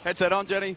Headset on, Jenny.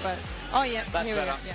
But oh yeah, That's here we better. go. Yeah.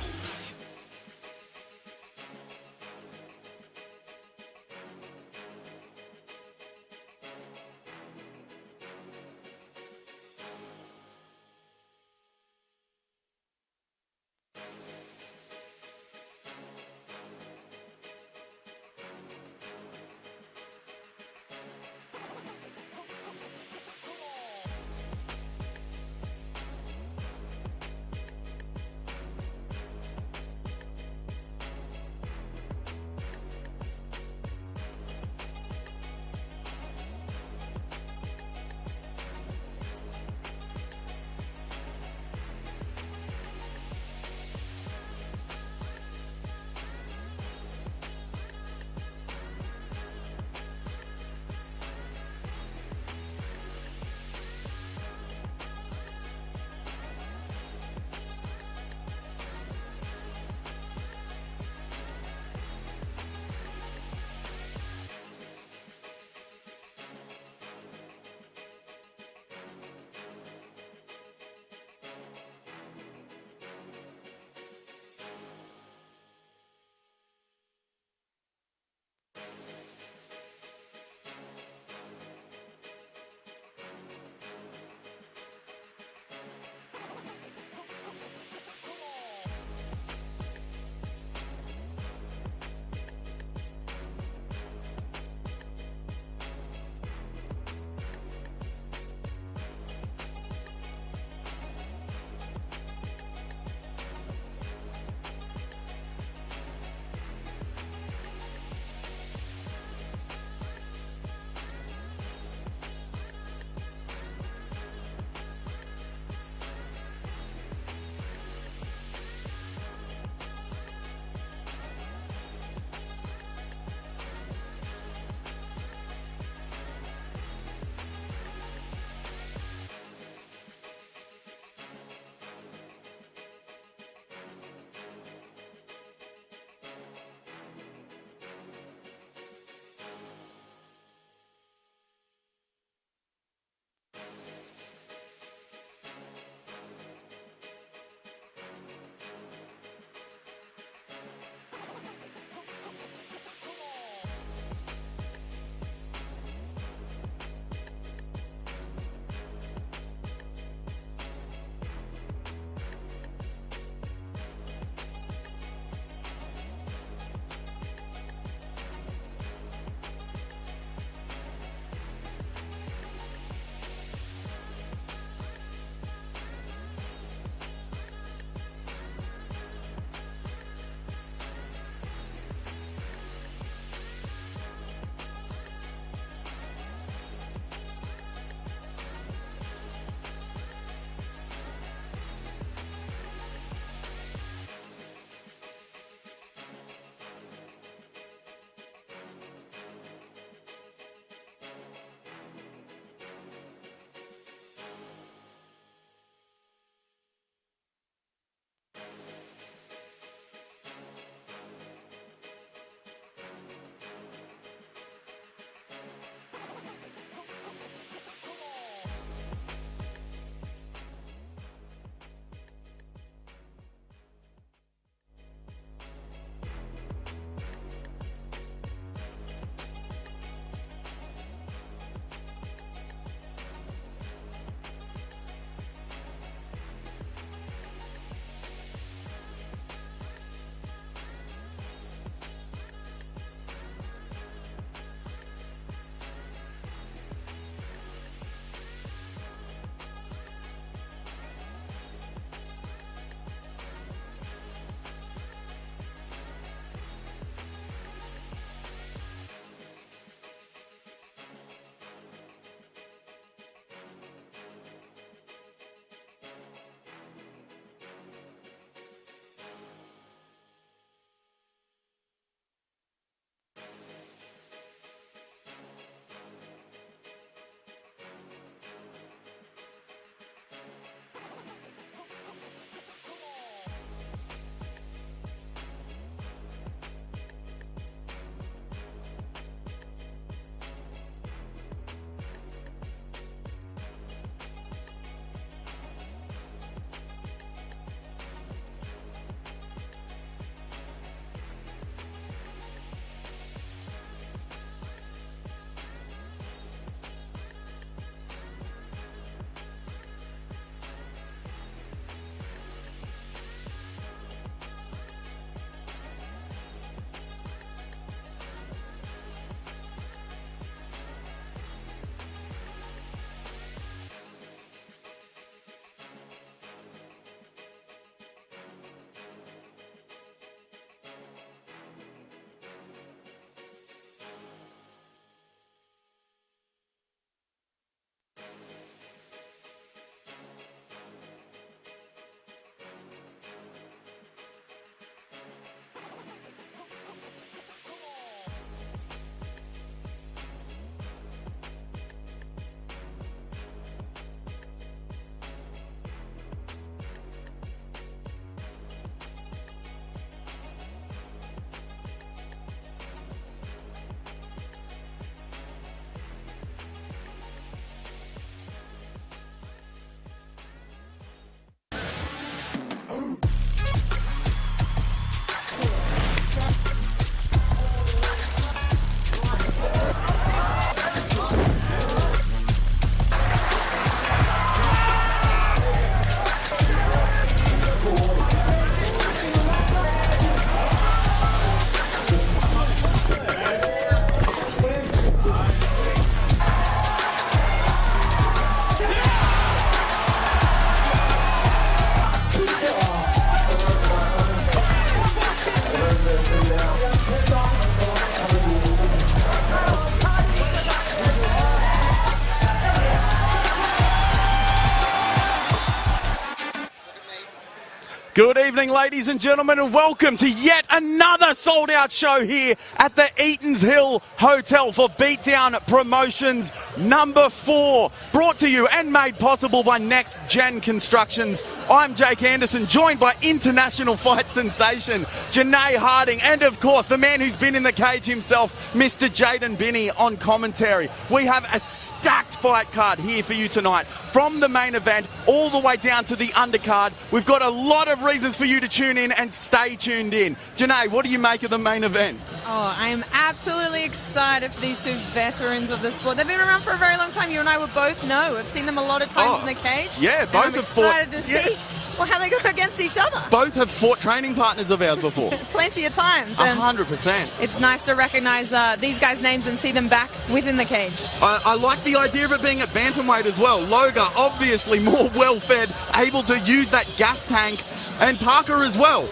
Good evening, ladies and gentlemen, and welcome to yet another sold-out show here at the Eaton's Hill Hotel for Beatdown Promotions number 4, brought to you and made possible by NXTgen Constructions. I'm Jake Anderson, joined by international fight sensation Janae Harding, and of course the man who's been in the cage himself, Mr. Jaden Binney, on commentary. We have a stacked fight card here for you tonight, from the main event all the way down to the undercard. We've got a lot of reasons for you to tune in and stay tuned in. Janae, what do you make of the main event? Oh, I am absolutely excited for these two veterans of the sport. They've been around for a very long time. You and I would both know. I've seen them a lot of times in the cage. Yeah, both have fought. I'm excited to see how they go against each other. Both have fought training partners of ours before. Plenty of times. 100%. It's nice to recognize these guys' names and see them back within the cage. I like the idea of it being at bantamweight as well. Loga, obviously more well-fed, able to use that gas tank, and Parker as well.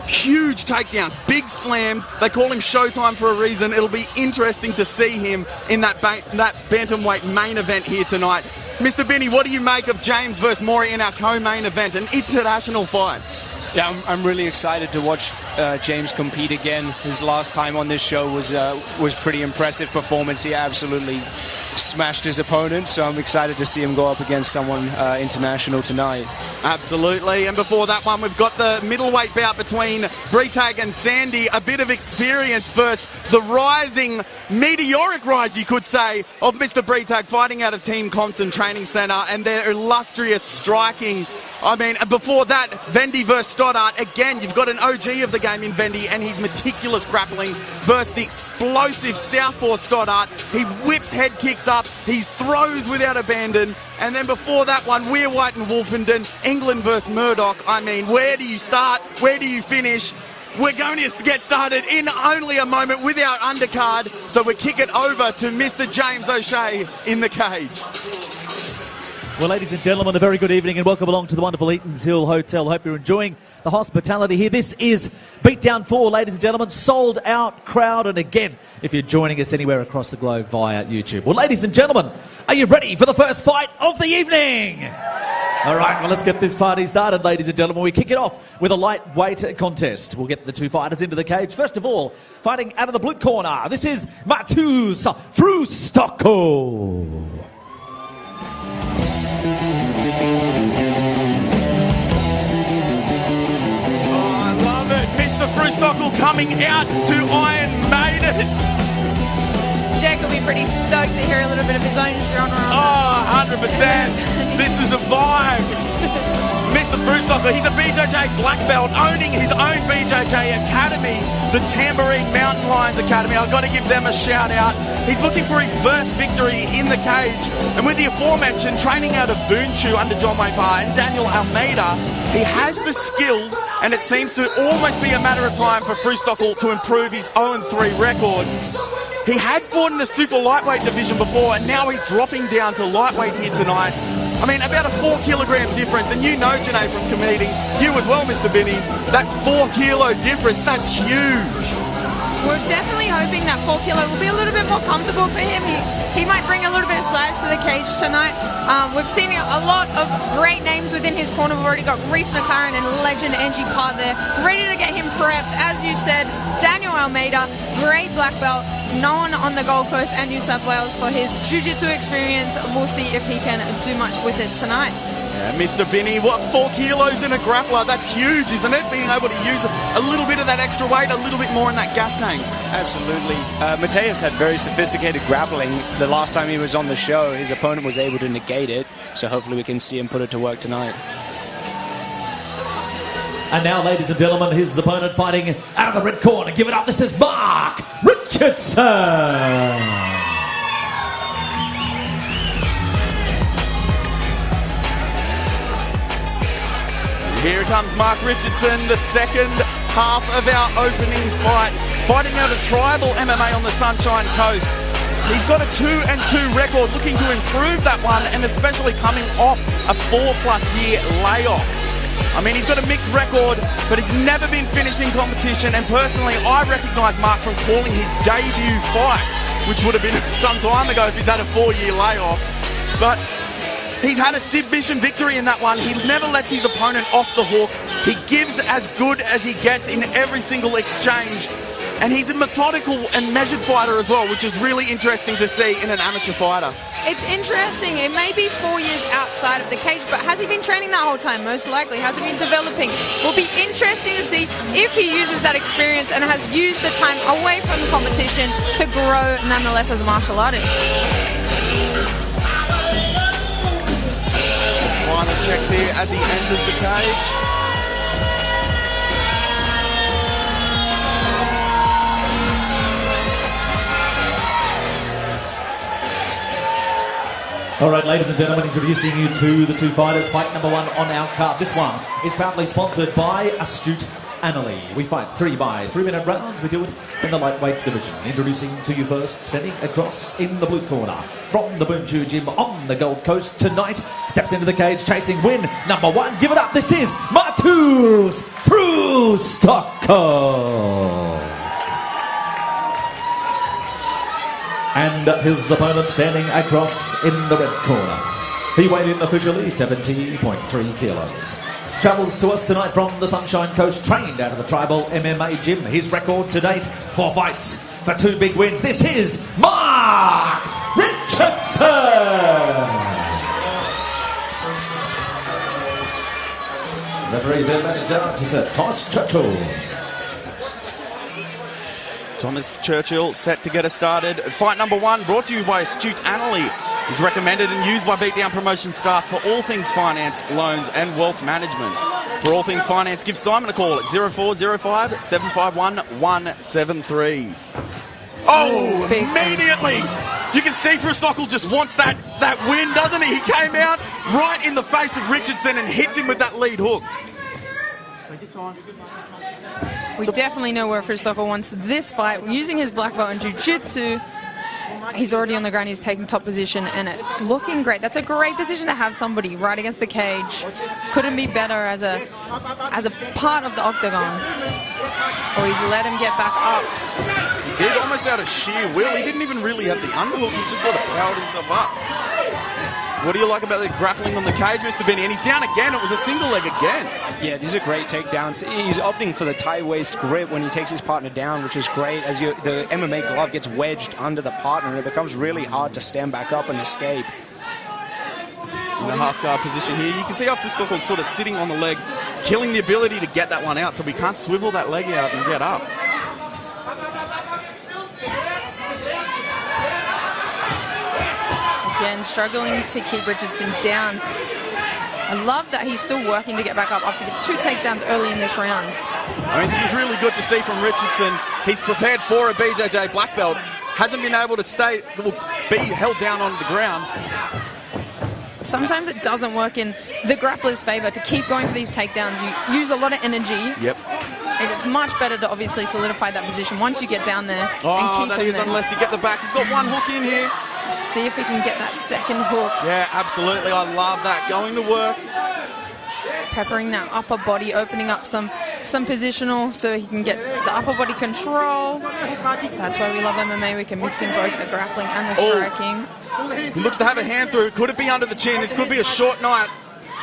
Huge takedowns, big slams. They call him Showtime for a reason. It'll be interesting to see him in that bantamweight main event here tonight. Mr. Binney, what do you make of James versus Maury in our co-main event, an international fight? Yeah, I'm really excited to watch James compete again. His last time on this show was pretty impressive performance. He absolutely smashed his opponent, so I'm excited to see him go up against someone international tonight. Absolutely, and before that one, we've got the middleweight bout between Bretag and Sandy. A bit of experience versus the rising, meteoric rise, you could say, of Mr. Bretag, fighting out of Team Compton Training Centre, and their illustrious striking. I mean, before that, Vendy versus Stoddart. Again, you've got an OG of the game in Vendy and his meticulous grappling versus the explosive southpaw Stoddart. He whips head kicks up, he throws without abandon. And then before that one, Weir White and Wolfenden, England versus Murdoch. I mean, where do you start? Where do you finish? We're going to get started in only a moment with our undercard. So we kick it over to Mr. James O'Shea in the cage. Well, ladies and gentlemen, a very good evening and welcome along to the wonderful Eaton's Hill Hotel. Hope you're enjoying the hospitality here. This is Beatdown 4, ladies and gentlemen, sold out crowd. And again, if you're joining us anywhere across the globe via YouTube. Well, ladies and gentlemen, are you ready for the first fight of the evening? All right, well, let's get this party started, ladies and gentlemen. We kick it off with a lightweight contest. We'll get the two fighters into the cage. First of all, fighting out of the blue corner, this is Matus Frustoko. Frustoko coming out to Iron Maiden. Jack will be pretty stoked to hear a little bit of his own genre. Oh, 100%. This is a vibe. Mr. Frustoko, he's a BJJ black belt, owning his own BJJ academy, the Tambourine Mountain Lions Academy. I've got to give them a shout out. He's looking for his first victory in the cage. And with the aforementioned training out of Boonchu under John Wayne Parr and Daniel Almeida, he has the skills, and it seems to almost be a matter of time for Frustoko to improve his 0-3 record. He had fought in the super lightweight division before, and now he's dropping down to lightweight here tonight. I mean, about a 4 kilogram difference, and you know, Janae, from competing, you as well, Mr. Binney, that 4 kilo difference, that's huge. We're definitely hoping that 4 kilo will be a little bit more comfortable for him. He might bring a little bit of size to the cage tonight. We've seen a lot of great names within his corner. We've already got Reese McLaren and legend Angie Part there, ready to get him prepped. As you said, Daniel Almeida, great black belt, known on the Gold Coast and New South Wales for his jiu-jitsu experience. We'll see if he can do much with it tonight. Yeah, Mr. Binney, what, 4 kilos in a grappler? That's huge, isn't it? Being able to use a little bit of that extra weight, a little bit more in that gas tank. Absolutely. Mateus had very sophisticated grappling. The last time he was on the show, his opponent was able to negate it. So hopefully we can see him put it to work tonight. And now, ladies and gentlemen, his opponent fighting out of the red corner. Give it up. This is Mark Richardson. Here comes Mark Richardson, the second half of our opening fight. Fighting out of Tribal MMA on the Sunshine Coast. He's got a 2-2 record, looking to improve that one, and especially coming off a 4+ year layoff. I mean, he's got a mixed record, but he's never been finished in competition, and personally, I recognise Mark from calling his debut fight, which would have been some time ago if he's had a 4-year layoff. But He's had a submission victory in that one. He never lets his opponent off the hook. He gives as good as he gets in every single exchange. And he's a methodical and measured fighter as well, which is really interesting to see in an amateur fighter. It's interesting. It may be 4 years outside of the cage, but has he been training that whole time? Most likely. Has he been developing? Will be interesting to see if he uses that experience and has used the time away from the competition to grow nonetheless as a martial artist. Final checks here as he enters the cage. All right, ladies and gentlemen, introducing you to the two fighters. Fight number one on our card. This one is proudly sponsored by Astute Annalie. We fight 3 by 3-minute rounds. We do it in the lightweight division. Introducing to you first, standing across in the blue corner, from the Boom Chew Gym on the Gold Coast tonight, steps into the cage, chasing win number one. Give it up. This is Matus Frustoco. And his opponent standing across in the red corner. He weighed in officially 70.3 kilos. Travels to us tonight from the Sunshine Coast, trained out of the Tribal MMA Gym. His record to date, 4 fights for 2 big wins. This is Mark Richardson! Referee Ben Benavente is Thomas Churchill. Thomas Churchill set to get us started. Fight number one brought to you by Astute Annalie. Is recommended and used by Beatdown Promotions staff for all things finance, loans and wealth management. For all things finance, give Simon a call at 0405 751 173. Oh, immediately! You can see Frustoco just wants that win, doesn't he? He came out right in the face of Richardson and hits him with that lead hook. Take your time. We definitely know where Frustoco wants this fight. Using his black belt in jiu-jitsu, he's already on the ground. He's taking top position, and it's looking great. That's a great position to have somebody right against the cage. Couldn't be better as a part of the octagon. Or he's let him get back up. He did almost out of sheer will. He didn't even really have the underhook. He just sort of powered himself up. What do you like about the grappling on the cage, Mr. Benny? And he's down again. It was a single leg again. Yeah, these are great takedowns. He's opting for the tie waist grip when he takes his partner down, which is great, as the MMA glove gets wedged under the partner, and it becomes really hard to stand back up and escape. In a half guard position here, you can see how Frustoco's sort of sitting on the leg, killing the ability to get that one out, so we can't swivel that leg out and get up. Again, struggling to keep Richardson down. I love that he's still working to get back up after 2 takedowns early in this round. I mean, this is really good to see from Richardson. He's prepared for a BJJ black belt. Hasn't been able to be held down on the ground. Sometimes it doesn't work in the grappler's favor to keep going for these takedowns. You use a lot of energy. Yep. And it's much better to obviously solidify that position once you get down there. Oh, and keep that is, unless you get the back. He's got one hook in here. Let's see if we can get that second hook. Yeah, absolutely. I love that. Going to work. Peppering that upper body, opening up some positional so he can get the upper body control. That's why we love MMA. We can mix in both the grappling and the striking. He looks to have a hand through. Could it be under the chin? This could be a short night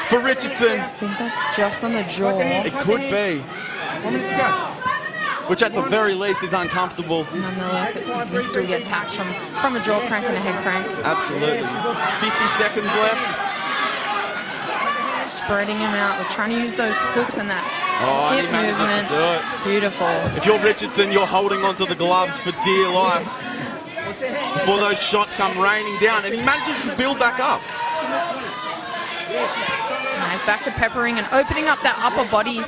for Richardson. I think that's just on the jaw. It could be. 1 minute to go. Which at the very least is uncomfortable. Nonetheless, you can still get taps from a jaw crank and a head crank. Absolutely. 50 seconds left. Spreading him out. We're trying to use those hooks and that hip movement. To do it. Beautiful. If you're Richardson, you're holding onto the gloves for dear life before those shots come raining down, and he manages to build back up. Nice, back to peppering and opening up that upper body,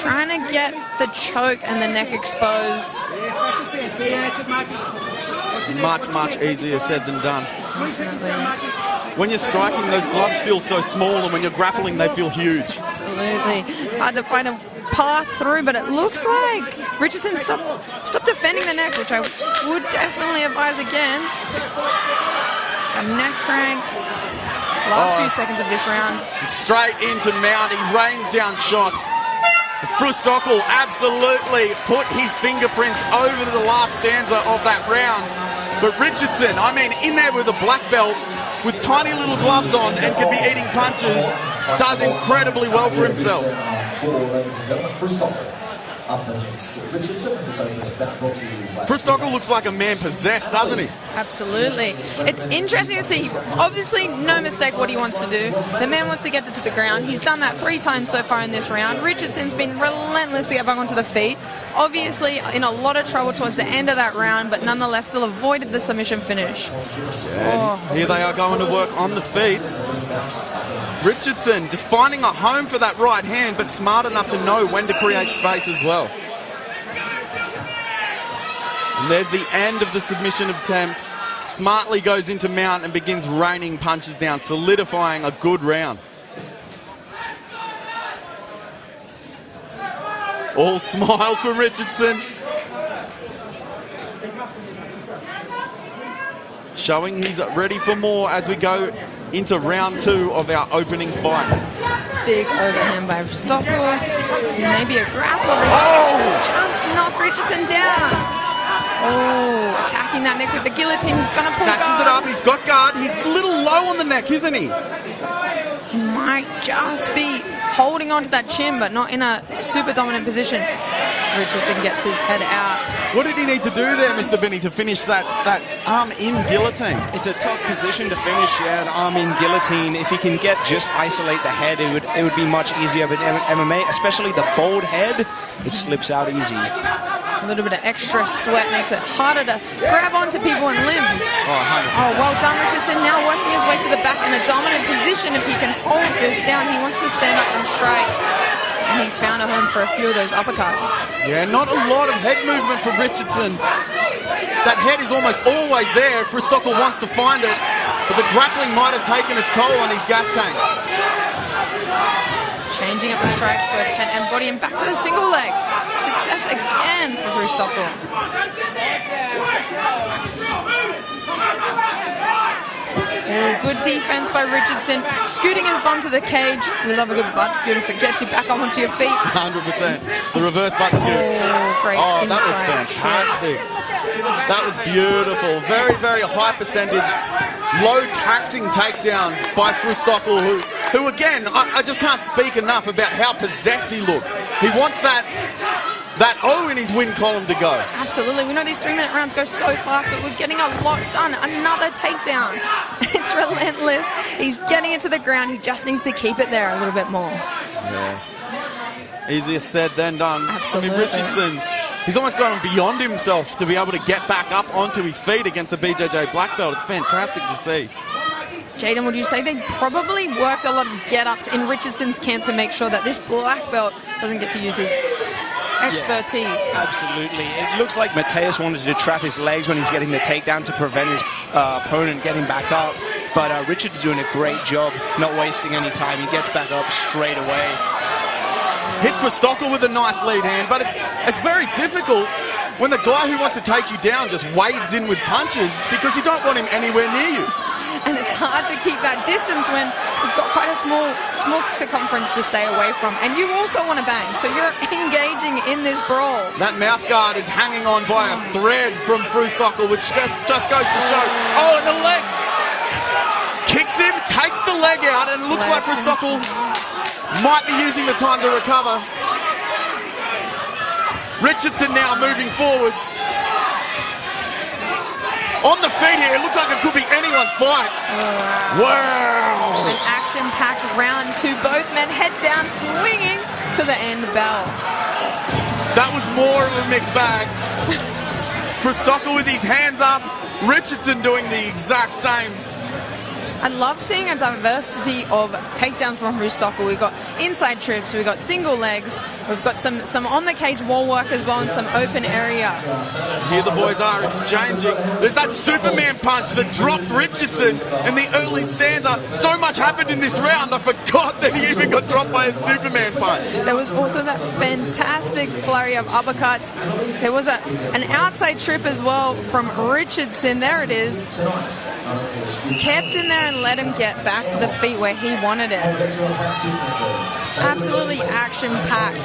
trying to get the choke and the neck exposed. Much, much easier said than done. Definitely. When you're striking, those gloves feel so small, and when you're grappling, they feel huge. Absolutely. It's hard to find a path through, but it looks like Richardson stopped defending the neck, which I would definitely advise against. A neck crank. Last few seconds of this round. Straight into mount. He rains down shots. Frustoco absolutely put his fingerprints over the last stanza of that round. But Richardson, I mean, in there with a black belt, with tiny little gloves on and can be eating punches, does incredibly well for himself. Ladies and gentlemen, first off, up against Richardson, who's opening that brought to you by Christoffel looks like a man possessed, doesn't he? Absolutely. It's interesting to see. Obviously, no mistake what he wants to do. The man wants to get it to the ground. He's done that 3 times so far in this round. Richardson's been relentless to get back onto the feet. Obviously, in a lot of trouble towards the end of that round, but nonetheless still avoided the submission finish. Here they are going to work on the feet. Richardson just finding a home for that right hand, but smart enough to know when to create space as well. And there's the end of the submission attempt. Smartly goes into mount and begins raining punches down, solidifying a good round. All smiles from Richardson. Showing he's ready for more as we go into round 2 of our opening fight. Big overhand by Stockwell. Maybe a grapple. Just knocked Richardson down. Oh, attacking that neck with the guillotine. He's going to pull Snatches it guard. up. He's got guard. He's a little low on the neck, isn't he? He might just be holding onto that chin, but not in a super dominant position. Richardson gets his head out. What did he need to do there, Mr. Benny, to finish that arm-in guillotine? It's a tough position to finish, an arm-in guillotine. If he can just isolate the head, it would be much easier. But MMA, especially the bowed head, it slips out easy. A little bit of extra sweat makes it harder to grab onto people and limbs. Oh, 100%. Well done, Richardson. Now working his way to the back in a dominant position. If he can hold this down, he wants to stand up and strike. And he found a home for a few of those uppercuts. Yeah, not a lot of head movement for Richardson. That head is almost always there. Christoffel wants to find it, but the grappling might have taken its toll on his gas tank. Changing up the strikes with head and body and back to the single leg. Success again for Christoffel. Good defense by Richardson. Scooting his bum to the cage. We love a good butt scoot if it gets you back up onto your feet. 100%. The reverse butt scoot. Oh, great that was inside. fantastic. That was beautiful. Very, very high percentage, low taxing takedown by Christoffel, who again, I just can't speak enough about how possessed he looks. He wants that O in his win column to go. Absolutely. We know these 3-minute rounds go so fast, but we're getting a lot done. Another takedown. It's relentless. He's getting it to the ground. He just needs to keep it there a little bit more. Yeah. Easier said than done. Absolutely. I mean, Richardson's, he's almost gone beyond himself to be able to get back up onto his feet against the BJJ black belt. It's fantastic to see. Jaden, would you say they probably worked a lot of get-ups in Richardson's camp to make sure that this black belt doesn't get to use his expertise? Yeah, absolutely. It looks like Mateus wanted to trap his legs when he's getting the takedown to prevent his opponent getting back up. But Richard's doing a great job, not wasting any time. He gets back up straight away. Hits Christoffel with a nice lead hand, but it's very difficult when the guy who wants to take you down just wades in with punches because you don't want him anywhere near you. And it's hard to keep that distance when you've got quite a small circumference to stay away from. And you also want to bang, so you're engaging in this brawl. That mouth guard is hanging on by a thread from Christoffel, which just goes to show. Oh, and the leg! Kicks him, takes the leg out, and it looks like Christoffel might be using the time to recover. Richardson now moving forwards. On the feet here, it looks like it could be anyone's fight. Wow. An action-packed round 2. Both men head down, swinging to the end bell. That was more of a mixed bag. Christoffel with his hands up. Richardson doing the exact same. I love seeing a diversity of takedowns from Christoffel. We've got inside trips, we've got single legs, we've got some on the cage wall work as well, and some open area. Here the boys are exchanging. There's that Superman punch that dropped Richardson in the early stanza. So much happened in this round, I forgot that he even got dropped by a Superman punch. There was also that fantastic flurry of uppercuts. There was an outside trip as well from Richardson. There it is. Kept in there and let him get back to the feet where he wanted it. Absolutely action-packed.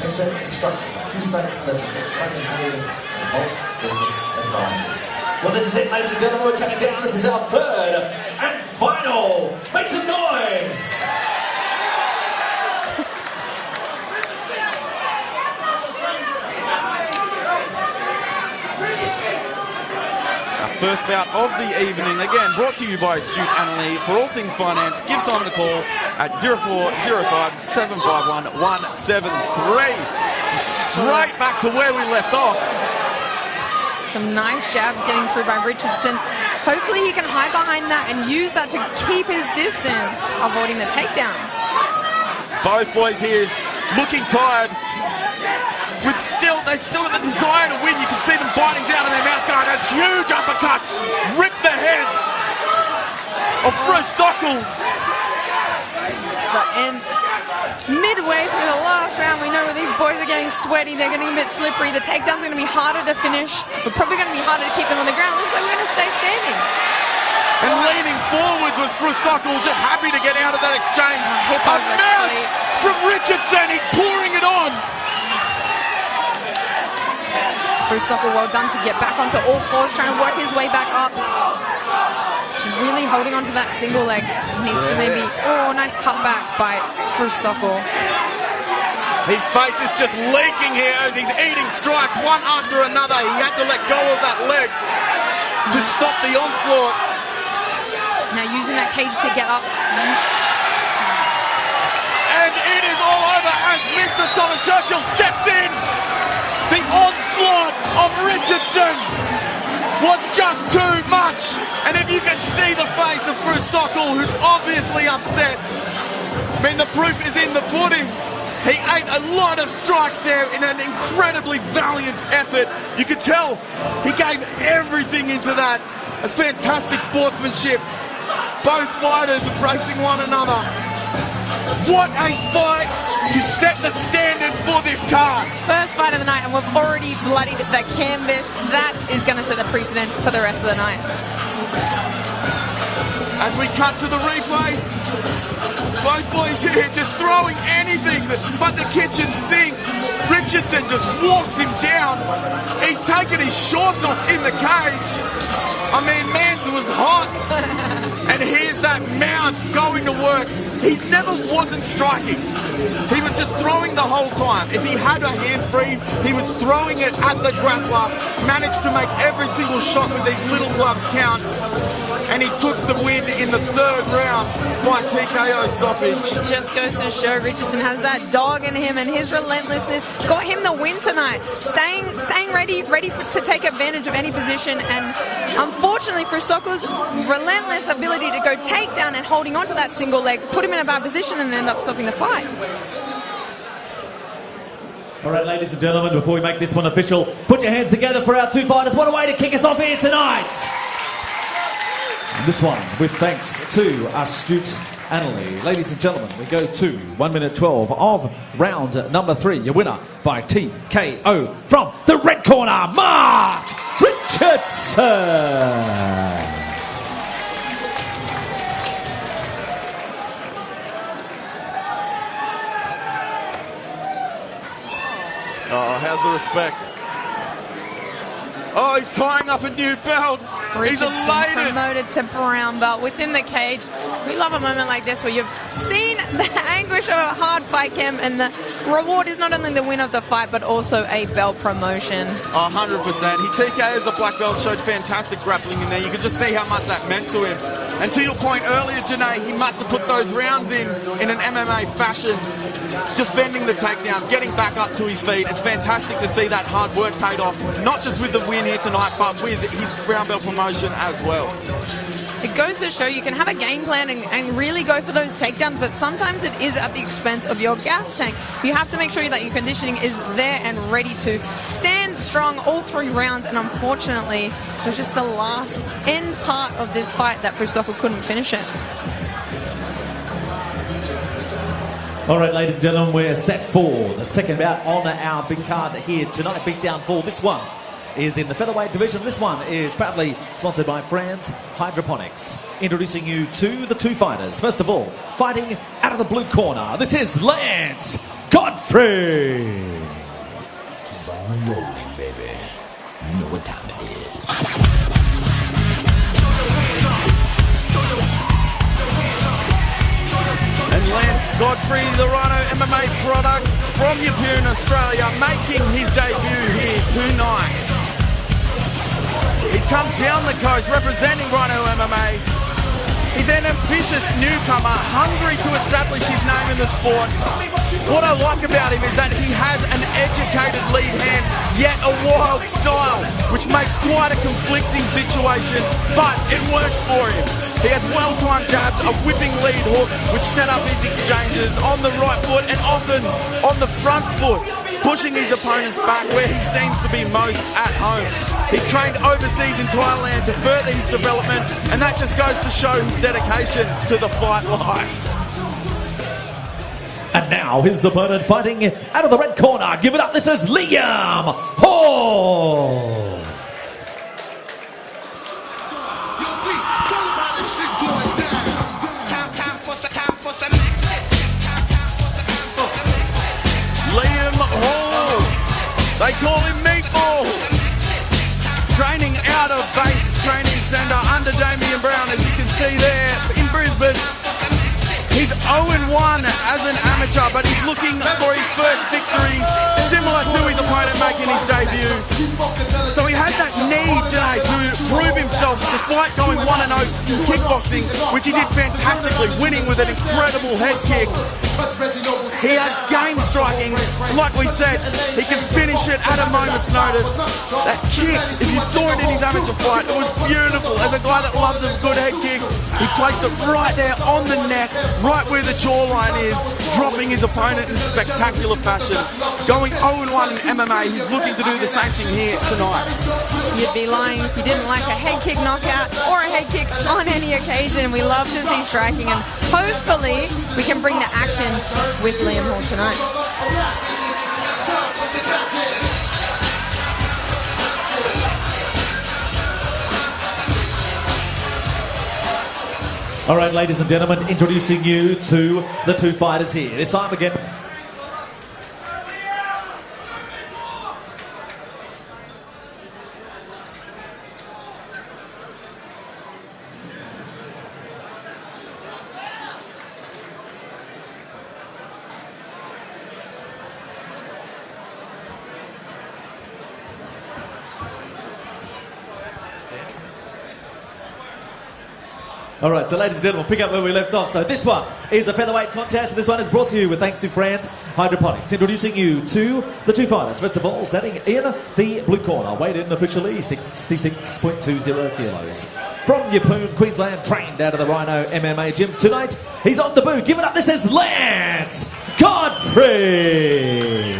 NXTgen Constructions, two-state legislative training, handling, and business advisors. Well, this is it, ladies and gentlemen. We're coming down. This is our third and final. Make some noise! First bout of the evening, again brought to you by Astute Annalee. For all things finance, give Simon a call at 0405 751 173. Straight back to where we left off. Some nice jabs getting through by Richardson. Hopefully he can hide behind that and use that to keep his distance, avoiding the takedowns. Both boys here looking tired. They still got the desire to win. You can see them biting down on their mouth guard. Those huge uppercuts rip the head of Frustockel. And midway through the last round, we know where these boys are getting sweaty. They're getting a bit slippery. The takedown's going to be harder to finish. We're probably going to be harder to keep them on the ground. Looks like we're going to stay standing. And leaning forwards was Frustockel, just happy to get out of that exchange. Hip A over mount sweep. from Richardson. He's pouring it on. Frustockel, well done to get back onto all fours, trying to work his way back up. Just really holding onto that single leg. He needs to maybe, nice cutback by Frustockel. His face is just leaking here as he's eating strikes one after another. He had to let go of that leg to stop the onslaught. Now using that cage to get up. And it is all over as Mr. Thomas Churchill steps in. The onslaught of Richardson was just too much. And if you can see the face of Frustockel, who's obviously upset, I mean, the proof is in the pudding. He ate a lot of strikes there in an incredibly valiant effort. You could tell he gave everything into that. It's fantastic sportsmanship. Both fighters embracing one another. What a fight to set the standard for this card. First fight of the night, and we've already bloodied the canvas. That is going to set the precedent for the rest of the night. As we cut to the replay, both boys here just throwing anything but the kitchen sink. Richardson just walks him down. He's taking his shorts off in the cage. I mean, Mans was hot. And here's that mount going to work. He never wasn't striking. He was just throwing the whole time. If he had a hand free, he was throwing it at the grappler. Managed to make every single shot with these little gloves count. And he took the win in the third round by TKO stoppage. Just goes to show Richardson has that dog in him, and his relentlessness got him the win tonight. Staying ready to take advantage of any position, and unfortunately Frustockel's relentless ability to go takedown and holding onto that single leg put him in a bad position and end up stopping the fight. All right, ladies and gentlemen, before we make this one official, put your hands together for our two fighters. What a way to kick us off here tonight. This one with thanks to Astute Annalee. Ladies and gentlemen, we go to 1 minute 12 of round number 3. Your winner by TKO from the red corner, Mark Richardson. Oh, how's the respect? Oh, he's tying up a new belt. He's Richardson elated. promoted to brown belt within the cage. We love a moment like this where you've seen the anguish of a hard fight, Cam, and the reward is not only the win of the fight but also a belt promotion. 100%. He TKO's a black belt, showed fantastic grappling in there. You could just see how much that meant to him. And to your point earlier, Janae, he must have put those rounds in an MMA fashion, defending the takedowns, getting back up to his feet. It's fantastic to see that hard work paid off, not just with the win here tonight, but with his brown belt promotion as well. It goes to show you can have a game plan and really go for those takedowns, but sometimes it is at the expense of your gas tank. You have to make sure that your conditioning is there and ready to stand strong all 3 rounds, and unfortunately, it was just the last end part of this fight that Frustockel couldn't finish it. All right, ladies and gentlemen, we're set for the second bout on our big card here tonight. Beatdown 4. This one is in the featherweight division. This one is proudly sponsored by Franz Hydroponics. Introducing you to the two fighters. First of all, fighting out of the blue corner, this is Lance Godfrey. Keep on rolling, baby. You know what time it is. Godfrey, the Rhino MMA product from Yeppoon, Australia, making his debut here tonight. He's come down the coast representing Rhino MMA. He's an ambitious newcomer, hungry to establish his name in the sport. What I like about him is that he has an educated lead hand, yet a wild style, which makes quite a conflicting situation, but it works for him. He has well-timed jabs, a whipping lead hook, which set up his exchanges on the right foot and often on the front foot, pushing his opponents back where he seems to be most at home. He's trained overseas in Thailand to further his development, and that just goes to show his dedication to the fight life. And now his opponent fighting out of the red corner. Give it up, this is Liam Hall. Liam Hall, they call him Meatball. Training out of base training centre under Damien Brown, as you can see there in Brisbane. He's 0-1 as an amateur, but he's looking for his first victory, similar to his opponent making his debut. So he had that need today to prove himself despite going 1-0 in kickboxing, which he did fantastically, winning with an incredible head kick. He has game striking. Like we said, he can finish it at a moment's notice. That kick, if you saw it in his amateur fight, it was beautiful. As a guy that loves a good head kick, he placed it right there on the neck, right where the jawline is, dropping his opponent in spectacular fashion. Going 0-1 in MMA, he's looking to do the same thing here tonight. You'd be lying if you didn't like a head kick knockout or a head kick on any occasion. We love to see striking, and hopefully we can bring the action with Liam Hall tonight. All right, ladies and gentlemen, introducing you to the two fighters here. This time again. All right, so ladies and gentlemen, pick up where we left off. So this one is a featherweight contest, and this one is brought to you with thanks to France Hydroponics. Introducing you to the two fighters. First of all, standing in the blue corner, weighed in officially 66.20 kilos. From Yeppoon, Queensland, trained out of the Rhino MMA gym. Tonight, he's on the boot. Give it up, this is Lance Godfrey.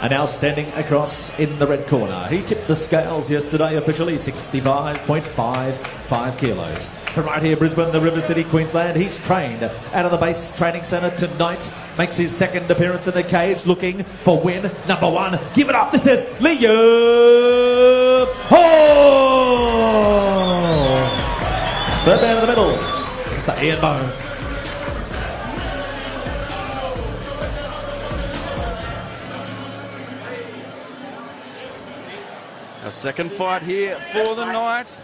And now standing across in the red corner. He tipped the scales yesterday officially, 65.55 kilos. From right here, Brisbane, the River City, Queensland, he's trained out of the base training centre tonight. Makes his second appearance in the cage, looking for win number one. Give it up, this is Liam Hall. Third man in the middle, it's the Ian Bone. A second fight here for the night.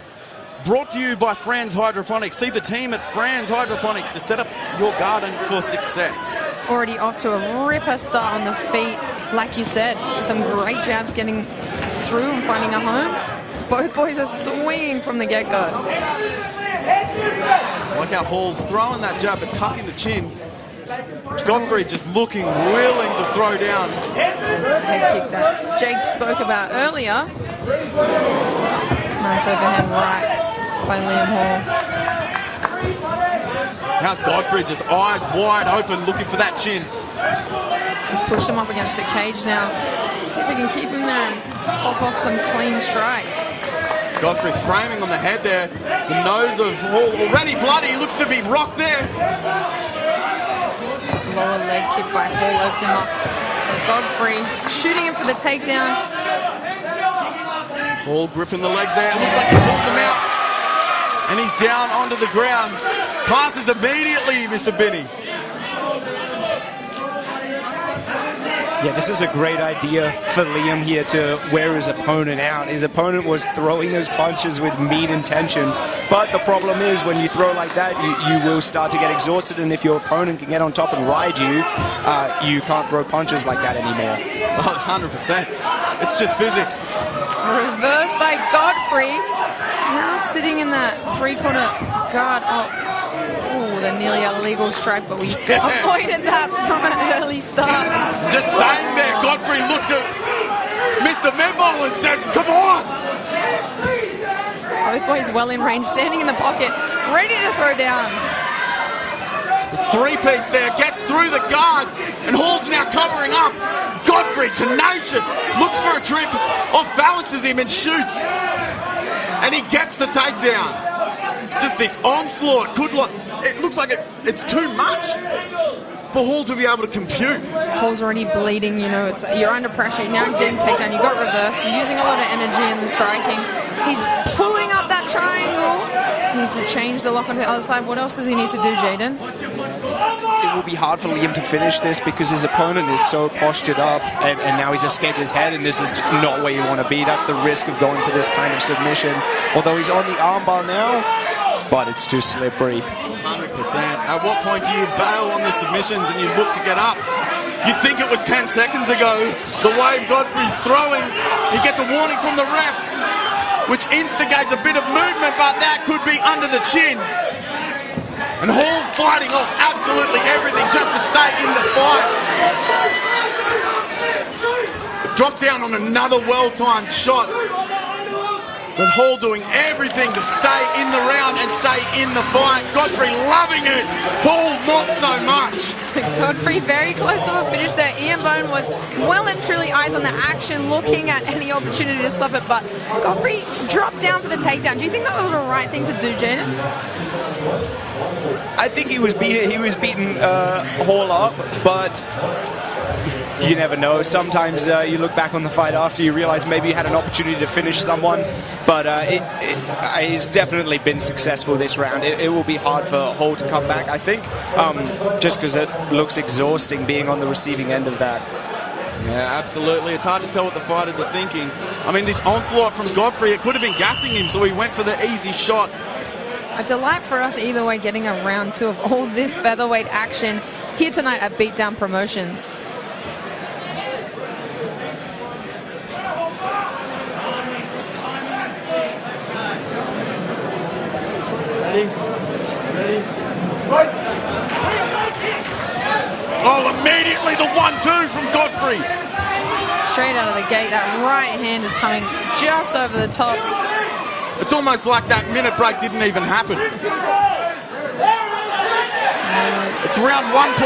Brought to you by Franz Hydroponics. See the team at Franz Hydroponics to set up your garden for success. Already off to a ripper start on the feet. Like you said, some great jabs getting through and finding a home. Both boys are swinging from the get-go. Like how Hall's throwing that jab but tucking the chin. Godfrey just looking willing to throw down. There's the head kick that Jake spoke about earlier. Nice overhand right by Liam Hall. How's Godfrey just eyes wide open looking for that chin? He's pushed him up against the cage now. See if we can keep him there and pop off some clean strikes. Godfrey framing on the head there. The nose of Hall already bloody. He looks to be rocked there. Lower leg kick by Hall opened him up for Godfrey. Shooting him for the takedown. Hall gripping the legs there. Looks like he pulled them out. And he's down onto the ground. Passes immediately, Mr. Benny. Yeah, this is a great idea for Liam here to wear his opponent out. His opponent was throwing those punches with mean intentions, but the problem is when you throw like that, you will start to get exhausted, and if your opponent can get on top and ride you, you can't throw punches like that anymore. 100%. It's just physics. Reversed by Godfrey. Now sitting in that three-corner guard. Oh, the nearly illegal strike, but we avoided that from an early start. Just saying there, Godfrey looks at Mr. Medball and says, come on! Both boys well in range, standing in the pocket, ready to throw down. Three-piece there, gets through the guard, and Hall's now covering up. Godfrey, tenacious, looks for a trip, off-balances him and shoots. And he gets the takedown. Just this onslaught, it looks like it's too much for Hall to be able to compute. Hall's already bleeding, you know, you're under pressure, now you're getting takedown, you've got reverse, you're using a lot of energy in the striking. He's pulling up that triangle. He needs to change the lock on the other side. What else does he need to do, Jaden? It will be hard for Liam to finish this because his opponent is so postured up, and now he's escaped his head, and this is not where you want to be. That's the risk of going for this kind of submission. Although he's on the armbar now, but it's too slippery. 100%. At what point do you bail on the submissions and you look to get up? You'd think it was 10 seconds ago. The way Godfrey's throwing, he gets a warning from the ref, which instigates a bit of movement, but that could be under the chin. And Hall fighting off absolutely everything just to stay in the fight. Drop down on another well-timed shot. But Hall doing everything to stay in the round and stay in the fight. Godfrey loving it. Hall not so much. Godfrey very close to a finish there. Ian Bone was well and truly eyes on the action, looking at any opportunity to stop it, but Godfrey dropped down for the takedown. Do you think that was the right thing to do, Jaden? I think he was beating Hall up, but you never know. Sometimes you look back on the fight after, you realize maybe you had an opportunity to finish someone, but he's definitely been successful this round. It will be hard for Hall to come back, I think, just because it looks exhausting being on the receiving end of that. Yeah, absolutely. It's hard to tell what the fighters are thinking. I mean, this onslaught from Godfrey, it could have been gassing him, so he went for the easy shot. A delight for us either way, getting a round two of all this featherweight action here tonight at Beatdown Promotions. Ready? Fight! Oh, immediately the 1-2 from Godfrey. Straight out of the gate, that right hand is coming just over the top. It's almost like that minute break didn't even happen. It's round 1.5,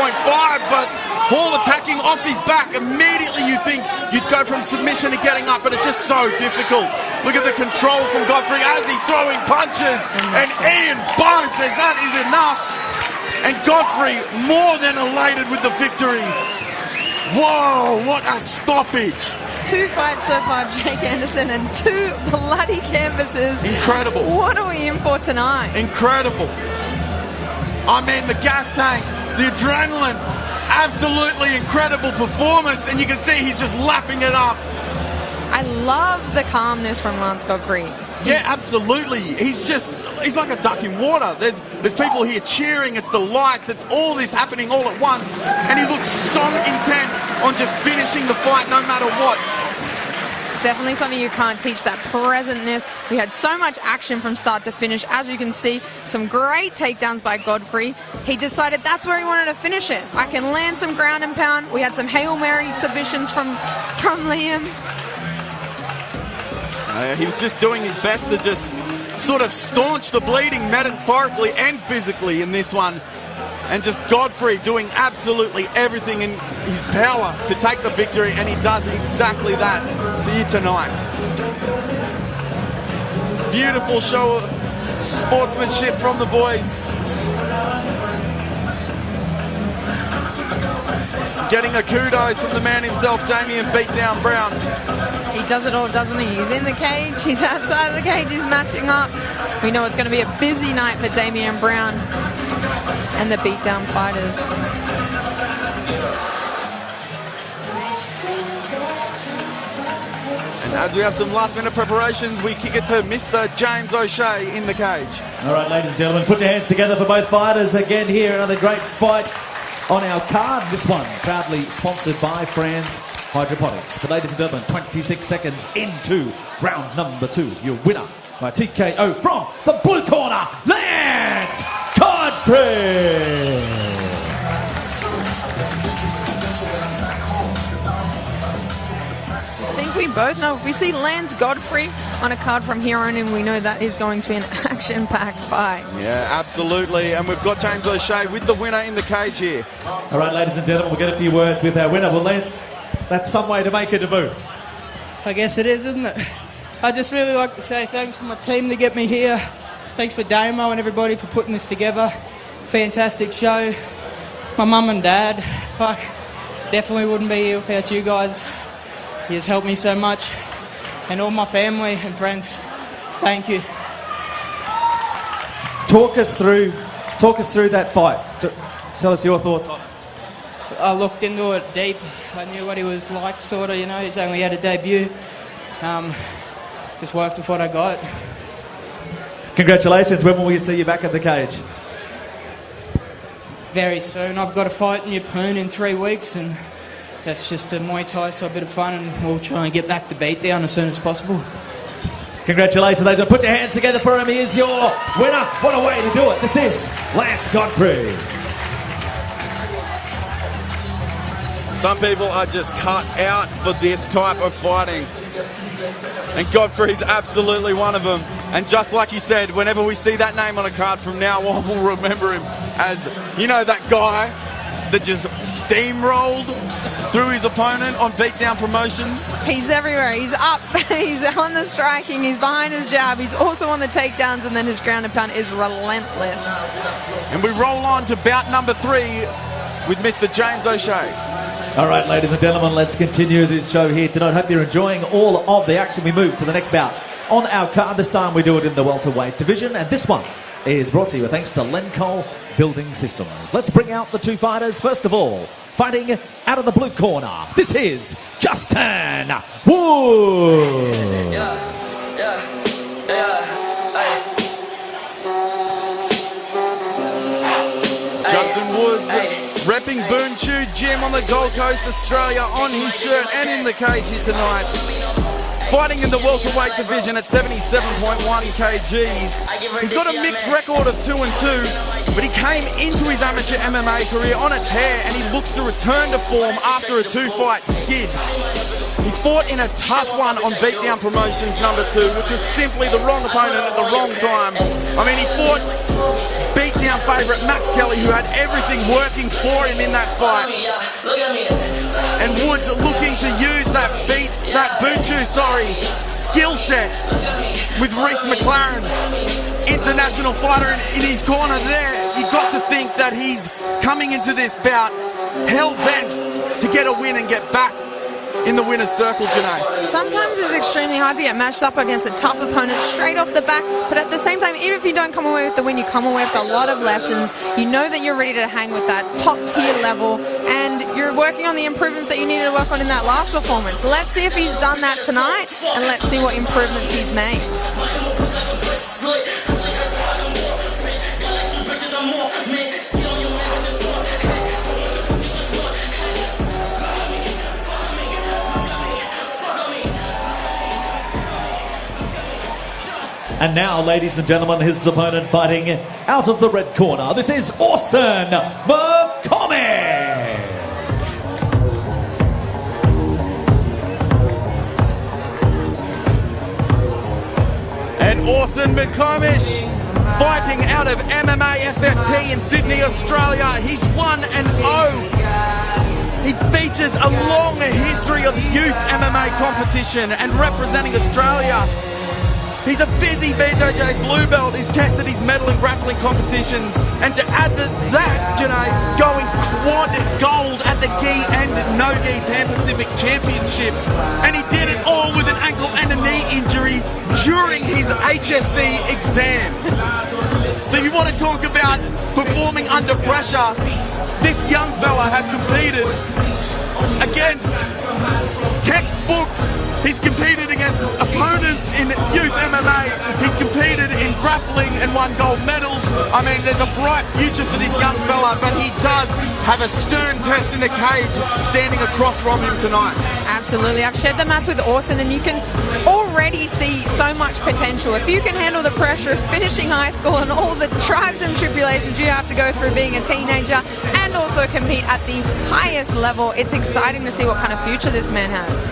but Hall attacking off his back. Immediately you think you'd go from submission to getting up, but it's just so difficult. Look at the control from Godfrey as he's throwing punches, and Ian Bone says that is enough. And Godfrey more than elated with the victory. Whoa, what a stoppage. 2 fights so far, Jake Anderson, and 2 bloody canvases. Incredible. What are we in for tonight? Incredible. I mean, the gas tank, the adrenaline, absolutely incredible performance, and you can see he's just lapping it up. I love the calmness from Lance Godfrey. Yeah, absolutely. He's like a duck in water. There's people here cheering, it's the lights, it's all this happening all at once, and he looks so intent on just finishing the fight no matter what. It's definitely something you can't teach, that presentness. We had so much action from start to finish. As you can see, some great takedowns by Godfrey. He decided that's where he wanted to finish it. I can land some ground and pound. We had some Hail Mary submissions from Liam. He was just doing his best to just sort of staunch the bleeding metaphorically and physically in this one. And just Godfrey doing absolutely everything in his power to take the victory, and he does exactly that here tonight. Beautiful show of sportsmanship from the boys. Getting a kudos from the man himself, Damian Beatdown Brown. He does it all, doesn't he? He's in the cage, he's outside of the cage, he's matching up. We know it's going to be a busy night for Damian Brown and the Beatdown fighters. As we have some last-minute preparations, we kick it to Mr. James O'Shea in the cage. All right, ladies and gentlemen, put your hands together for both fighters. Again here, another great fight on our card. This one proudly sponsored by Franz Hydroponics. But ladies and gentlemen, 26 seconds into round number 2. Your winner by TKO from the blue corner, Lance Godfrey. I think we both know if we see Lance Godfrey on a card from here on in, we know that is going to be an action-packed fight. Yeah, absolutely. And we've got James O'Shea with the winner in the cage here. All right, ladies and gentlemen, we'll get a few words with our winner. Well, Lance, that's some way to make a debut. I guess it is, isn't it? I just really like to say thanks for my team to get me here. Thanks for Damo and everybody for putting this together. Fantastic show. My mum and dad, fuck, definitely wouldn't be here without you guys. You has helped me so much. And all my family and friends, thank you. Talk us through that fight. Tell us your thoughts on it. I looked into it deep. I knew what he was like, sort of, you know. He's only had a debut. Just worked with what I got. Congratulations. When will we see you back at the cage? Very soon. I've got a fight in Yeppoon in 3 weeks, and that's just a Muay Thai, so a bit of fun, and we'll try and get back to Beatdown as soon as possible. Congratulations, ladies and gentlemen. Put your hands together for him. He is your winner. What a way to do it. This is Lance Godfrey. Some people are just cut out for this type of fighting. And Godfrey's absolutely one of them. And just like he said, whenever we see that name on a card from now on, we'll remember him as, you know, that guy that just steamrolled through his opponent on Beatdown Promotions. He's everywhere. He's up. He's on the striking. He's behind his jab. He's also on the takedowns, and then his ground and pound is relentless. And we roll on to bout number 3 with Mr. James O'Shea. All right, ladies and gentlemen, let's continue this show here tonight. Hope you're enjoying all of the action. We move to the next bout on our card. This time we do it in the welterweight division, and this one is brought to you thanks to Lenco Building Systems. Let's bring out the two fighters. First of all, fighting out of the blue corner, this is Justin Wood. Justin Woods repping Boonchu Gym on the Gold Coast, Australia, on his shirt and in the cage here tonight. Fighting in the welterweight division at 77.1 kgs. He's got a mixed record of 2-2, but he came into his amateur MMA career on a tear, and he looks to return to form after a 2-fight skid. He fought in a tough one on Beatdown Promotions number 2, which was simply the wrong opponent at the wrong time. I mean, he fought Beatdown favourite Max Kelly, who had everything working for him in that fight. And Woods looking to use that Boonchu, skill set with Reece McLaren, international fighter in his corner there. You got to think that he's coming into this bout hell-bent to get a win and get back in the winner's circle, Janae. Sometimes it's extremely hard to get matched up against a tough opponent straight off the back, but at the same time, even if you don't come away with the win, you come away with a lot of lessons. You know that you're ready to hang with that top tier level, and you're working on the improvements that you needed to work on in that last performance. Let's see if he's done that tonight, and let's see what improvements he's made. And now, ladies and gentlemen, his opponent fighting out of the red corner. This is Orson McComish. And Orson McComish fighting out of MMA FFT in Sydney, Australia. He's 1-0. He features a long history of youth MMA competition and representing Australia. He's a busy BJJ blue belt. He's tested his medal in grappling competitions. And to add to that, Janae, going quad gold at the gi and no-gi Pan-Pacific Championships. And he did it all with an ankle and a knee injury during his HSC exams. So you want to talk about performing under pressure? This young fella has competed against textbooks He's competed against opponents in youth MMA. He's competed in grappling and won gold medals. I mean, there's a bright future for this young fella, but he does have a stern test in the cage standing across from him tonight. Absolutely. I've shared the mats with Orson, and you can already see so much potential. If you can handle the pressure of finishing high school and all the trials and tribulations you have to go through being a teenager and also compete at the highest level, it's exciting to see what kind of future this man has.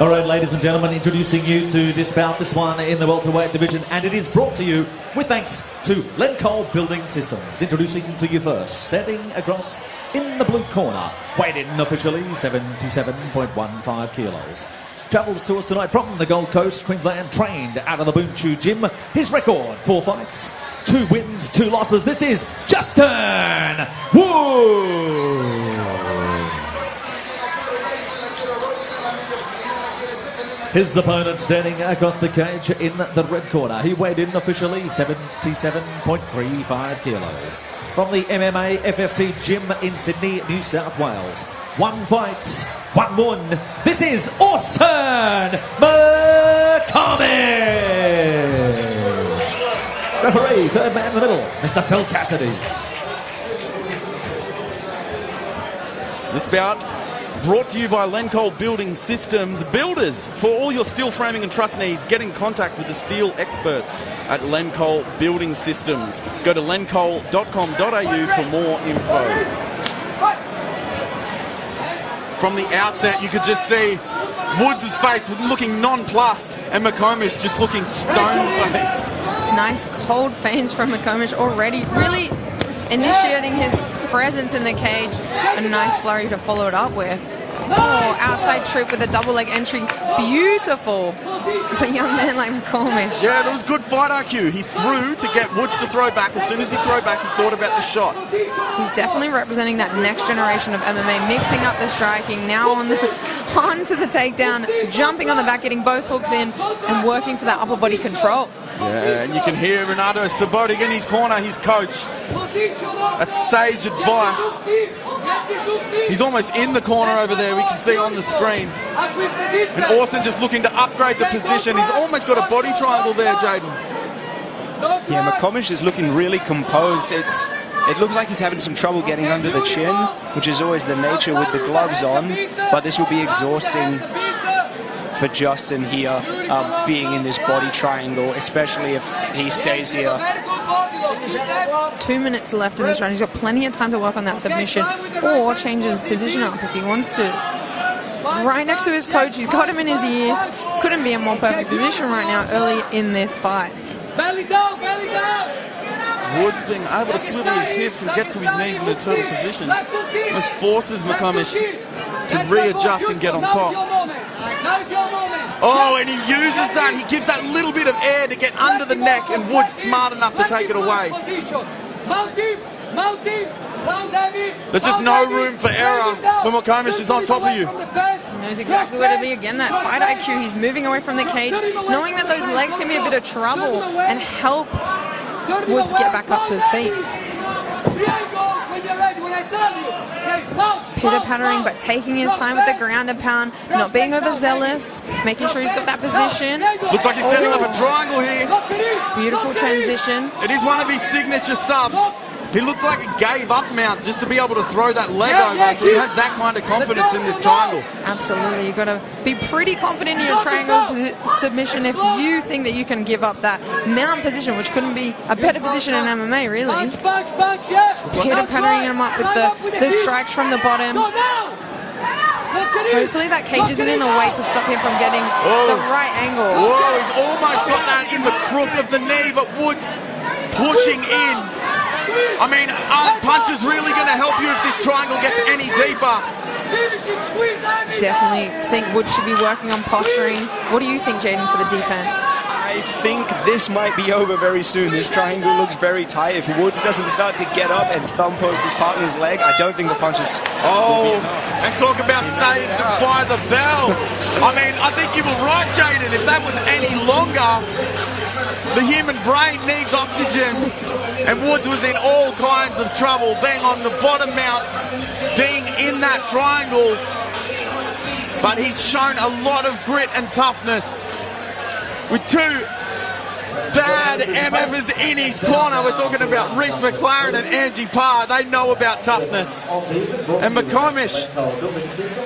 All right, ladies and gentlemen, introducing you to this bout, this one in the welterweight division, and it is brought to you with thanks to Lencoal Building Systems. Introducing to you first, standing across in the blue corner, weighed in officially 77.15 kilos. Travels to us tonight from the Gold Coast, Queensland, trained out of the Boon Chu Gym. His record, 4 fights, 2 wins, 2 losses. This is Justin Wood. His opponent standing across the cage in the red corner. He weighed in officially 77.35 kilos. From the MMA FFT gym in Sydney, New South Wales. 1 fight, 1 win. This is Orson McComish. Referee, third man in the middle, Mr. Phil Cassidy. This bout brought to you by Lencoal Building Systems. Builders, for all your steel framing and truss needs, get in contact with the steel experts at Lencoal Building Systems. Go to lencoal.com.au for more info. From the outset, you could just see Woods' face looking nonplussed and McComish just looking stone-faced. Nice cold feints from McComish already, really initiating his presence in the cage. A nice flurry to follow it up with. Oh, outside trip with a double leg entry. Beautiful for a young man like McComish. Yeah, there was good fight IQ. He threw to get Woods to throw back. As soon as he threw back, he thought about the shot. He's definitely representing that next generation of MMA, mixing up the striking, now on to the takedown, jumping on the back, getting both hooks in, and working for that upper body control. Yeah, and you can hear Renato Sabotic in his corner, his coach. That's sage advice. He's almost in the corner over there, we can see on the screen. And Orson just looking to upgrade the position. He's almost got a body triangle there, Jaden. Yeah, McComish is looking really composed. It looks like he's having some trouble getting under the chin, which is always the nature with the gloves on, but this will be exhausting for Justin here, being in this body triangle, especially if he stays here. 2 minutes left in this round. He's got plenty of time to work on that submission or change his position up if he wants to. Right next to his coach, he's got him in his ear. Couldn't be a more perfect position right now early in this fight. Belly down, belly down! Woods being able to swivel his hips and get to his knees in a turtle position. This forces McComish to readjust and get on top. Oh, and he uses that. He gives that little bit of air to get under the neck, and Woods smart enough to take it away. There's just no room for error when McComish is on top of you. He knows exactly where to be. Again, that fight IQ. He's moving away from the cage, knowing that those legs can be a bit of trouble and help Woods get back up to his feet. Pitter-pattering, but taking his time with the ground and pound, not being overzealous, making sure he's got that position. Looks like he's setting up a triangle here. Beautiful transition. It is one of his signature subs. He looked like he gave up mount just to be able to throw that leg over, so he has that kind of confidence in this triangle. Absolutely, you've got to be pretty confident in your triangle submission if you think that you can give up that mount position, which couldn't be a better position in MMA, really. Pitter-pattering him up with the strikes from the bottom. Hopefully that cage isn't in the way to stop him from getting the right angle. Whoa, he's almost got that in the crook of the knee, but Woods pushing in. I mean, aren't punches really going to help you if this triangle gets any deeper? Definitely think Woods should be working on posturing. What do you think, Jaden, for the defense? I think this might be over very soon. This triangle looks very tight. If Woods doesn't start to get up and thumb post his partner's leg, I don't think the punches will be enough. And talk about saved by the bell. I mean, I think you were right, Jaden. If that was any longer, the human brain needs oxygen. And Woods was in all kinds of trouble, being on the bottom mount, being in that triangle. But he's shown a lot of grit and toughness. With two bad MFers in his corner, we're talking about Reese McLaren and Angie Parr. They know about toughness. And McComish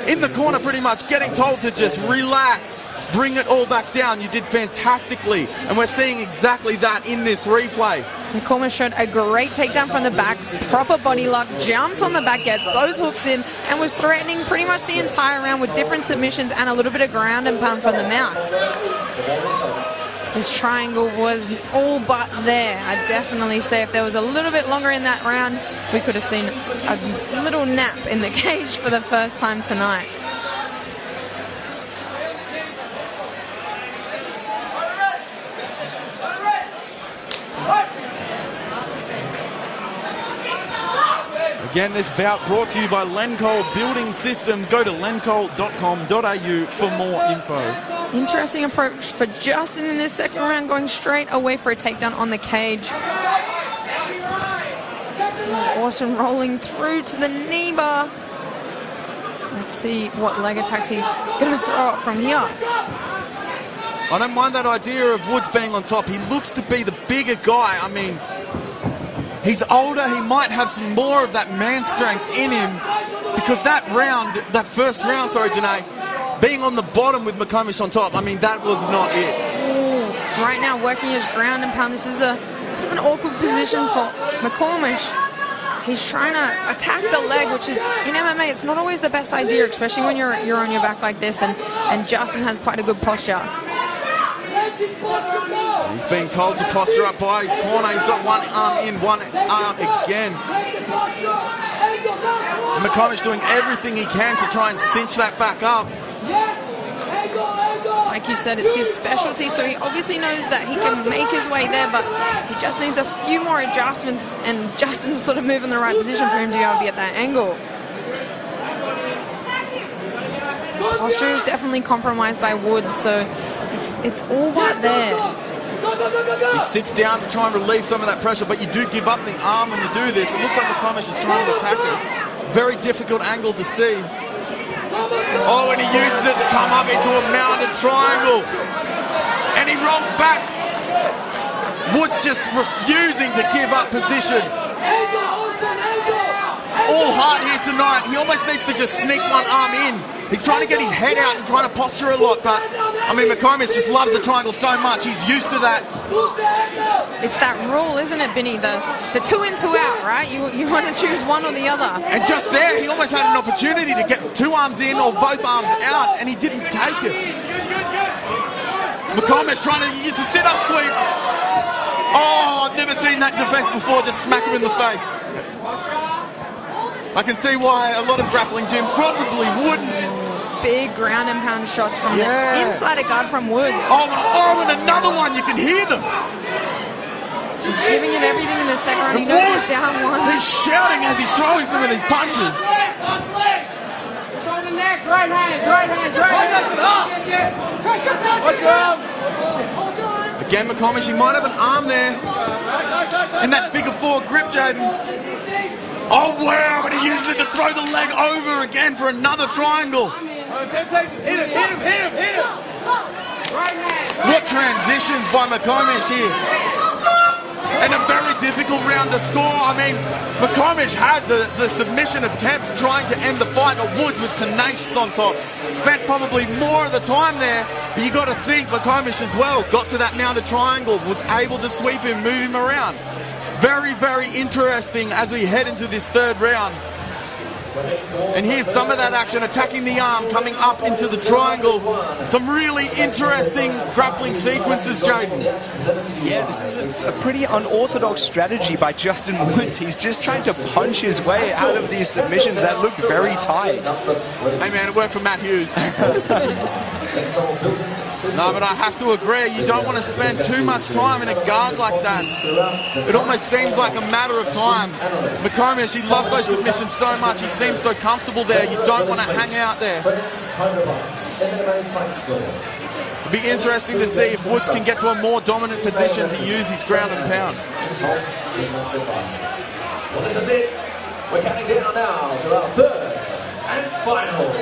in the corner pretty much getting told to just relax, bring it all back down. You did fantastically. And we're seeing exactly that in this replay. McCormick showed a great takedown from the back, proper body lock, jumps on the back, gets those hooks in, and was threatening pretty much the entire round with different submissions and a little bit of ground and pound from the mount. His triangle was all but there. I'd definitely say if there was a little bit longer in that round, we could have seen a little nap in the cage for the first time tonight. Again, this bout brought to you by Lencol Building Systems. Go to lencol.com.au for more info. Interesting approach for Justin in this second round, going straight away for a takedown on the cage. Awesome rolling through to the knee bar. Let's see what leg attacks he's going to throw up from here. I don't mind that idea of Woods being on top. He looks to be the bigger guy. I mean, he's older. He might have some more of that man strength in him, because that first round, Janae, being on the bottom with McComish on top, I mean, that was not it. Ooh, right now, working his ground and pound. This is an awkward position for McCormish. He's trying to attack the leg, which is, in MMA, it's not always the best idea, especially when you're on your back like this, and Justin has quite a good posture. He's being told to posture up by his corner. He's got one arm in, one arm again. McComish doing everything he can to try and cinch that back up. Like you said, it's his specialty, so he obviously knows that he can make his way there, but he just needs a few more adjustments, and Justin to sort of move in the right position for him to be able to be at that angle. Posture is definitely compromised by Woods, so it's all but there. He sits down to try and relieve some of that pressure, but you do give up the arm when you do this. It looks like McComish is trying to attack it. Very difficult angle to see. Oh, and he uses it to come up into a mounted triangle. And he rolls back. Woods just refusing to give up position. All hard here tonight. He almost needs to just sneak one arm in. He's trying to get his head out and trying to posture a lot, but I mean, McComish just loves the triangle so much. He's used to that. It's that rule, isn't it, Benny? The 2 in, 2 out, right? You want to choose one or the other. And just there, he almost had an opportunity to get 2 arms in or both arms out, and he didn't take it. McComish trying to use the sit-up sweep. Oh, I've never seen that defense before. Just smack him in the face. I can see why a lot of grappling gyms probably wouldn't. Big ground and pound shots from the inside of guard from Woods. Oh, and another one. You can hear them. He's giving it everything in the second round. He knows he's down one. He's shouting as he's throwing some of these punches. Shoulder neck, right hand. Watch your arm. Again, McComish, he might have an arm there. In that figure 4 grip, Jaden. Oh, wow, and he uses it to throw the leg over again for another triangle. Hit him. Right hand. What transitions by McComish here. And a very difficult round to score. I mean, McComish had the submission attempts trying to end the fight, but Woods was tenacious on top. Spent probably more of the time there, but you got to think McComish as well got to that mounted triangle, was able to sweep him, move him around. Very, very interesting as we head into this third round. And here's some of that action, attacking the arm, coming up into the triangle. Some really interesting grappling sequences, Jaden. Yeah, this is a pretty unorthodox strategy by Justin Woods. He's just trying to punch his way out of these submissions that look very tight. Hey man, it worked for Matt Hughes. No, but I have to agree, you don't want to spend too much time in a guard like that. It almost seems like a matter of time. McComish, he loves those submissions so much, he seems so comfortable there, you don't want to hang out there. It'll be interesting to see if Woods can get to a more dominant position to use his ground and pound. Well, this is it. We're counting down now to our third and final.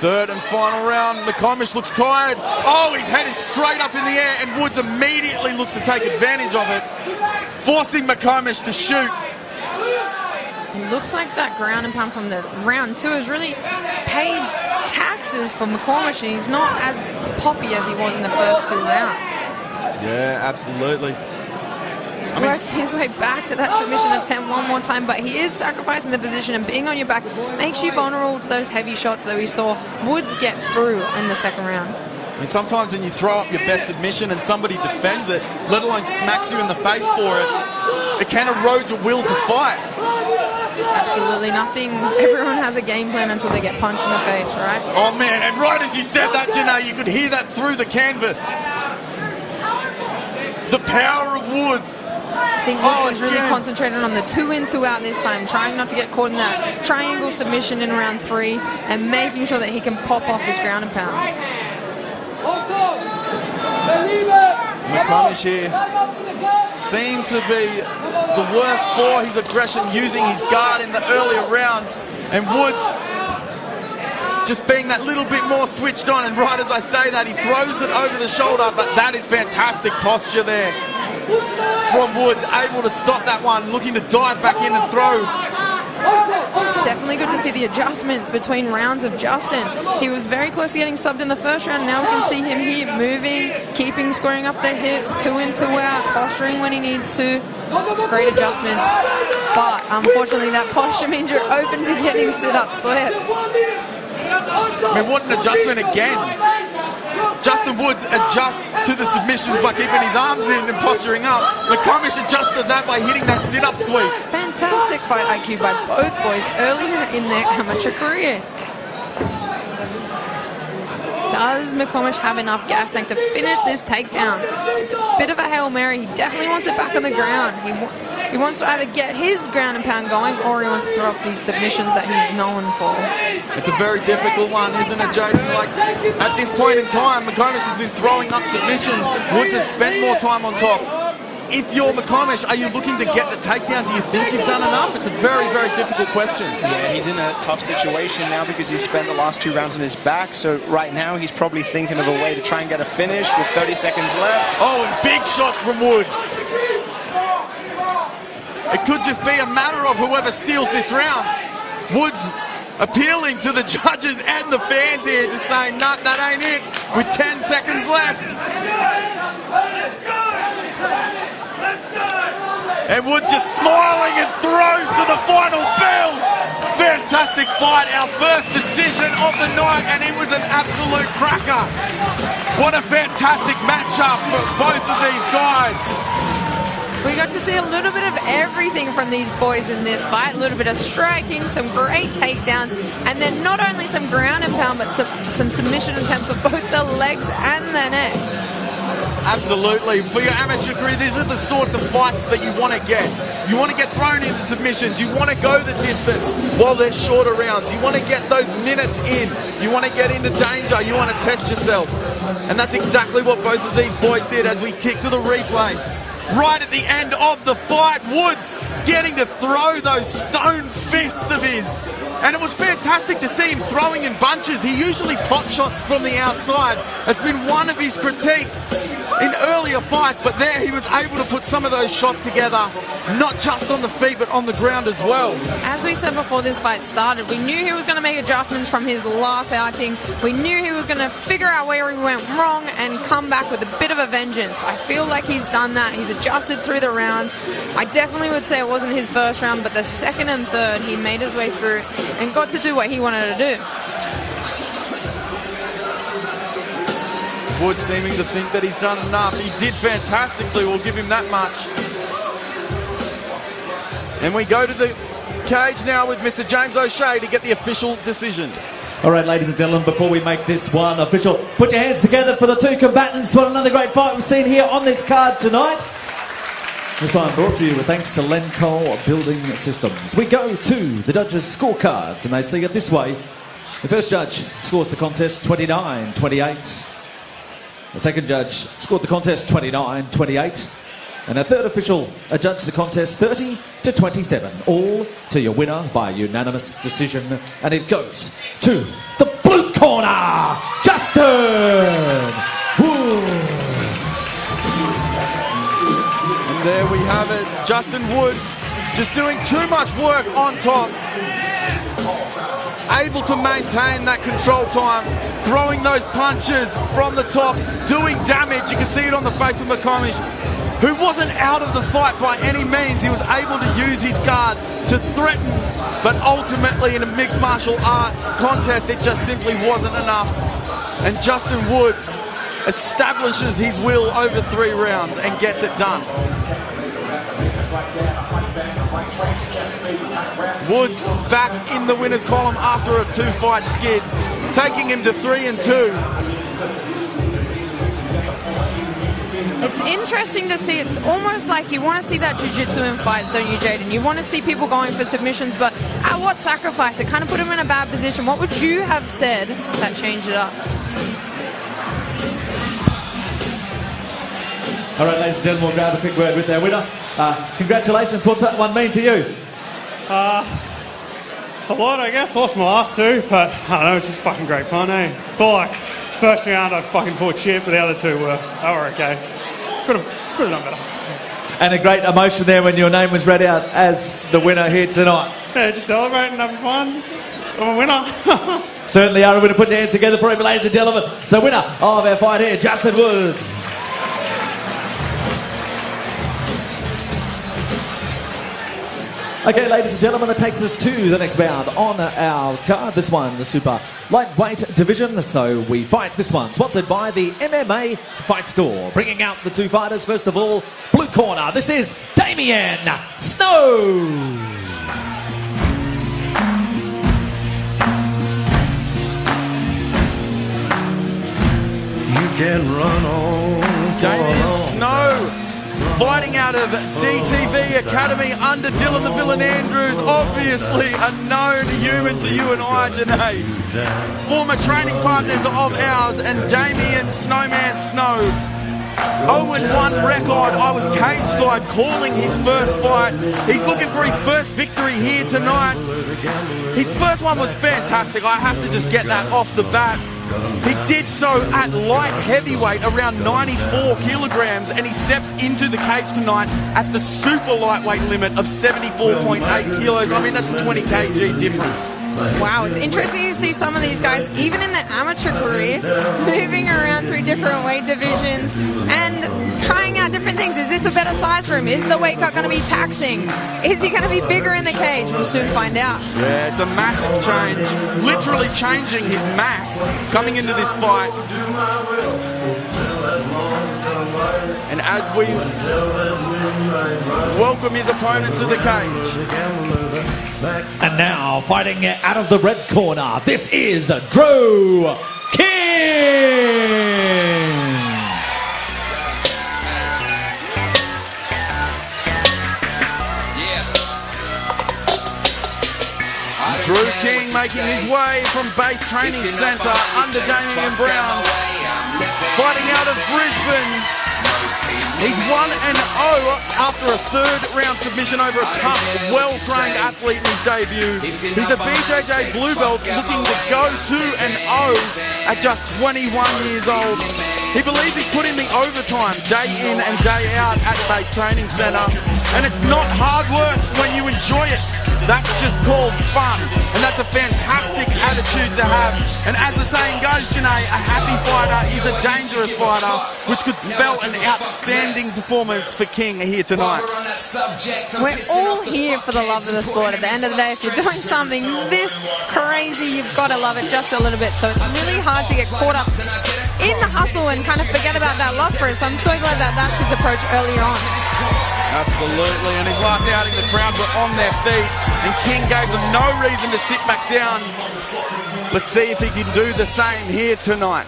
Third and final round. McComish looks tired. Oh, his head is straight up in the air, and Woods immediately looks to take advantage of it, forcing McComish to shoot. It looks like that ground and pound from the round 2 has really paid taxes for McCormish, and he's not as poppy as he was in the first 2 rounds. Yeah, absolutely. Work his way back to that submission attempt one more time, but he is sacrificing the position, and being on your back makes you vulnerable to those heavy shots that we saw Woods get through in the second round. I mean, sometimes when you throw up your best submission and somebody defends it, let alone smacks you in the face for it, it can erode your will to fight. Absolutely nothing. Everyone has a game plan until they get punched in the face, right? Oh man, and right as you said that, Janae, you could hear that through the canvas. The power of Woods. I think Woods is really concentrated on the 2 in, 2 out this time, trying not to get caught in that triangle submission in round 3 and making sure that he can pop off his ground and pound. McComish here seemed to be the worst for his aggression, using his guard in the earlier rounds, and Woods just being that little bit more switched on, and right as I say that, he throws it over the shoulder, but that is fantastic posture there from Woods, able to stop that one, looking to dive back in and throw. It's definitely good to see the adjustments between rounds of Justin. He was very close to getting subbed in the first round. Now we can see him here moving, keeping, squaring up the hips, 2 in, 2 out, posturing when he needs to. Great adjustments. But unfortunately, that posture means you're open to getting sit-up swept. I mean, what an adjustment again. Justin Woods adjusts to the submissions by keeping his arms in and posturing up. McComish adjusted that by hitting that sit-up sweep. Fantastic fight IQ by both boys earlier in their amateur career. Does McComish have enough gas tank to finish this takedown? It's a bit of a Hail Mary. He definitely wants it back on the ground. He wants to either get his ground and pound going, or he wants to throw up these submissions that he's known for. It's a very difficult one, isn't it, Jaden? Like, at this point in time, McComish has been throwing up submissions. Woods has spent more time on top. If you're McComish, are you looking to get the takedown? Do you think you've done enough? It's a very, very difficult question. Yeah, he's in a tough situation now because he's spent the last 2 rounds on his back. So right now he's probably thinking of a way to try and get a finish with 30 seconds left. Oh, and big shots from Woods. It could just be a matter of whoever steals this round. Woods appealing to the judges and the fans here, just saying, nah, that ain't it, with 10 seconds left. And Woods just smiling and throws to the final bell. Fantastic fight, our first decision of the night, and it was an absolute cracker. What a fantastic matchup for both of these guys. We got to see a little bit of everything from these boys in this fight. A little bit of striking, some great takedowns, and then not only some ground and pound, but some submission attempts of both the legs and the neck. Absolutely. For your amateur career, these are the sorts of fights that you want to get. You want to get thrown into submissions. You want to go the distance while they're shorter rounds. You want to get those minutes in. You want to get into danger. You want to test yourself. And that's exactly what both of these boys did as we kick to the replay. Right at the end of the fight, Woods getting to throw those stone fists of his. And it was fantastic to see him throwing in bunches. He usually pot shots from the outside. It's been one of his critiques in earlier fights, but there he was able to put some of those shots together, not just on the feet, but on the ground as well. As we said before this fight started, we knew he was going to make adjustments from his last outing. We knew he was going to figure out where he went wrong and come back with a bit of a vengeance. I feel like he's done that. He's adjusted through the rounds. I definitely would say it wasn't his first round, but the second and third, he made his way through and got to do what he wanted to do. Woods seeming to think that he's done enough. He did fantastically, we'll give him that much. And we go to the cage now with Mr. James O'Shea to get the official decision. All right, ladies and gentlemen, before we make this one official, put your hands together for the two combatants for another great fight we've seen here on this card tonight. This one brought to you with thanks to Lenco Building Systems. We go to the judges' scorecards, and they see it this way. The first judge scores the contest 29-28. The second judge scored the contest 29-28. And a third official adjudged the contest 30-27. All to your winner by unanimous decision. And it goes to the blue corner, Justin Woods. And there we have it. Justin Woods just doing too much work on top. Able to maintain that control time, throwing those punches from the top, doing damage. You can see it on the face of McComish, who wasn't out of the fight by any means. He was able to use his guard to threaten, but ultimately in a mixed martial arts contest, it just simply wasn't enough. And Justin Woods establishes his will over 3 rounds and gets it done. Woods back in the winner's column after a 2-fight skid, taking him to 3-2. It's interesting to see. It's almost like you want to see that jiu-jitsu in fights, don't you, Jaden? You want to see people going for submissions, but at what sacrifice? It kind of put him in a bad position. What would you have said that changed it up? All right, ladies and gentlemen, we'll grab a quick word with our winner. Congratulations. What's that one mean to you? A lot, I guess. Lost my last 2, but I don't know, it's just fucking great fun, eh? Felt like first round I fucking fought shit, but the other 2 were okay. Could have done better. And a great emotion there when your name was read out as the winner here tonight. Yeah, just celebrating, having fun. I'm a winner. Certainly are a winner. Put your hands together for him, ladies and gentlemen. So winner of our fight here, Justin Woods. Okay, ladies and gentlemen, that takes us to the next bout on our card. This one, the super lightweight division. So we fight this one, sponsored by the MMA Fight Store. Bringing out the 2 fighters. First of all, blue corner. This is Damien Snow. You can run on. Damien Snow, fighting out of DTV Academy under Dylan the Villain Andrews, obviously a known human to you and I, Janae. Former training partners of ours, and Damien Snowman Snow, 0-1 record. I was cage side calling his first fight. He's looking for his first victory here tonight. His first one was fantastic. I have to just get that off the bat. He did so at light heavyweight, around 94 kilograms, and he steps into the cage tonight at the super lightweight limit of 74.8 kilos. I mean, that's a 20 kg difference. Wow, it's interesting to see some of these guys, even in their amateur career, moving around through different weight divisions and trying out different things. Is this a better size for him? Is the weight cut going to be taxing? Is he going to be bigger in the cage? We'll soon find out. Yeah, it's a massive change. Literally changing his mass coming into this fight. And as we welcome his opponent to the cage. And now, fighting out of the red corner, this is Drew King. Drew King making his way from Base Training Centre under Damien Brown, fighting out of Brisbane. He's 1-0 after a 3rd round submission over a tough, well-trained athlete in his debut. He's a BJJ blue belt looking to go 2-0 at just 21 years old. He believes he's put in the overtime day in and day out at Base Training Centre. And it's not hard work when you enjoy it. That's just called fun. And that's a fantastic attitude to have. And as the saying goes, Janae, a happy fighter is a dangerous fighter, which could spell an outstanding performance for King here tonight. We're all here for the love of the sport. At the end of the day, if you're doing something this crazy, you've got to love it just a little bit. So it's really hard to get caught up in the hustle and kind of forget about that love for it. So I'm so glad that that's his approach earlier on. Absolutely, and his last outing, the crowd were on their feet, and King gave them no reason to sit back down. Let's see if he can do the same here tonight.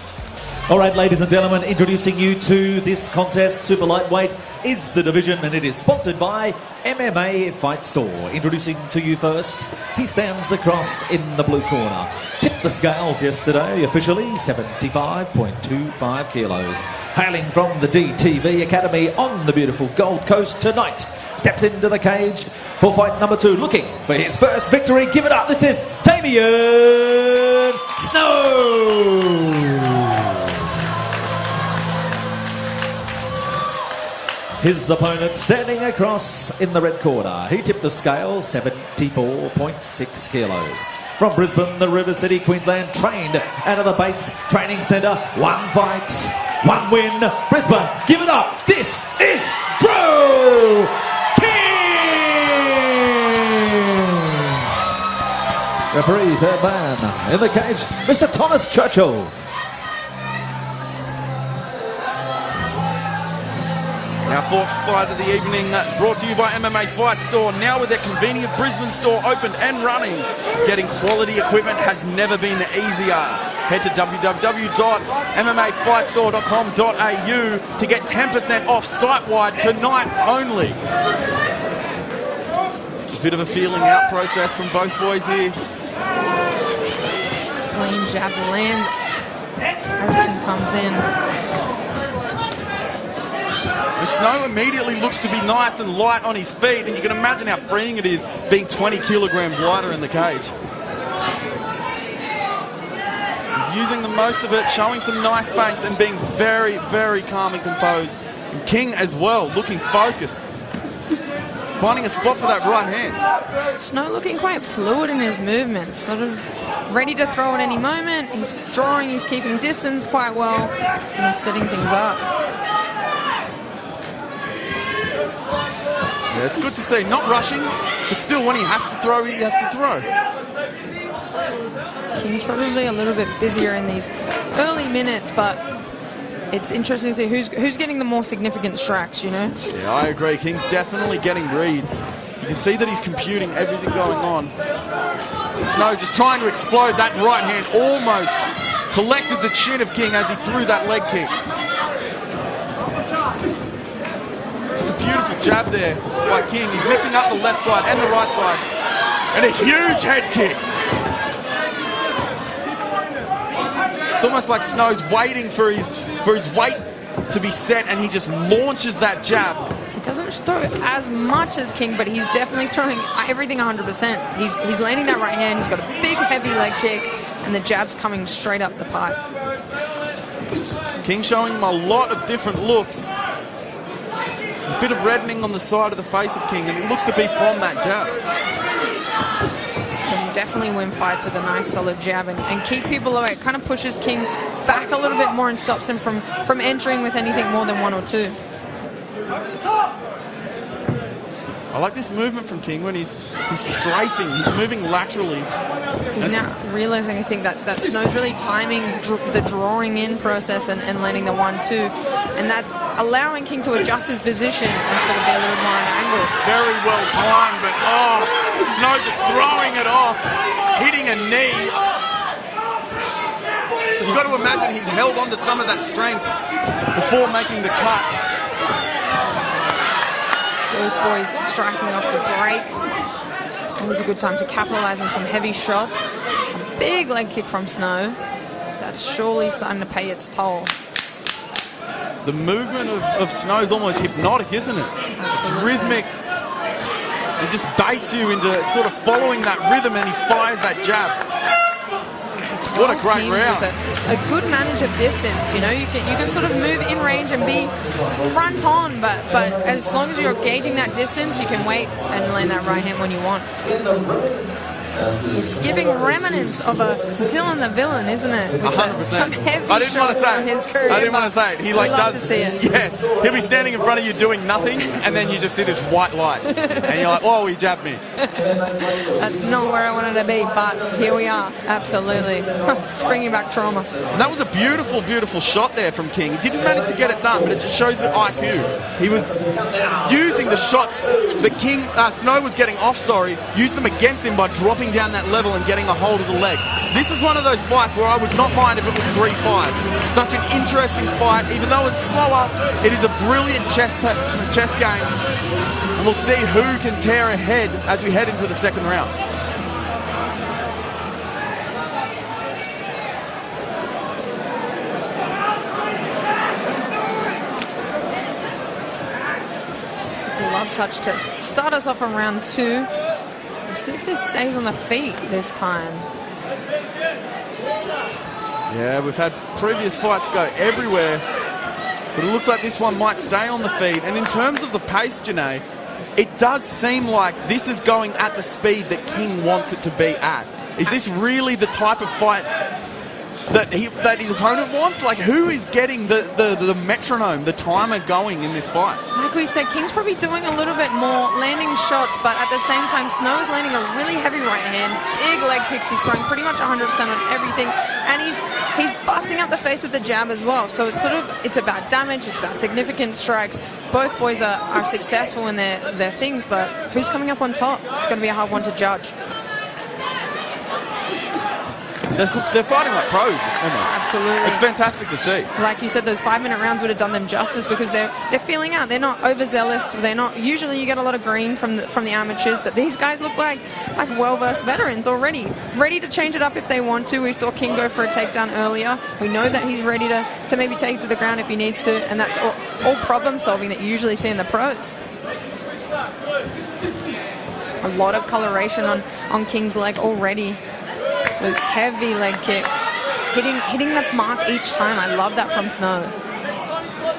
All right, ladies and gentlemen, introducing you to this contest. Super lightweight is the division, and it is sponsored by MMA Fight Store. Introducing to you first, he stands across in the blue corner. Tipped the scales yesterday, officially 75.25 kilos. Hailing from the DTV Academy on the beautiful Gold Coast tonight, steps into the cage for fight number 2, looking for his first victory. Give it up. This is Damian Snow. His opponent standing across in the red corner. He tipped the scales 74.6 kilos. From Brisbane, the River City, Queensland, trained out of the base training centre. 1 fight, 1 win. Brisbane, give it up. This is Drew King. Referee, third man in the cage, Mr. Thomas Churchill. Our fourth fight of the evening brought to you by MMA Fight Store, now with their convenient Brisbane store open and running. Getting quality equipment has never been easier. Head to www.mmafightstore.com.au to get 10% off site-wide tonight only. A bit of a feeling out process from both boys here. Clean jab lands as King comes in. The Snow immediately looks to be nice and light on his feet, and you can imagine how freeing it is being 20 kilograms lighter in the cage. He's using the most of it, showing some nice feints and being very, very calm and composed. And King as well, looking focused. Finding a spot for that right hand. Snow looking quite fluid in his movements, sort of ready to throw at any moment. He's drawing, he's keeping distance quite well, and he's setting things up. Yeah, it's good to see. Not rushing, but still when he has to throw, he has to throw. King's probably a little bit busier in these early minutes, but it's interesting to see who's getting the more significant strikes, you know? Yeah, I agree. King's definitely getting reads. You can see that he's computing everything going on. Snow just trying to explode that right hand, almost collected the chin of King as he threw that leg kick. Beautiful jab there by King. He's mixing up the left side and the right side. And a huge head kick. It's almost like Snow's waiting for his weight to be set, and he just launches that jab. He doesn't throw as much as King, but he's definitely throwing everything 100%. He's landing that right hand. He's got a big heavy leg kick, and the jab's coming straight up the pipe. King showing him a lot of different looks. A bit of reddening on the side of the face of King, and it looks to be from that jab. Can definitely win fights with a nice solid jab and keep people away. It kind of pushes King back a little bit more and stops him from entering with anything more than 1 or 2. I like this movement from King when he's strafing, he's moving laterally. He's now realizing, I think, that Snow's really timing the drawing in process and landing the 1-2, and that's allowing King to adjust his position and sort of be a little more on angle. Very well timed, but Snow just throwing it off, hitting a knee. You've got to imagine he's held on to some of that strength before making the cut. Both boys striking off the break. Always a good time to capitalize on some heavy shots. A big leg kick from Snow. That's surely starting to pay its toll. The movement of Snow's almost hypnotic, isn't it? Absolutely. It's rhythmic. It just baits you into sort of following that rhythm, and he fires that jab. What a great round. A good manage of distance, you know, you can sort of move in range and be front on, but as long as you're gauging that distance, you can wait and land that right hand when you want. Giving remnants of a Dylan the Villain, isn't it? With 100%. some heavy I didn't want to shots say on it. his career. I didn't want to say it. He like we love does. to see it. Yes, he'll be standing in front of you doing nothing, and then you just see this white light, and you're like, "Oh, he jabbed me." That's not where I wanted to be, but here we are. Absolutely. It's bringing back trauma. And that was a beautiful, beautiful shot there from King. He didn't manage to get it done, but it just shows the IQ. He was using the shots that Snow was getting off, used them against him by dropping down that level and getting a hold of the leg. This is one of those fights where I would not mind if it was 3-5. Such an interesting fight. Even though it's slower, it is a brilliant chess game. And we'll see who can tear ahead as we head into the second round. Glove touch to start us off on round 2. We'll see if this stays on the feet this time. Yeah, we've had previous fights go everywhere, but it looks like this one might stay on the feet. And in terms of the pace, Janae, it does seem like this is going at the speed that King wants it to be at. Is this really the type of fight that his opponent wants? Like, who is getting the metronome, the timer going in this fight? Like we said, King's probably doing a little bit more, landing shots, but at the same time, Snow is landing a really heavy right hand, big leg kicks. He's throwing pretty much 100% on everything, and he's busting up the face with the jab as well. So it's about damage, it's about significant strikes. Both boys are successful in their things, but who's coming up on top? It's going to be a hard one to judge. They're fighting like pros, almost. Absolutely. It's fantastic to see. Like you said, those 5-minute rounds would have done them justice because they're feeling out. They're not overzealous. They're not. Usually, you get a lot of green from the amateurs, but these guys look like well-versed veterans already, ready to change it up if they want to. We saw King go for a takedown earlier. We know that he's ready to maybe take it to the ground if he needs to, and that's all problem solving that you usually see in the pros. A lot of coloration on King's leg already. Those heavy leg kicks, hitting the mark each time. I love that from Snow.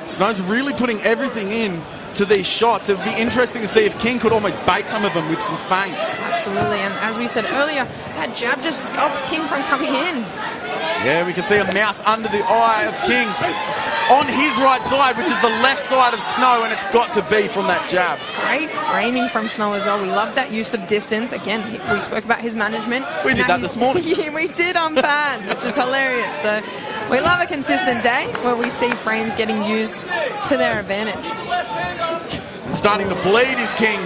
Snow's really putting everything in to these shots. It would be interesting to see if King could almost bait some of them with some feints. Absolutely, and as we said earlier, that jab just stops King from coming in. Yeah, we can see a mouse under the eye of King on his right side, which is the left side of Snow, and it's got to be from that jab. Great framing from Snow as well. We love that use of distance. Again, we spoke about his management. We did that this morning. Yeah, we did on pads, which is hilarious. So we love a consistent day where we see frames getting used to their advantage. Starting to bleed is King.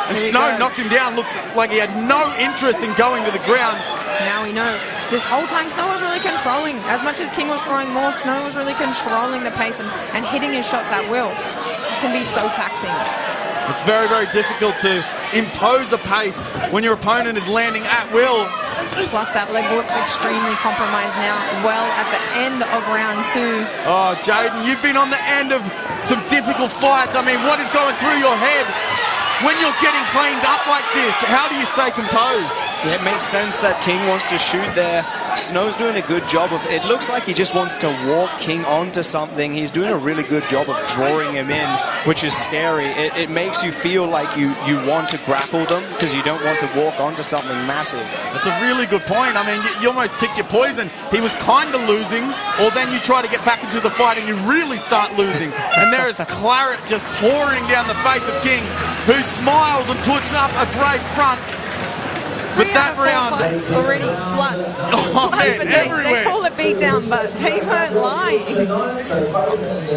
And Snow knocked him down, looked like he had no interest in going to the ground. Now we know. This whole time, Snow was really controlling. As much as King was throwing more, Snow was really controlling the pace and hitting his shots at will. It can be so taxing. It's very, very difficult to impose a pace when your opponent is landing at will. Plus, that leg looks extremely compromised now, well at the end of round 2. Oh, Jaden, you've been on the end of some difficult fights. I mean, what is going through your head when you're getting cleaned up like this? How do you stay composed? Yeah, it makes sense that King wants to shoot there. Snow's doing a good job of it. It looks like he just wants to walk King onto something. He's doing a really good job of drawing him in, which is scary. It makes you feel like you want to grapple them because you don't want to walk onto something massive. That's a really good point. I mean, you almost pick your poison. He was kind of losing, or then you try to get back into the fight and you really start losing. And there is claret just pouring down the face of King, who smiles and puts up a great front. But that round already blood. Oh, man, for days. everywhere. They call it beatdown, but they weren't lying.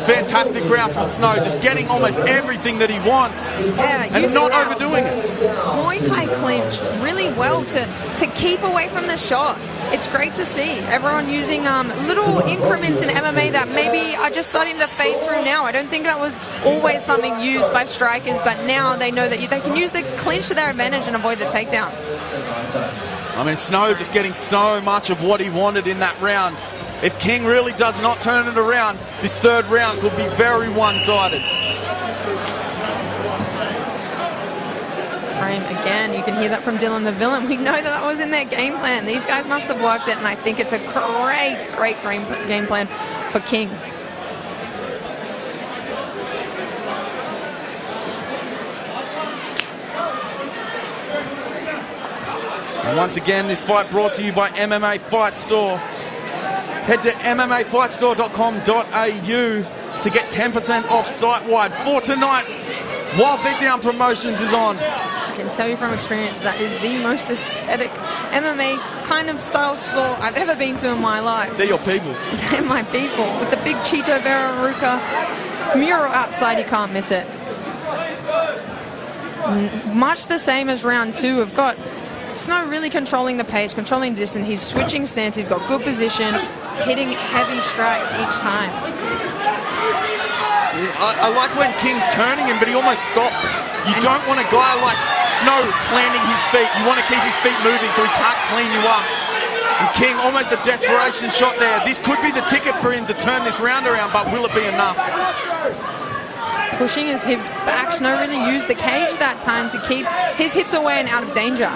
Fantastic round from Snow, just getting almost everything that he wants, and not overdoing it. Muay Thai clinch really well to keep away from the shot. It's great to see everyone using little increments in MMA that maybe are just starting to fade through now. I don't think that was always something used by strikers, but now they know that they can use the clinch to their advantage and avoid the takedown. I mean, Snow just getting so much of what he wanted in that round. If King really does not turn it around, this third round could be very one-sided. Frame again, you can hear that from Dylan the Villain. We know that was in their game plan. These guys must have worked it, and I think it's a great game plan for King. And once again, this fight brought to you by MMA Fight Store. Head to mmafightstore.com.au to get 10% off site-wide for tonight while Beatdown Promotions is on. I can tell you from experience that is the most aesthetic MMA kind of style store I've ever been to in my life. They're your people. They're my people. With the big Cheeto Veruca mural outside, you can't miss it. Much the same as round 2. We've got Snow really controlling the pace, controlling the distance. He's switching stance. He's got good position, hitting heavy strikes each time. I like when King's turning him, but he almost stops. You don't want a guy like Snow planting his feet. You want to keep his feet moving so he can't clean you up. And King, almost a desperation shot there. This could be the ticket for him to turn this round around, but will it be enough? Pushing his hips back. Snow really used the cage that time to keep his hips away and out of danger.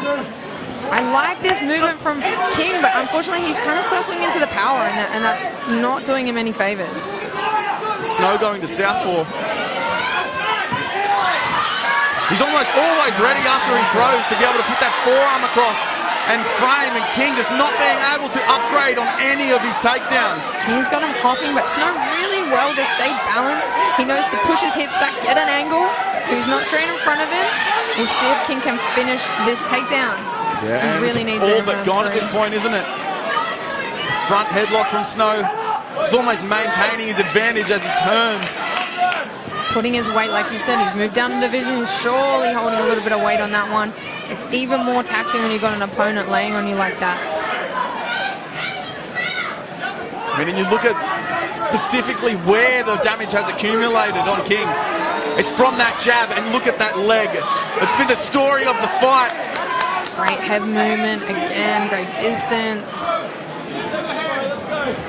I like this movement from King, but unfortunately he's kind of circling into the power, and that's not doing him any favors. Snow going to southpaw. He's almost always ready after he throws to be able to put that forearm across and frame, and King just not being able to upgrade on any of his takedowns. King's got him hopping, but Snow really well to stay balanced. He knows to push his hips back, get an angle, so he's not straight in front of him. We'll see if King can finish this takedown. Yeah, he really needs all it but gone at this point, isn't it? Front headlock from Snow. He's almost maintaining his advantage as he turns. Putting his weight, like you said, he's moved down in division. He's surely holding a little bit of weight on that one. It's even more taxing when you've got an opponent laying on you like that. I mean, and you look at specifically where the damage has accumulated on King. It's from that jab, and look at that leg. It's been the story of the fight. Great head movement, again, great distance.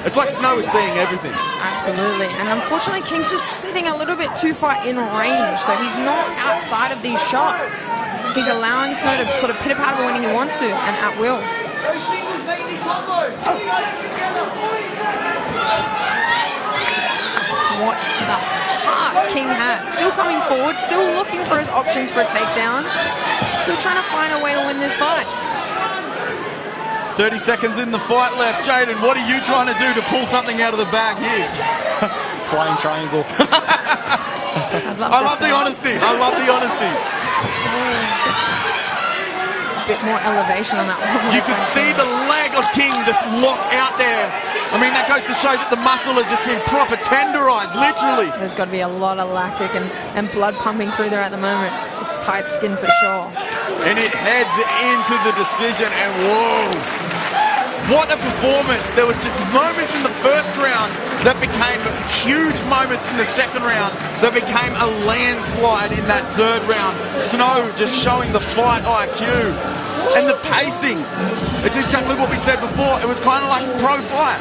It's like Snow is seeing everything. Absolutely. And unfortunately, King's just sitting a little bit too far in range, so he's not outside of these shots. He's allowing Snow to sort of pitter-patter when he wants to, and at will. What the heart King has. Still coming forward, still looking for his options for takedowns. Still trying to find a way to win this fight. 30 seconds in the fight left. Jaden, what are you trying to do to pull something out of the bag here? Flying triangle. I love the honesty. I love the honesty. A bit more elevation on that one. You could see the leg of King just lock out there. I mean, that goes to show that the muscle has just been proper tenderized, literally. There's got to be a lot of lactic and blood pumping through there at the moment. It's tight skin for sure. And it heads into the decision, and whoa. What a performance. There was just moments in the first round that became huge moments in the second round that became a landslide in that third round. Snow just showing the fight IQ and the pacing. It's exactly what we said before. It was kind of like pro fight.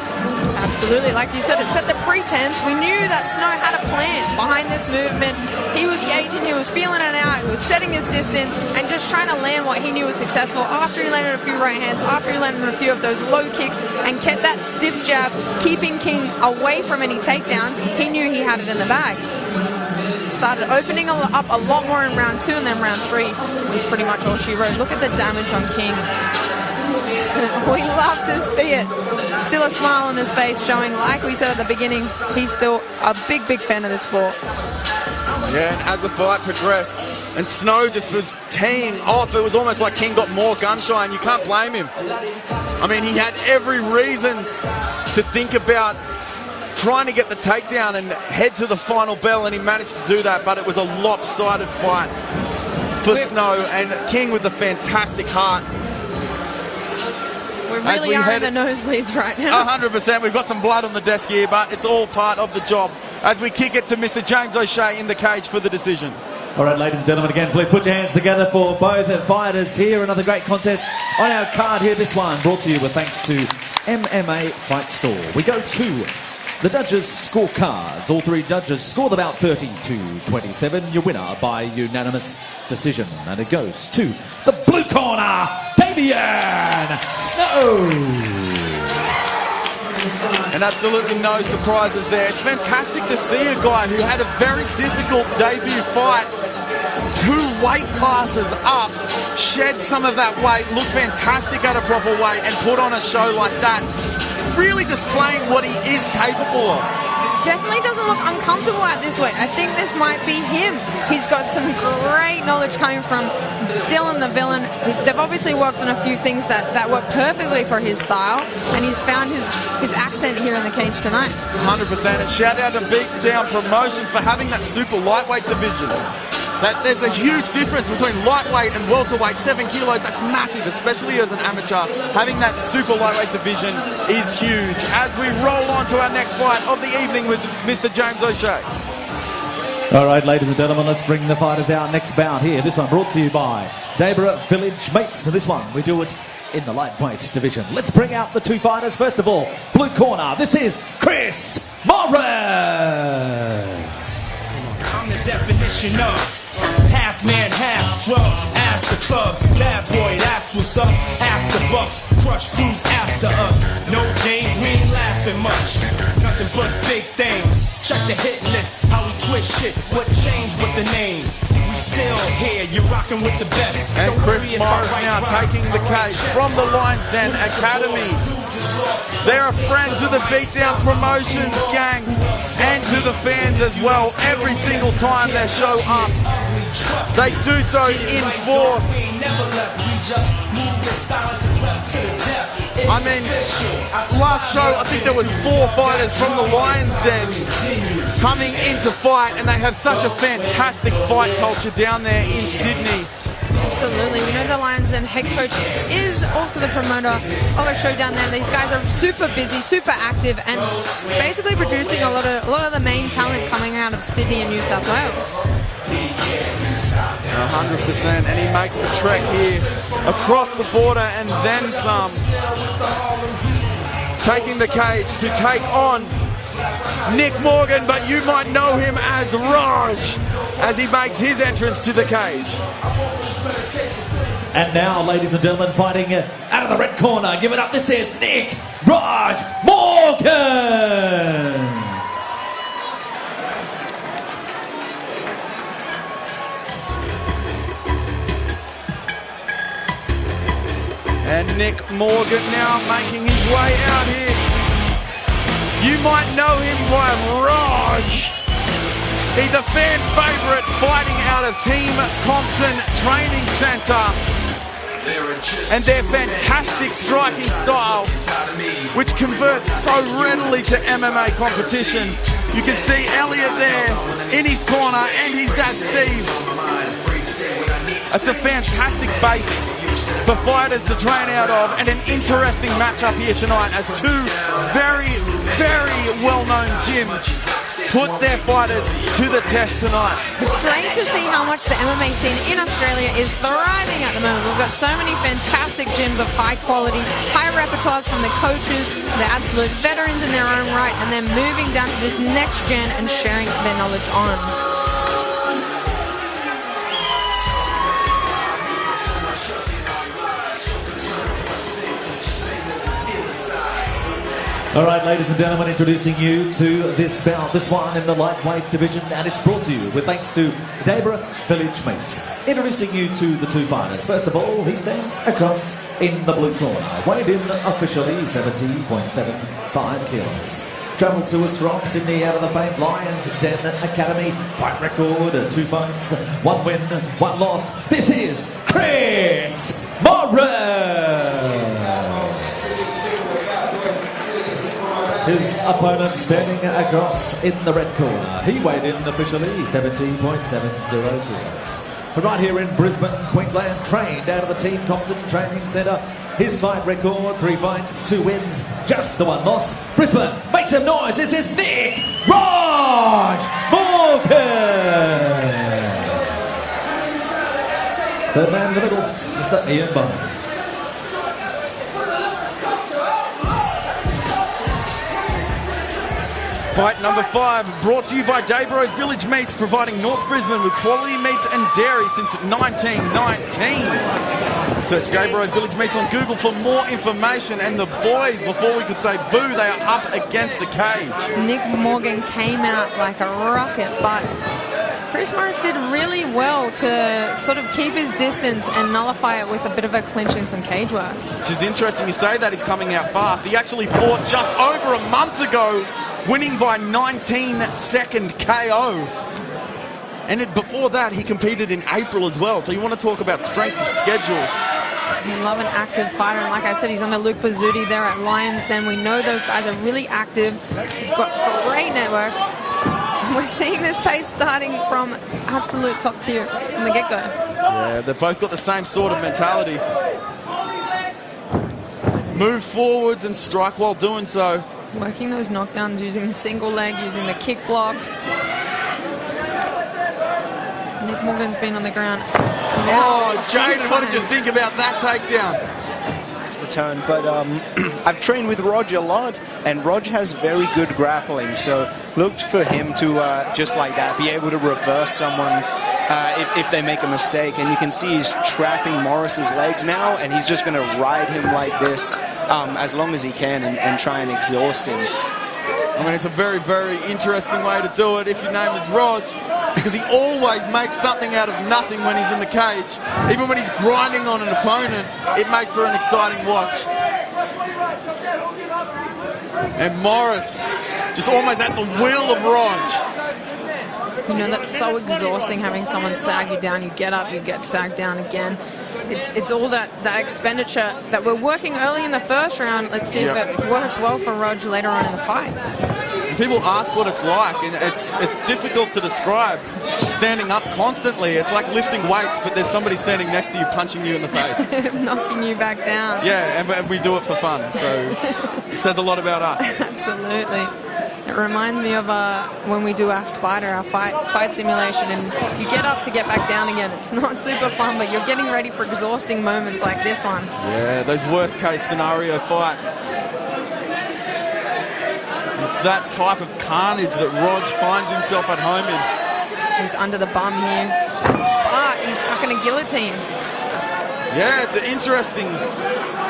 Absolutely. Like you said, it set the pretense. We knew that Snow had a plan behind this movement. He was gauging, he was feeling it out, he was setting his distance and just trying to land what he knew was successful. After he landed a few right hands, after he landed a few of those low kicks and kept that stiff jab, keeping King away from any takedowns, he knew he had it in the bag. Started opening up a lot more in round 2, and then round 3 was pretty much all she wrote. Look at the damage on King. We love to see it. Still a smile on his face, showing, like we said at the beginning, he's still a big, big fan of this sport. Yeah, and as the fight progressed, and Snow just was teeing off, it was almost like King got more gun shy, and you can't blame him. I mean, he had every reason to think about trying to get the takedown and head to the final bell, and he managed to do that, but it was a lopsided fight for Snow, and King with a fantastic heart. We really are in the nosebleeds right now. 100%. We've got some blood on the desk here, but it's all part of the job as we kick it to Mr. James O'Shea in the cage for the decision. All right, ladies and gentlemen, again, please put your hands together for both fighters here. Another great contest on our card here. This one brought to you with thanks to MMA Fight Store. We go to the judges' scorecards. All three judges scored about 30-27. Your winner by unanimous decision. And it goes to the blue corner, Damien Snow. And absolutely no surprises there. It's fantastic to see a guy who had a very difficult debut fight 2 weight classes up, shed some of that weight, look fantastic at a proper weight, and put on a show like that, really displaying what he is capable of. Definitely doesn't look uncomfortable at this weight. I think this might be him. He's got some great knowledge coming from Dylan the Villain. They've obviously worked on a few things that work perfectly for his style, and he's found his accent here in the cage tonight. 100%. And shout out to Beatdown Promotions for having that super lightweight division. There's a huge difference between lightweight and welterweight. 7 kilos, that's massive, especially as an amateur. Having that super lightweight division is huge. As we roll on to our next fight of the evening with Mr. James O'Shea. All right, ladies and gentlemen, let's bring the fighters out. Next bout here. This one brought to you by Debra Village Mates. And this one, we do it in the lightweight division. Let's bring out the 2 fighters. First of all, blue corner, this is Chris Morris. I'm the definition of half man, half drugs. Ask the clubs, bad boy, that's what's up. After bucks, crush crews after us. No games, we ain't laughing much. Nothing but big things. Check the hit list, how we twist shit. What changed with the name? We still here, you're rocking with the best. And Chris Morris now taking the cage from the Lions Den Academy. They are friends of the Beatdown Promotions gang and to the fans as well. Every single time they show up, they do so in force. I mean, last show, I think there was 4 fighters from the Lions Den coming into fight, and they have such a fantastic fight culture down there in Sydney. Absolutely. We know the Lions Den head coach is also the promoter of a show down there. These guys are super busy, super active, and basically producing a lot of the main talent coming out of Sydney and New South Wales. 100%, and he makes the trek here across the border and then some, taking the cage to take on Nick Morgan, but you might know him as Raj as he makes his entrance to the cage. And now, ladies and gentlemen, fighting out of the red corner, give it up, this is Nick Raj Morgan. And Nick Morgan now making his way out here. You might know him by Raj. He's a fan favourite fighting out of Team Compton Training Centre. And their fantastic striking style, which converts so readily to MMA competition. You can see Elliot there in his corner and his dad Steve. It's a fantastic base for fighters to train out of, and an interesting matchup here tonight as 2 very, very well-known gyms put their fighters to the test tonight. It's great to see how much the MMA scene in Australia is thriving at the moment. We've got so many fantastic gyms of high quality, high repertoires from the coaches. They're absolute veterans in their own right, and they're moving down to this next gen and sharing their knowledge on. All right, ladies and gentlemen, introducing you to this bout, this one in the lightweight division, and it's brought to you with thanks to Debra Village Mates. Introducing you to the 2 fighters. First of all, he stands across in the blue corner, weighed in officially 70.75 kilos. Travels to us from Sydney out of the famed Lions Den Academy. Fight record, 2 fights, 1 win, 1 loss. This is Chris Morris. His opponent standing across in the red corner. He weighed in officially 70.70 kilos. Right here in Brisbane, Queensland, trained out of the Team Compton Training Centre. His fight record, 3 fights, 2 wins, just the 1 loss. Brisbane, make some noise. This is Nick Raj Morgan. Third man in the middle, Mr. Ian Bond. Fight number 5, brought to you by Debra Village Meats, providing North Brisbane with quality meats and dairy since 1919. Search Debra Village Meats on Google for more information. And the boys, before we could say boo, they are up against the cage. Nick Morgan came out like a rocket, but Chris Morris did really well to sort of keep his distance and nullify it with a bit of a clinch and some cage work. Which is interesting. You say that he's coming out fast. He actually fought just over a month ago, winning by 19-second KO. And before that, he competed in April as well. So you want to talk about strength of schedule. We love an active fighter, and like I said, he's under Luke Pizzuti there at Lions Den. We know those guys are really active. They've got great network. And we're seeing this pace starting from absolute top tier from the get-go. Yeah, they've both got the same sort of mentality. Move forwards and strike while doing so. Working those knockdowns, using the single leg, using the kick blocks. Nick Morgan's been on the ground. Oh, Jaden, what did you think about that takedown? Nice return, but I've trained with Rog a lot, and Rog has very good grappling, so look for him to, just like that, be able to reverse someone if they make a mistake. And you can see he's trapping Morris's legs now, and he's just going to ride him like this as long as he can and try and exhaust him. I mean, it's a very, very interesting way to do it if your name is Rog, because he always makes something out of nothing when he's in the cage. Even when he's grinding on an opponent, it makes for an exciting watch. And Morris just almost at the will of Rog. You know, that's so exhausting having someone sag you down. You get up, you get sagged down again. It's all that expenditure that we're working early in the first round. Let's see if it works well for Rog later on in the fight. And people ask what it's like, and it's difficult to describe. Standing up constantly, it's like lifting weights, but there's somebody standing next to you punching you in the face. Knocking you back down. Yeah, and we do it for fun, so it says a lot about us. Absolutely. It reminds me of when we do our Spider, our fight simulation, and you get up to get back down again. It's not super fun, but you're getting ready for exhausting moments like this one. Yeah, those worst case scenario fights. It's that type of carnage that Rog finds himself at home in. He's under the bum here, but he's stuck in a guillotine. Yeah, it's an interesting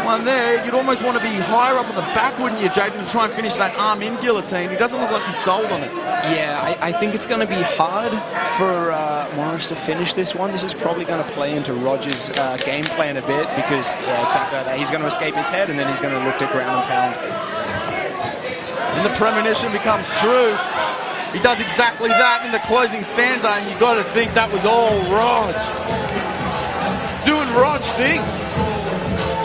one there. You'd almost want to be higher up on the back, wouldn't you, Jaden, to try and finish that arm in guillotine. He doesn't look like he's sold on it. Yeah, I think it's going to be hard for Morris to finish this one. This is probably going to play into Roger's game plan a bit, because it's like that. He's going to escape his head, and then he's going to look to ground and pound. And the premonition becomes true. He does exactly that in the closing stanza, and you got to think that was all Rog. Doing Rog things.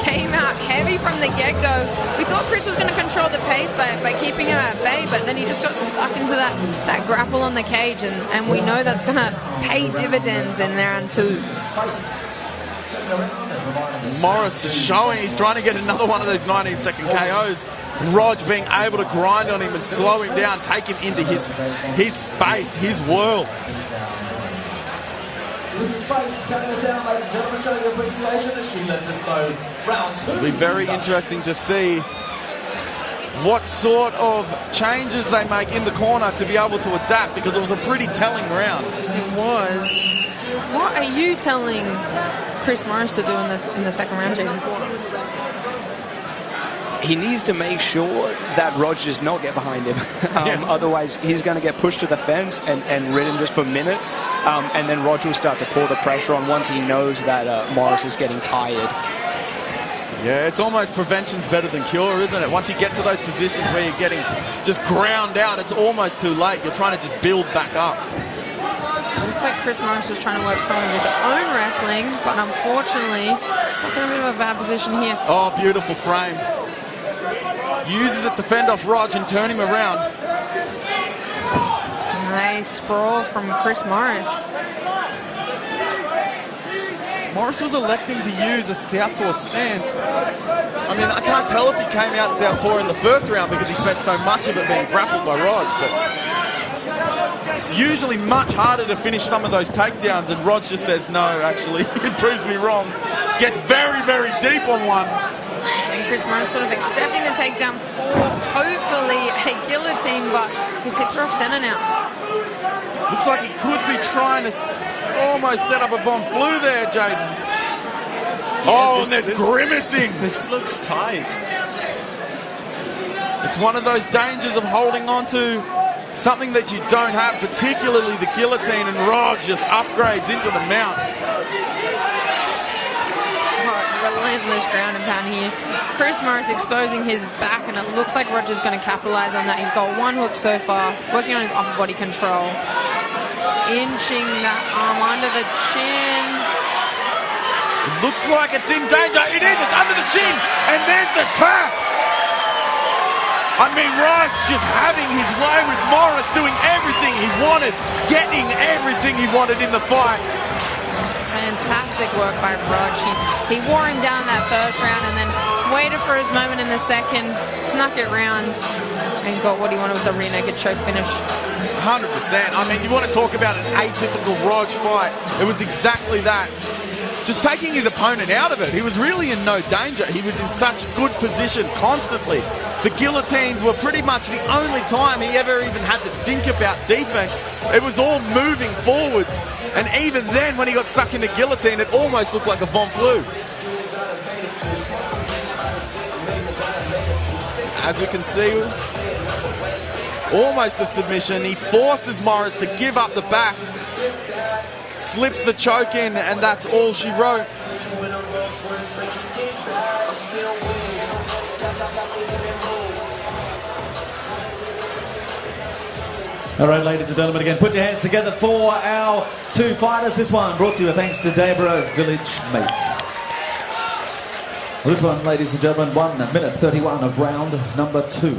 Came out heavy from the get-go. We thought Chris was going to control the pace by keeping him at bay, but then he just got stuck into that grapple on the cage, and we know that's going to pay dividends in round two. Morris is showing he's trying to get another one of those 19-second KOs. Rog being able to grind on him and slow him down, take him into his space, his world. So this is Faith counting us down, ladies and gentlemen, showing your appreciation as she lets us know round two. It'll be very interesting to see what sort of changes they make in the corner to be able to adapt, because it was a pretty telling round. It was. What are you telling Chris Morris to do in the second round, Jaden? He needs to make sure that Rog does not get behind him. Otherwise, he's going to get pushed to the fence and ridden just for minutes. And then Rog will start to pull the pressure on once he knows that Morris is getting tired. Yeah, it's almost prevention's better than cure, isn't it? Once you get to those positions where you're getting just ground out, it's almost too late. You're trying to just build back up. It looks like Chris Morris was trying to work some of his own wrestling, but unfortunately, stuck in a bit of a bad position here. Oh, beautiful frame. Uses it to fend off Rog and turn him around. Nice sprawl from Chris Morris. Morris was electing to use a southpaw stance. I mean, I can't tell if he came out southpaw in the first round because he spent so much of it being grappled by Rog, but it's usually much harder to finish some of those takedowns, and Rog just says, no, actually, it proves me wrong. Gets very, very deep on one. And Chris Morris sort of accepting the takedown for hopefully a guillotine, but his hips are off center now. Looks like he could be trying to almost set up a bomb flu there, Jaden. Yeah, and there's grimacing. This looks tight. It's one of those dangers of holding on to something that you don't have, particularly the guillotine, and Rog just upgrades into the mount. Relentless ground and pound here. Chris Morris exposing his back, and it looks like Roger's going to capitalize on that. He's got one hook so far, working on his upper body control. Inching that arm under the chin. It looks like it's in danger. It is. It's under the chin. And there's the tap. I mean, Rog's just having his way with Morris, doing everything he wanted, getting everything he wanted in the fight. Fantastic work by Rog. He wore him down that first round and then waited for his moment in the second, snuck it round, and got what he wanted with the rear naked choke finish. 100%. I mean, you want to talk about an atypical Rog fight. It was exactly that. Just taking his opponent out of it. He was really in no danger. He was in such good position constantly. The guillotines were pretty much the only time he ever even had to think about defense. It was all moving forwards. And even then, when he got stuck in the guillotine, it almost looked like a bomb flew. As we can see, almost a submission. He forces Morris to give up the back. Slips the choke in, and that's all she wrote. All right, ladies and gentlemen, again, put your hands together for our two fighters. This one brought to you thanks to Daybro Village Mates. Well, this one, ladies and gentlemen, 1 minute 31 of round number 2.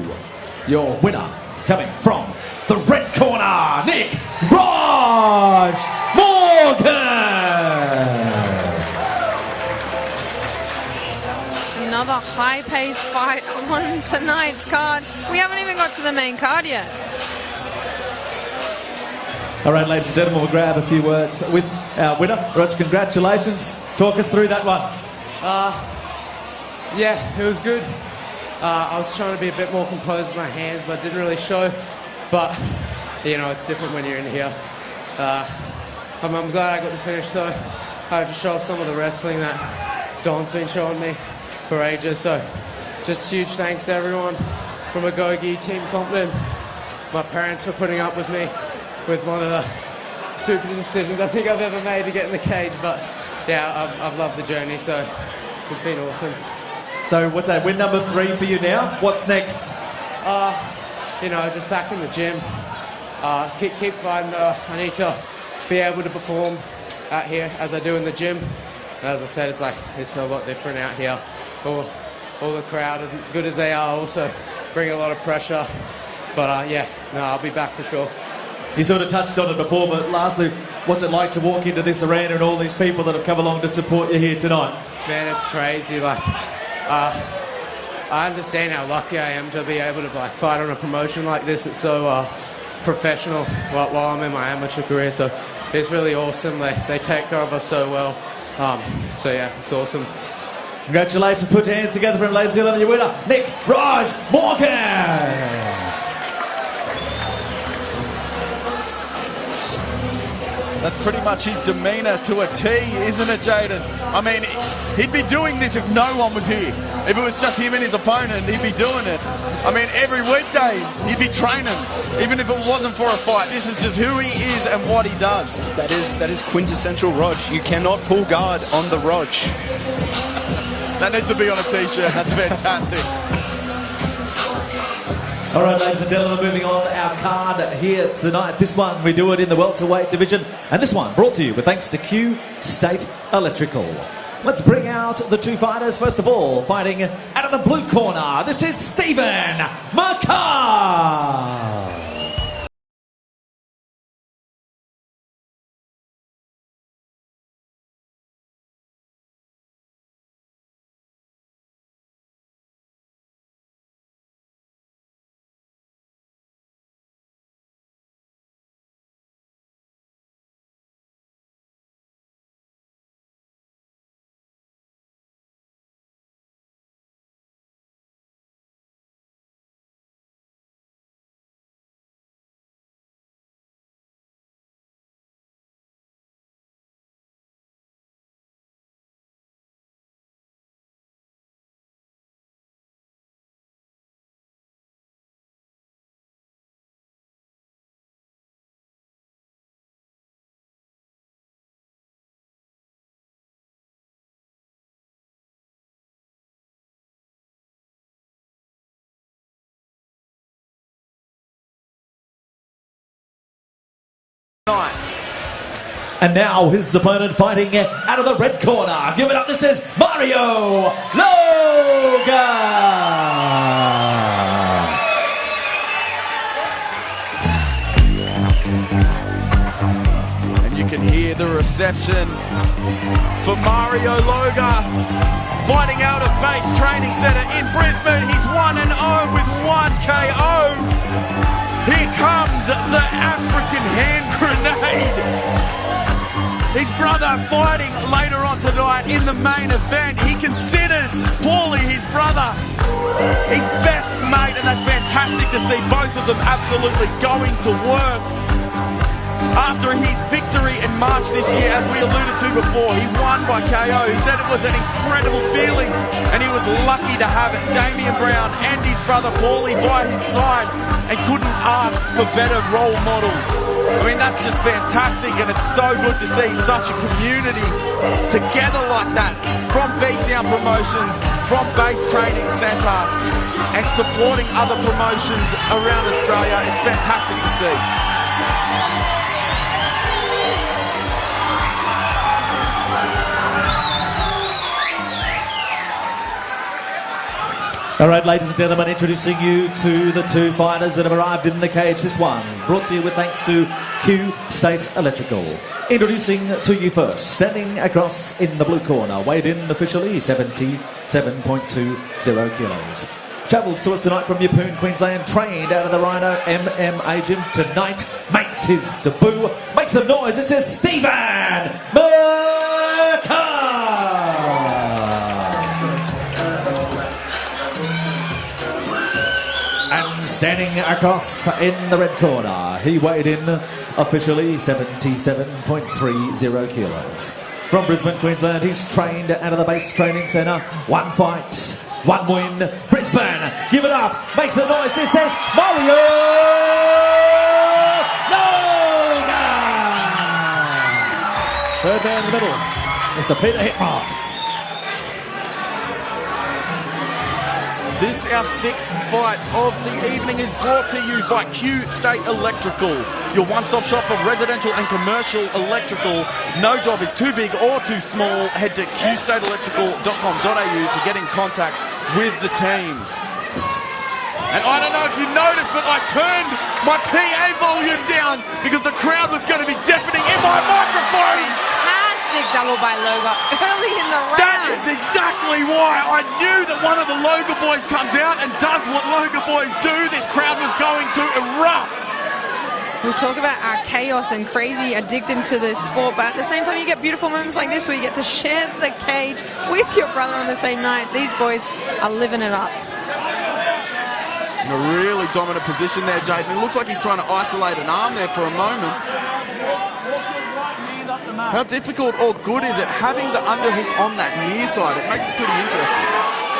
Your winner, coming from the red corner, Nick Raj Morgan. Another high-paced fight on tonight's card. We haven't even got to the main card yet. All right, ladies and gentlemen, we'll grab a few words with our winner. Raj, congratulations. Talk us through that one. Yeah, it was good. I was trying to be a bit more composed with my hands, but it didn't really show. But, you know, it's different when you're in here. I'm glad I got the finish, though. I had to show off some of the wrestling that Don's been showing me for ages. So, just huge thanks to everyone from Agogi, Team Compton, my parents for putting up with me with one of the stupidest decisions I think I've ever made to get in the cage. But, yeah, I've loved the journey, so it's been awesome. So, what's that, win number 3 for you now? What's next? You know, just back in the gym. Keep fighting. I need to be able to perform out here as I do in the gym. And as I said, it's a lot different out here. All the crowd, as good as they are, also bring a lot of pressure. But yeah, no, I'll be back for sure. You sort of touched on it before, but lastly, what's it like to walk into this arena and all these people that have come along to support you here tonight? Man, it's crazy. I understand how lucky I am to be able to fight on a promotion like this. It's so professional while I'm in my amateur career, so it's really awesome. They take care of us so well. So yeah, it's awesome. Congratulations. Put your hands together for him, ladies and gentlemen. Your winner, Nick Raj Morgan. That's pretty much his demeanour to a T, isn't it, Jaden? I mean, he'd be doing this if no one was here. If it was just him and his opponent, he'd be doing it. I mean, every weekday, he'd be training, even if it wasn't for a fight. This is just who he is and what he does. That is quintessential Rog. You cannot pull guard on the Rog. That needs to be on a T-shirt. That's fantastic. All right, ladies and gentlemen, moving on our card here tonight. This one, we do it in the welterweight division. And this one brought to you with thanks to Q State Electrical. Let's bring out the two fighters. First of all, fighting out of the blue corner, this is Stephen McCarr. Night. And now his opponent fighting out of the red corner. Give it up, this is Mario Loga. And you can hear the reception for Mario Loga, fighting out of Base Training Centre in Brisbane. He's 1-0 with 1 KO. Here comes the African hand grenade. His brother fighting later on tonight in the main event. He considers Paulie his brother, his best mate, and that's fantastic to see both of them absolutely going to work. After his victory in March this year, as we alluded to before, he won by KO. He said it was an incredible feeling, and he was lucky to have Damian Brown and his brother Paulie by his side, and couldn't ask for better role models. I mean, that's just fantastic, and it's so good to see such a community together like that, from Beatdown Promotions, from Base Training Centre, and supporting other promotions around Australia. It's fantastic to see. All right, ladies and gentlemen, introducing you to the two fighters that have arrived in the cage. This one brought to you with thanks to Q State Electrical. Introducing to you first, standing across in the blue corner, weighed in officially 77.20 kilos. Travels to us tonight from Yeppoon, Queensland, trained out of the Rhino MMA gym tonight. Makes his debut, makes some noise. This is Stephen McCann. And standing across in the red corner, he weighed in officially 77.30 kilos. From Brisbane, Queensland, he's trained out of the Base Training Centre. 1 fight, 1 win. Brisbane, give it up, makes a noise. This is Mario Loga. Third man in the middle, Mr. Peter Hitmark. This, our 6th fight of the evening, is brought to you by Q State Electrical, your one-stop shop for residential and commercial electrical. No job is too big or too small. Head to qstateelectrical.com.au to get in contact with the team. And I don't know if you noticed, but I turned my PA volume down because the crowd was going to be deafening in my microphone. Fantastic double by Loga early in the round. That is exactly why I knew that one of the Loga boys comes out and does what Loga boys do. This crowd was going to erupt. We talk about our chaos and crazy addicted to this sport, but at the same time you get beautiful moments like this where you get to share the cage with your brother on the same night. These boys are living it up. In a really dominant position there, Jaden. It looks like he's trying to isolate an arm there for a moment. How difficult or good is it having the underhook on that near side? It makes it pretty interesting.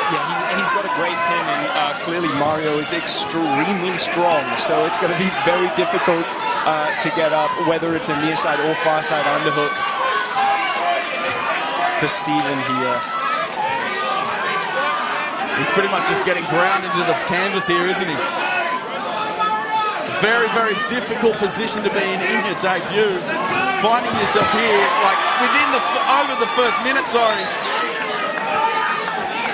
Yeah, he's got a great pin, and clearly Mario is extremely strong, so it's going to be very difficult to get up, whether it's a near side or far side underhook for Stephen here. He's pretty much just getting ground into the canvas here, isn't he? Very, very difficult position to be in your debut. Finding yourself here, like over the first minute, sorry.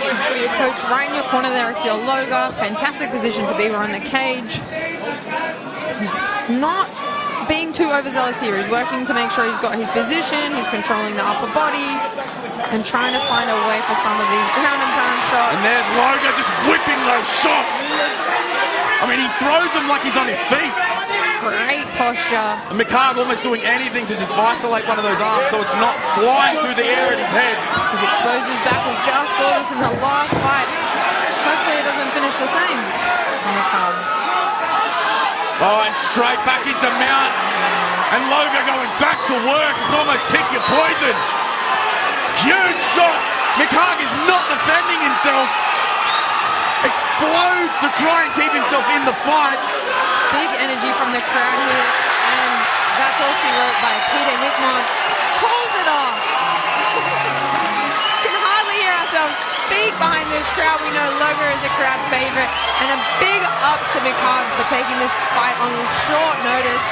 You've got your coach right in your corner there if you're Loga. Fantastic position to be around the cage. He's not being too overzealous here. He's working to make sure he's got his position, he's controlling the upper body, and trying to find a way for some of these ground and pound shots. And there's Loga just whipping those shots. I mean, he throws them like he's on his feet. Great posture. And McCarg almost doing anything to just isolate one of those arms so it's not flying through the air at his head. He's exposed his back. We just saw this in the last fight. Hopefully it doesn't finish the same for McCarg. Oh, and straight back into mount. And Loga going back to work. It's almost pick your poison. Huge shots. McCarg is not defending himself. Explodes to try and keep himself in the fight. Big energy from the crowd here, and that's all she wrote by Peter Hickman. Calls it off. Can hardly hear ourselves speak behind this crowd. We know Loga is a crowd favourite, and a big ups to McCarg for taking this fight on short notice.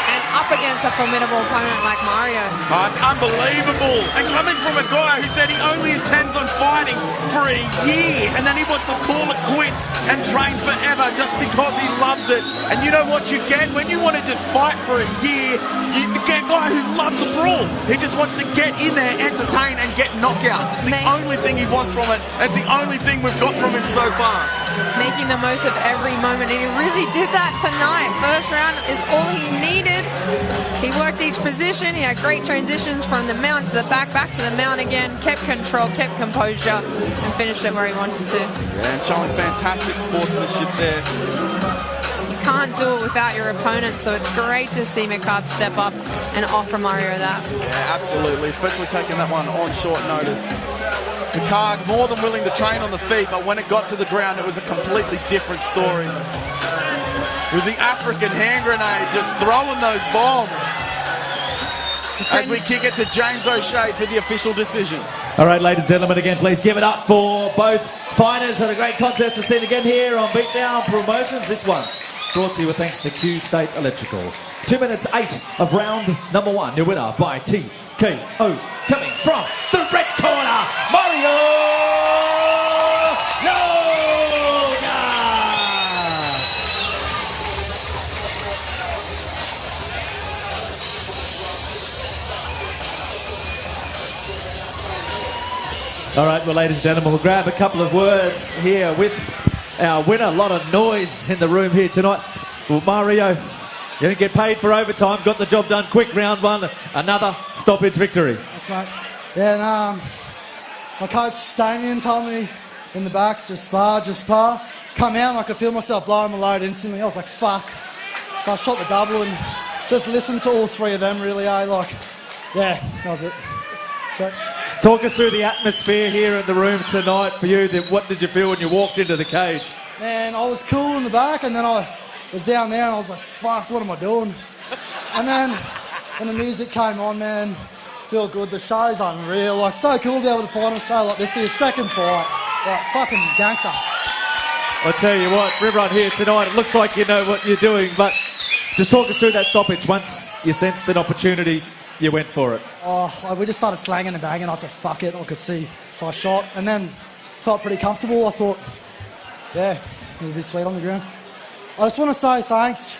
and up against a formidable opponent like Mario. Oh, it's unbelievable. And coming from a guy who said he only intends on fighting for a year and then he wants to call it quits and train forever just because he loves it. And you know what you get when you want to just fight for a year? You get a guy who loves a brawl. He just wants to get in there, entertain, and get knockouts. It's the only thing he wants from it. It's the only thing we've got from him so far. Making the most of every moment, and he really did that tonight. First round is all he needed. He worked each position. He had great transitions from the mount to the back to the mount again. Kept control, kept composure, and finished it where he wanted to. Yeah, and showing fantastic sportsmanship there. You can't do it without your opponent, so it's great to see McCarb step up and offer Mario that. Yeah, absolutely, especially taking that one on short notice. McCarg more than willing to train on the feet, but when it got to the ground, it was a completely different story. It was the African hand grenade, just throwing those bombs. As we kick it to James O'Shea for the official decision. All right, ladies and gentlemen, again, please give it up for both fighters and a great contest we're seeing again here on Beatdown Promotions. This one brought to you with thanks to Q State Electrical. 2 minutes 8 of round number 1. Your winner by TKO, coming from the red corner, Mario Loga. All right, well, ladies and gentlemen, we'll grab a couple of words here with our winner. A lot of noise in the room here tonight. Well, Mario, you didn't get paid for overtime, got the job done quick, round 1, another stoppage victory. That's right. Yeah, and my coach Damien told me in the backs, just spar. Come out and I could feel myself blowing my load instantly. I was like, fuck. So I shot the double and just listened to all three of them really, yeah, that was it. So, talk us through the atmosphere here in the room tonight for you. What did you feel when you walked into the cage? Man, I was cool in the back and then I was down there and I was like, fuck, what am I doing? And then when the music came on, man, feel good. The show's unreal. So cool to be able to fight on a show like this for your second fight. Fucking gangster. I'll tell you what, for everyone here tonight, it looks like you know what you're doing, but just talk us through that stoppage. Once you sensed an opportunity, you went for it. We just started slanging and banging. I said, fuck it, I could see. So I shot and then felt pretty comfortable. I thought, yeah, it'll be sweet on the ground. I just want to say thanks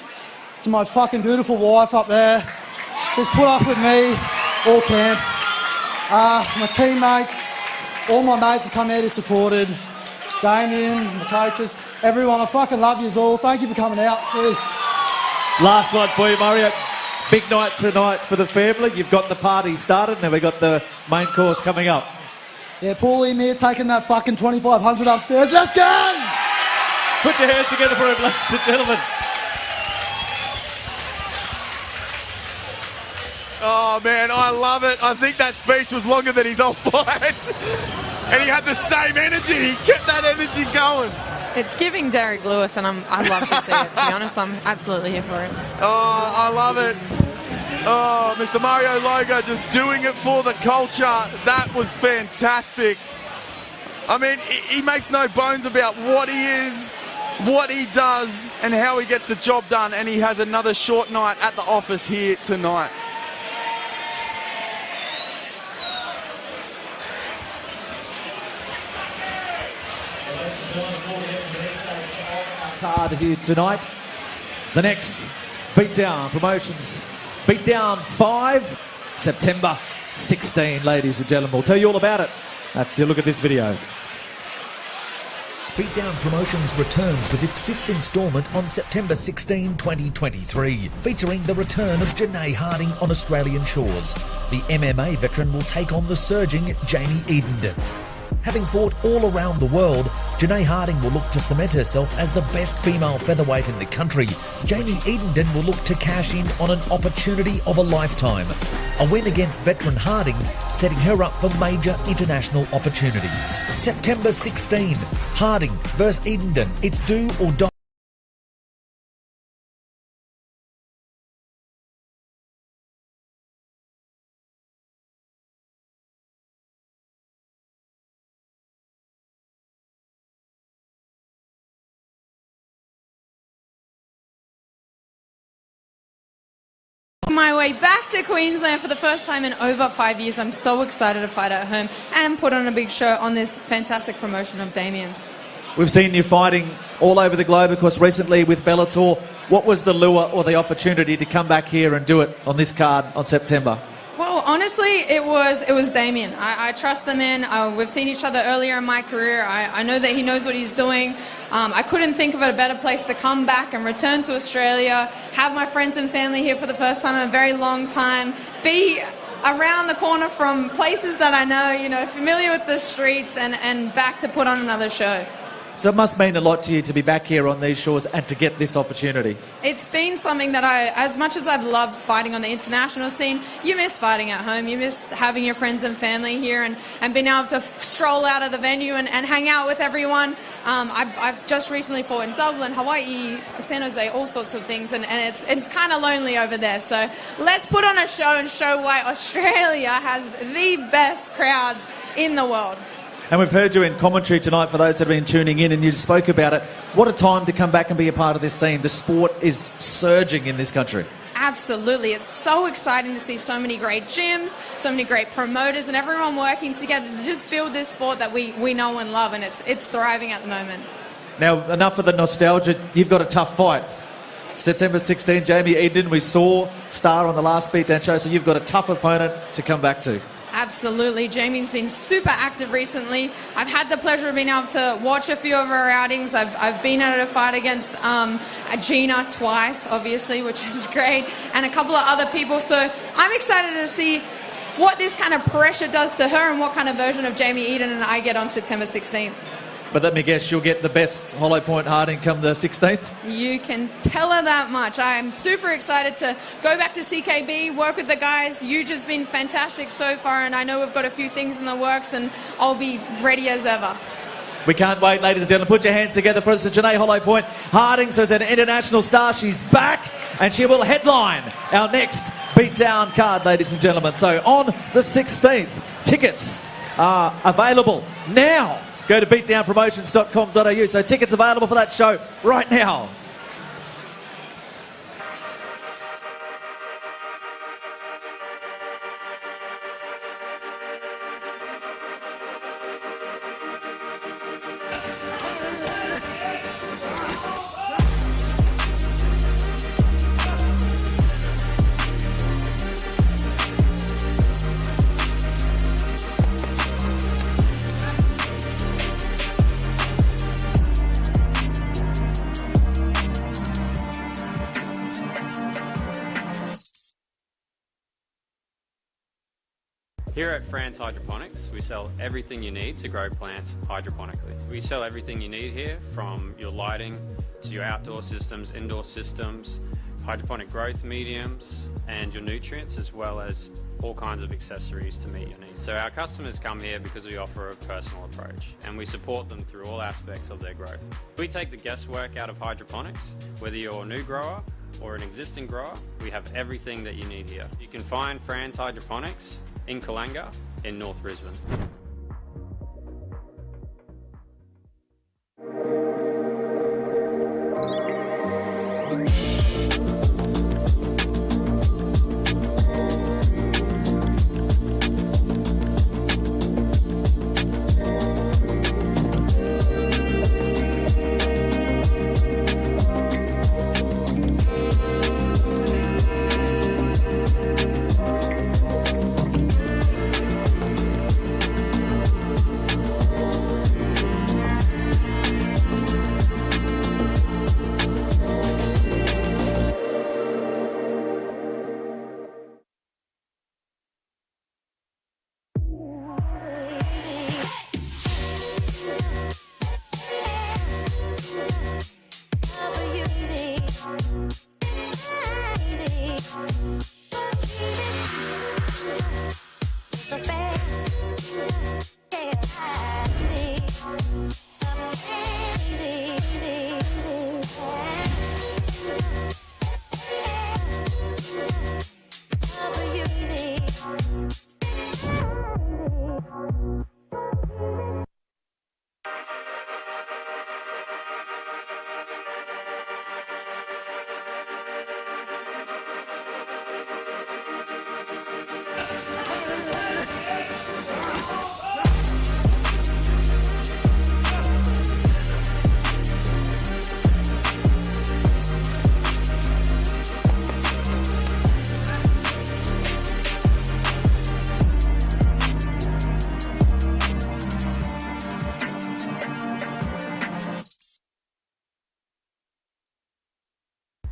to my fucking beautiful wife up there. She's put up with me all camp. My teammates, all my mates have come here to supported. Damien, the coaches, everyone. I fucking love you all. Thank you for coming out. Cheers. Last one for you, Mario. Big night tonight for the family. You've got the party started, and we've got the main course coming up. Yeah, Paulie, me taking that fucking 2,500 upstairs. Let's go! Put your hands together for him, ladies and gentlemen. Oh, man, I love it. I think that speech was longer than his whole fight. And he had the same energy. He kept that energy going. It's giving Derek Lewis, and I love to see it, to be honest. I'm absolutely here for it. Oh, I love it. Oh, Mr. Mario Loga just doing it for the culture. That was fantastic. I mean, he makes no bones about what he is, what he does, and how he gets the job done. And he has another short night at the office here tonight. Card here tonight. The next Beatdown Promotions, Beatdown 5, September 16, ladies and gentlemen. We'll tell you all about it after you look at this video. Beatdown Promotions returns with its 5th instalment on September 16, 2023, featuring the return of Janae Harding on Australian shores. The MMA veteran will take on the surging Jamie Edenden. Having fought all around the world, Janae Harding will look to cement herself as the best female featherweight in the country. Jamie Edenden will look to cash in on an opportunity of a lifetime. A win against veteran Harding, setting her up for major international opportunities. September 16, Harding vs Edenden. It's do or die. my way back to Queensland for the first time in over 5 years. I'm so excited to fight at home and put on a big show on this fantastic promotion of Damien's. We've seen you fighting all over the globe, of course, recently with Bellator. What was the lure or the opportunity to come back here and do it on this card on September? Well, honestly, it was Damien. I trust the man. We've seen each other earlier in my career. I know that he knows what he's doing. I couldn't think of a better place to come back and return to Australia, have my friends and family here for the first time in a very long time, be around the corner from places that I know, familiar with the streets, and back to put on another show. So it must mean a lot to you to be back here on these shores and to get this opportunity. It's been something that as much as I've loved fighting on the international scene, you miss fighting at home. You miss having your friends and family here and being able to stroll out of the venue and hang out with everyone. I've just recently fought in Dublin, Hawaii, San Jose, all sorts of things, and it's kind of lonely over there. So let's put on a show and show why Australia has the best crowds in the world. And we've heard you in commentary tonight for those that have been tuning in, and you spoke about it. What a time to come back and be a part of this scene. The sport is surging in this country. Absolutely. It's so exciting to see so many great gyms, so many great promoters, and everyone working together to just build this sport that we know and love, and it's thriving at the moment. Now, enough of the nostalgia. You've got a tough fight. September 16, Jamie Eden, we saw star on the last Beatdown show, so you've got a tough opponent to come back to. Absolutely. Jamie's been super active recently. I've had the pleasure of being able to watch a few of her outings. I've been at a fight against Gina twice, obviously, which is great, and a couple of other people. So I'm excited to see what this kind of pressure does to her and what kind of version of Jamie Eden and I get on September 16th. But let me guess, you'll get the best Hollow Point Harding come the 16th? You can tell her that much. I'm super excited to go back to CKB, work with the guys. You've just been fantastic so far, and I know we've got a few things in the works, and I'll be ready as ever. We can't wait, ladies and gentlemen. Put your hands together for us. Janae Hollow Point Harding, so as an international star, she's back, and she will headline our next Beatdown card, ladies and gentlemen. So on the 16th, tickets are available now. Go to beatdownpromotions.com.au. So tickets available for that show right now. Here at Fran's Hydroponics, we sell everything you need to grow plants hydroponically. We sell everything you need here, from your lighting to your outdoor systems, indoor systems, hydroponic growth mediums, and your nutrients, as well as all kinds of accessories to meet your needs. So our customers come here because we offer a personal approach, and we support them through all aspects of their growth. We take the guesswork out of hydroponics. Whether you're a new grower or an existing grower, we have everything that you need here. You can find Fran's Hydroponics in Kalanga in North Brisbane.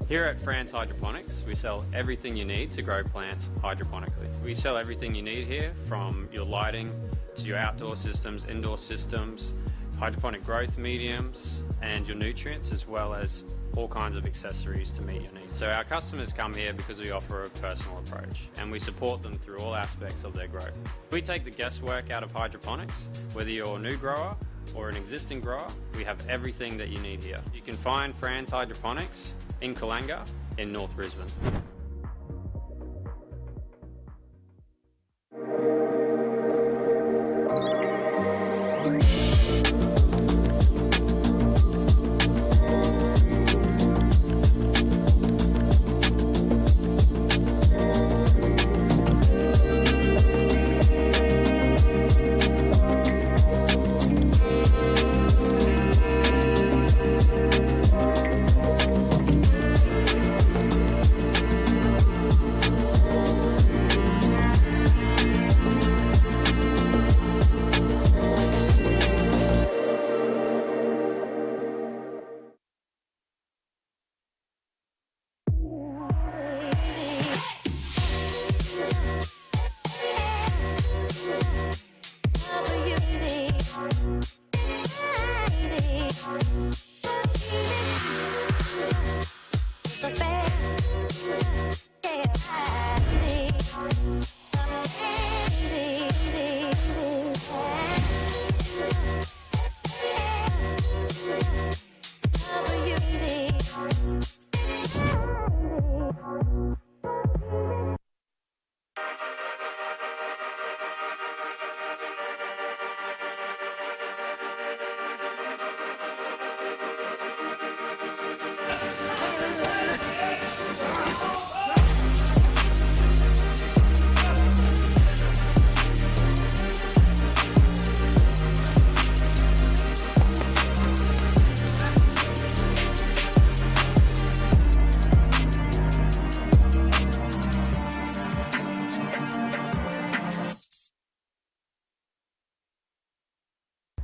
Here at France Hydroponics, we sell everything you need to grow plants hydroponically. We sell everything you need here, from your lighting to your outdoor systems, indoor systems, hydroponic growth mediums, and your nutrients, as well as all kinds of accessories to meet your needs. So our customers come here because we offer a personal approach, and we support them through all aspects of their growth. We take the guesswork out of hydroponics. Whether you're a new grower or an existing grower, we have everything that you need here. You can find France Hydroponics in Kalanga in North Brisbane.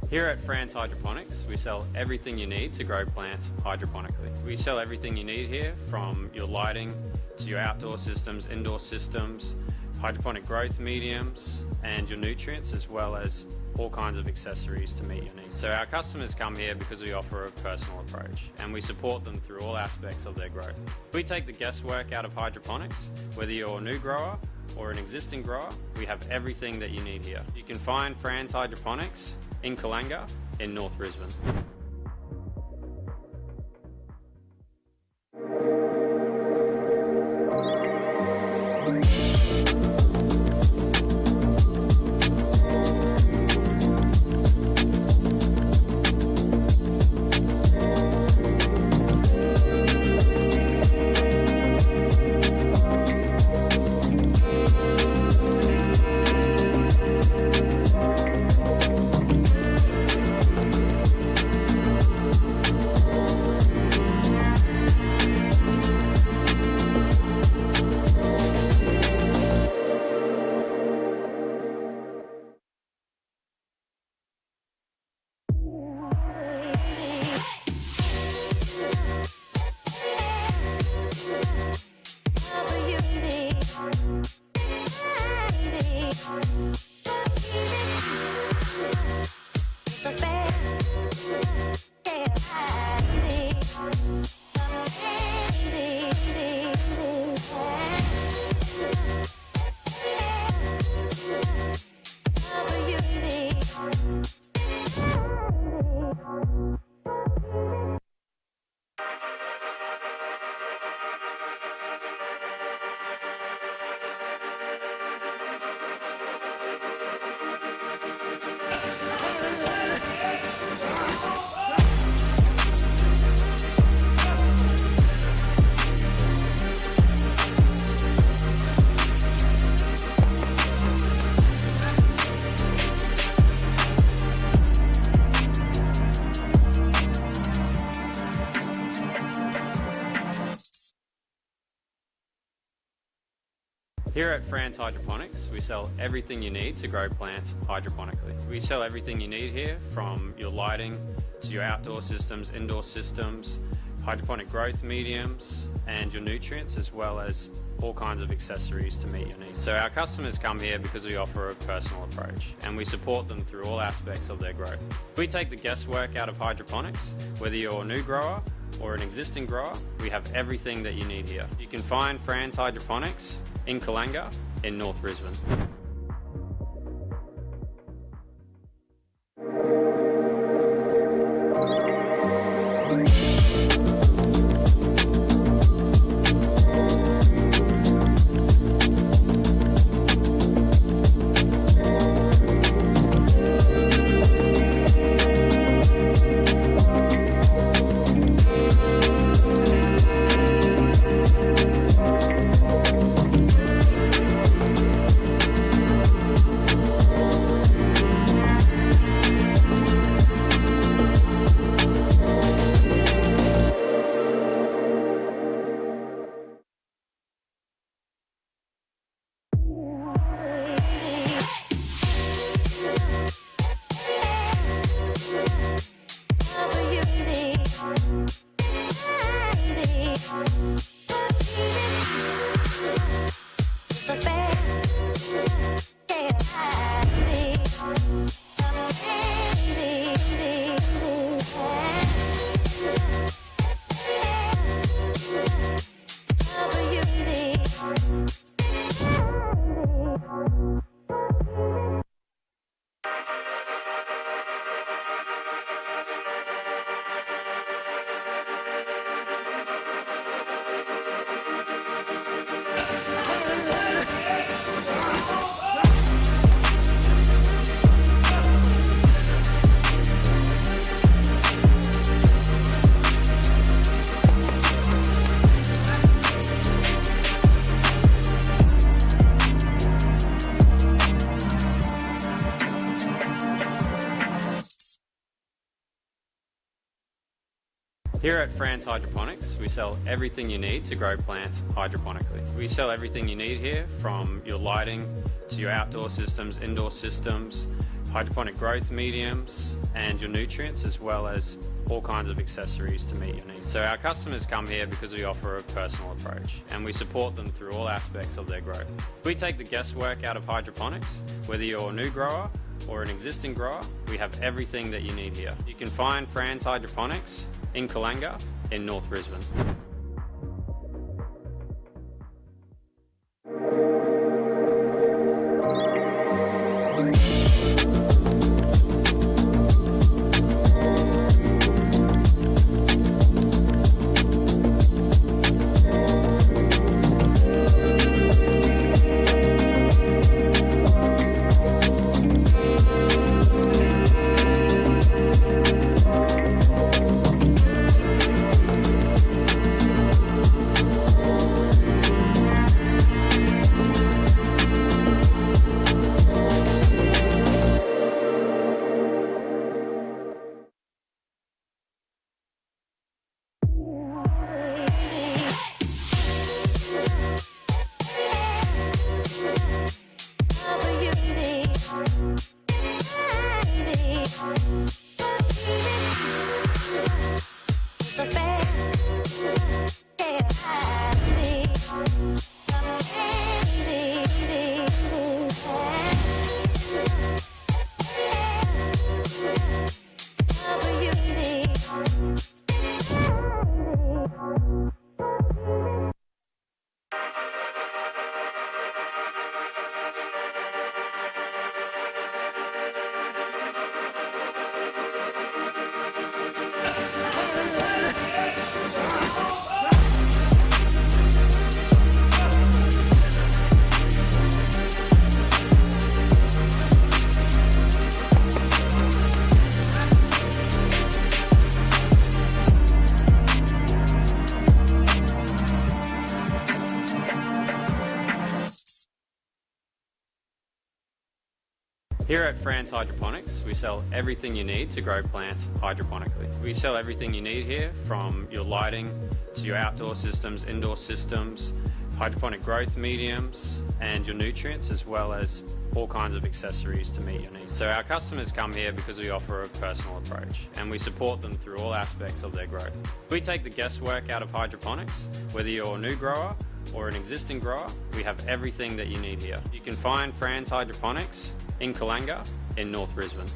Here at France Hydroponics, we sell everything you need to grow plants hydroponically. We sell everything you need here, from your lighting to your outdoor systems, indoor systems, hydroponic growth mediums, and your nutrients, as well as all kinds of accessories to meet your needs. So our customers come here because we offer a personal approach, and we support them through all aspects of their growth. We take the guesswork out of hydroponics. Whether you're a new grower or an existing grower, we have everything that you need here. You can find France Hydroponics in Kalanga in North Brisbane. Here at France Hydroponics, we sell everything you need to grow plants hydroponically. We sell everything you need here, from your lighting to your outdoor systems, indoor systems, hydroponic growth mediums, and your nutrients, as well as all kinds of accessories to meet your needs. So our customers come here because we offer a personal approach, and we support them through all aspects of their growth. We take the guesswork out of hydroponics. Whether you're a new grower or an existing grower, we have everything that you need here. You can find Fran's Hydroponics in Kalanga in North Brisbane. Here at Fran's Hydroponics, we sell everything you need to grow plants hydroponically. We sell everything you need here, from your lighting to your outdoor systems, indoor systems, hydroponic growth mediums, and your nutrients, as well as all kinds of accessories to meet your needs. So our customers come here because we offer a personal approach, and we support them through all aspects of their growth. We take the guesswork out of hydroponics. Whether you're a new grower or an existing grower, we have everything that you need here. You can find Fran's Hydroponics in Kalanga in North Brisbane. Here at Fran's Hydroponics, we sell everything you need to grow plants hydroponically. We sell everything you need here, from your lighting to your outdoor systems, indoor systems, hydroponic growth mediums, and your nutrients, as well as all kinds of accessories to meet your needs. So our customers come here because we offer a personal approach, and we support them through all aspects of their growth. We take the guesswork out of hydroponics. Whether you're a new grower or an existing grower, we have everything that you need here. You can find Fran's Hydroponics in Kalanga in North Brisbane.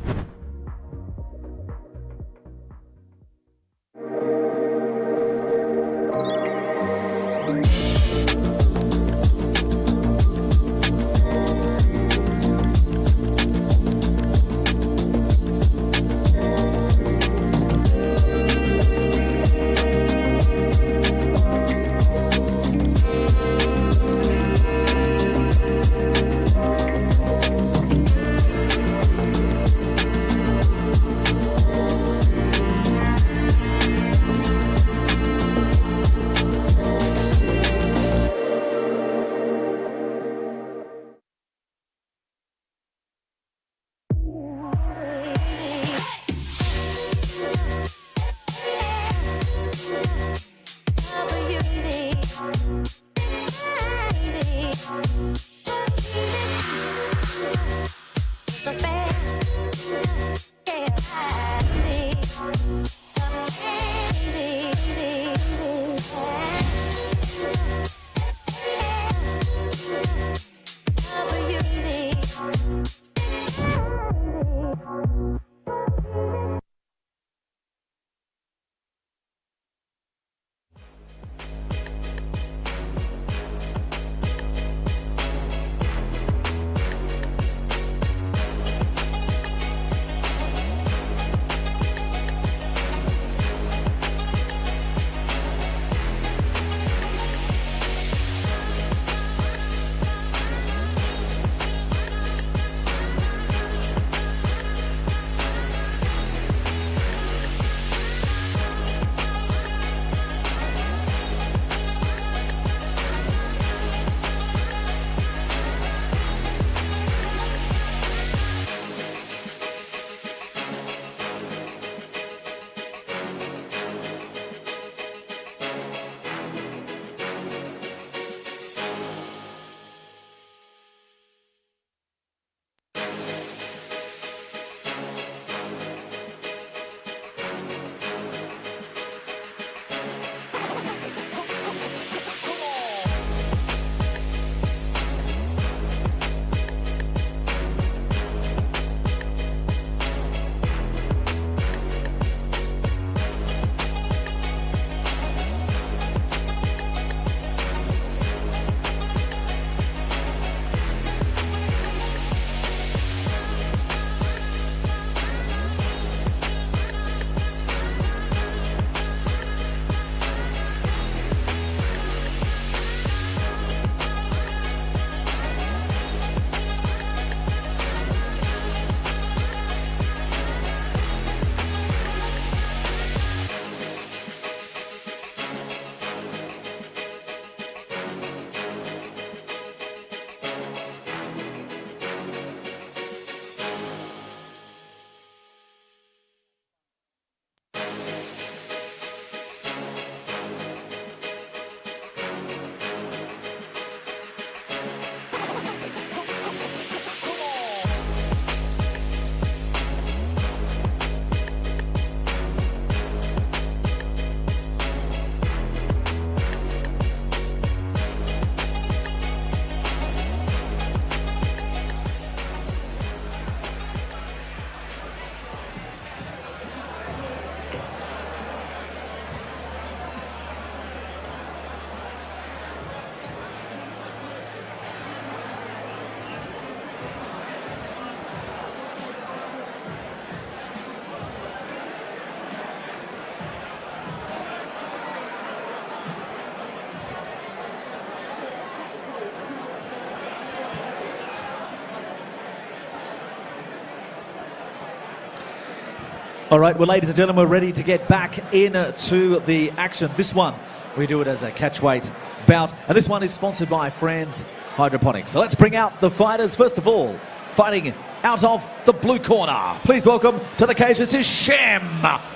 All right, well, ladies and gentlemen, we're ready to get back into the action. This one, we do it as a catchweight bout, and this one is sponsored by Fran's Hydroponics. So let's bring out the fighters. First of all, fighting out of the blue corner. Please welcome to the cage, this is Shem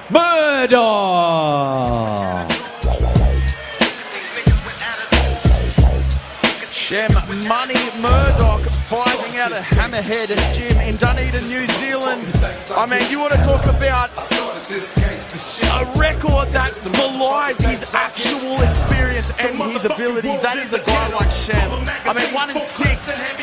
Murdoch. Shem Money Murdoch fighting out of Hammerhead Gym in Dunedin, New Zealand. I mean, you want to talk about a record that belies his actual experience and his abilities. That is a guy like Shem. I mean, 1-6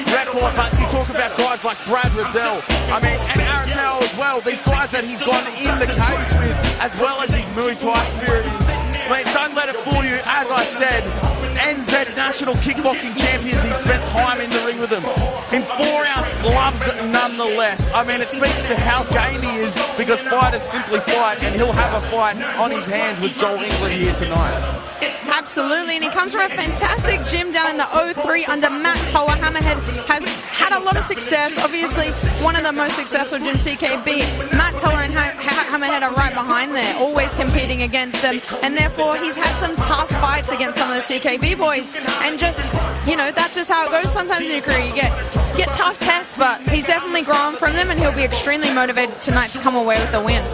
record, but you talk about guys like Brad Riddell. I mean, and Aaron Tao as well. These guys that he's gone in the cage with, as well as his Muay Thai experience. I mean, don't let it fool you. As I said, NZ National Kickboxing Champions, he spent time in the ring with them. In 4-ounce gloves nonetheless. I mean, it speaks to how game he is, because fighters simply fight, and he'll have a fight on his hands with Joel England here tonight. Absolutely, and he comes from a fantastic gym down in the 03 under Matt Tower. Hammerhead has had a lot of success. Obviously, one of the most successful gyms, CKB. Matt Tower and Hammerhead are right behind there, always competing against them, and therefore he's had some tough fights against some of the CKB boys. And just, you know, that's just how it goes sometimes in your career. You get tough tests, but he's definitely grown from them, and he'll be extremely motivated tonight to come away with the win.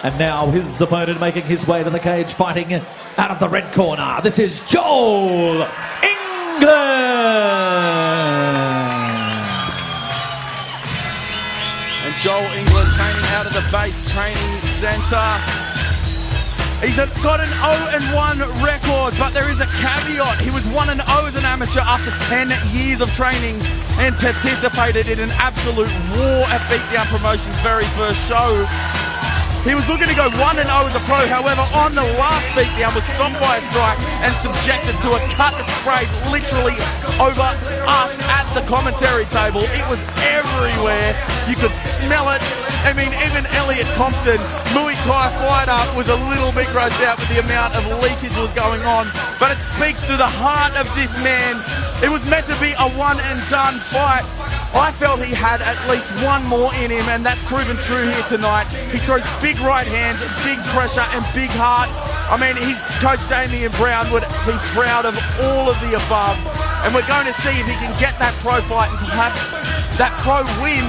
And now his opponent making his way to the cage, fighting out of the red corner. This is Joel England. And Joel England training out of the base training centre. He's got an 0-1 record, but there is a caveat. He was 1-0 as an amateur after 10 years of training and participated in an absolute war at Beatdown Promotions' very first show. He was looking to go 1-0 as a pro, however, on the last beatdown was stopped by a strike and subjected to a cut spray literally over us at the commentary table. It was everywhere. You could smell it. I mean, even Elliot Compton, Muay Thai fighter, was a little bit grossed out with the amount of leakage that was going on. But it speaks to the heart of this man. It was meant to be a one-and-done fight. I felt he had at least one more in him, and that's proven true here tonight. He throws big right hands, big pressure, and big heart. I mean, his coach Damian Brown would be proud of all of the above. And we're going to see if he can get that pro fight and perhaps that pro win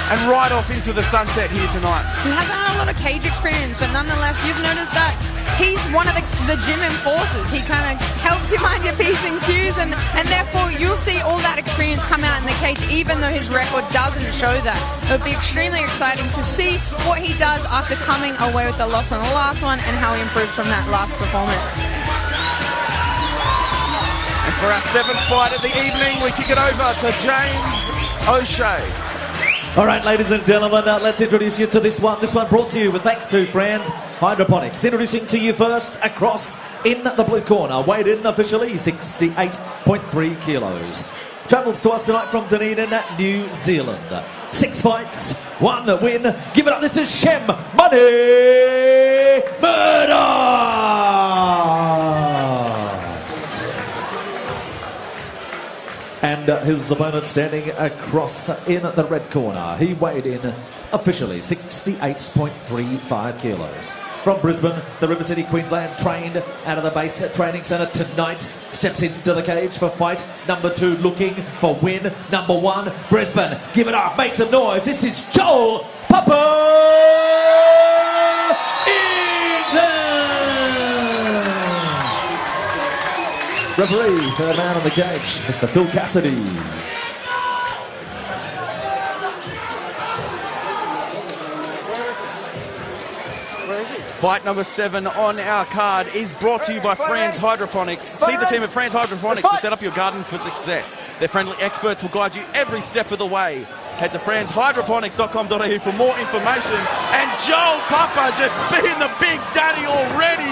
and ride off into the sunset here tonight. He hasn't had a lot of cage experience, but nonetheless, you've noticed that he's one of the gym enforcers. He kind of helps you mind your P's and Q's, and therefore you'll see all that experience come out in the cage, even though his record doesn't show that. It'll be extremely exciting to see what he does after coming away with the loss on the last one and how he improves from that last performance. And for our 7th fight of the evening, we kick it over to James O'Shea. All right, ladies and gentlemen, let's introduce you to this one. This one brought to you with thanks to Franz Hydroponics. Introducing to you first, across in the blue corner, weighed in officially 68.3 kilos. Travels to us tonight from Dunedin, New Zealand. 6 fights, 1 win. Give it up, this is Shem Money Murdoch! And his opponent standing across in the red corner. He weighed in officially 68.35 kilos. From Brisbane, the River City, Queensland, trained out of the base training centre tonight. Steps into the cage for fight number 2, looking for win number 1. Brisbane, give it up, make some noise. This is Joel England! Referee, third man on the cage, Mr. Phil Cassidy. Fight number 7 on our card is brought to you by Franz Hydroponics. See the team at Franz Hydroponics to set up your garden for success. Their friendly experts will guide you every step of the way. Head to franzhydroponics.com.au for more information. And Joel Papa just being the big daddy already,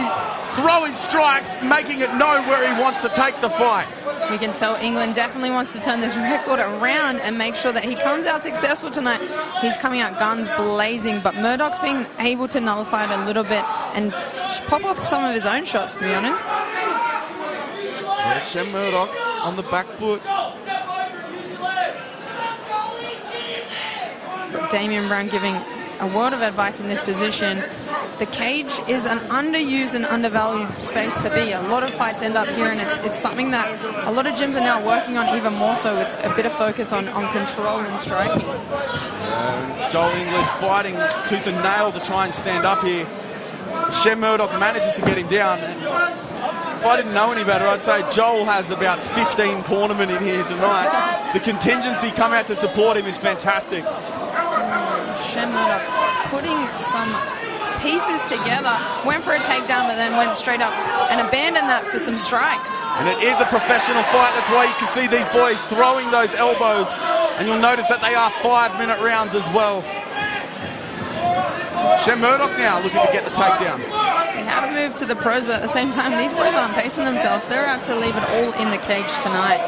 throwing strikes, making it known where he wants to take the fight. We can tell England definitely wants to turn this record around and make sure that he comes out successful tonight. He's coming out guns blazing, but Murdoch's being able to nullify it a little bit and pop off some of his own shots, to be honest. Yeah, Shem Murdoch on the back foot. Damian Brown giving a word of advice in this position. The cage is an underused and undervalued space to be. A lot of fights end up here, and it's something that a lot of gyms are now working on even more so, with a bit of focus on control and striking. Joel England fighting tooth and nail to try and stand up here. Shem Murdoch manages to get him down. And if I didn't know any better, I'd say Joel has about 15 cornermen in here tonight. The contingency come out to support him is fantastic. Shem Murdoch putting some pieces together, went for a takedown, but then went straight up and abandoned that for some strikes. And it is a professional fight. That's why you can see these boys throwing those elbows. And you'll notice that they are 5-minute rounds as well. Shem Murdoch now looking to get the takedown. They haven't moved to the pros, but at the same time, these boys aren't pacing themselves. They're out to leave it all in the cage tonight.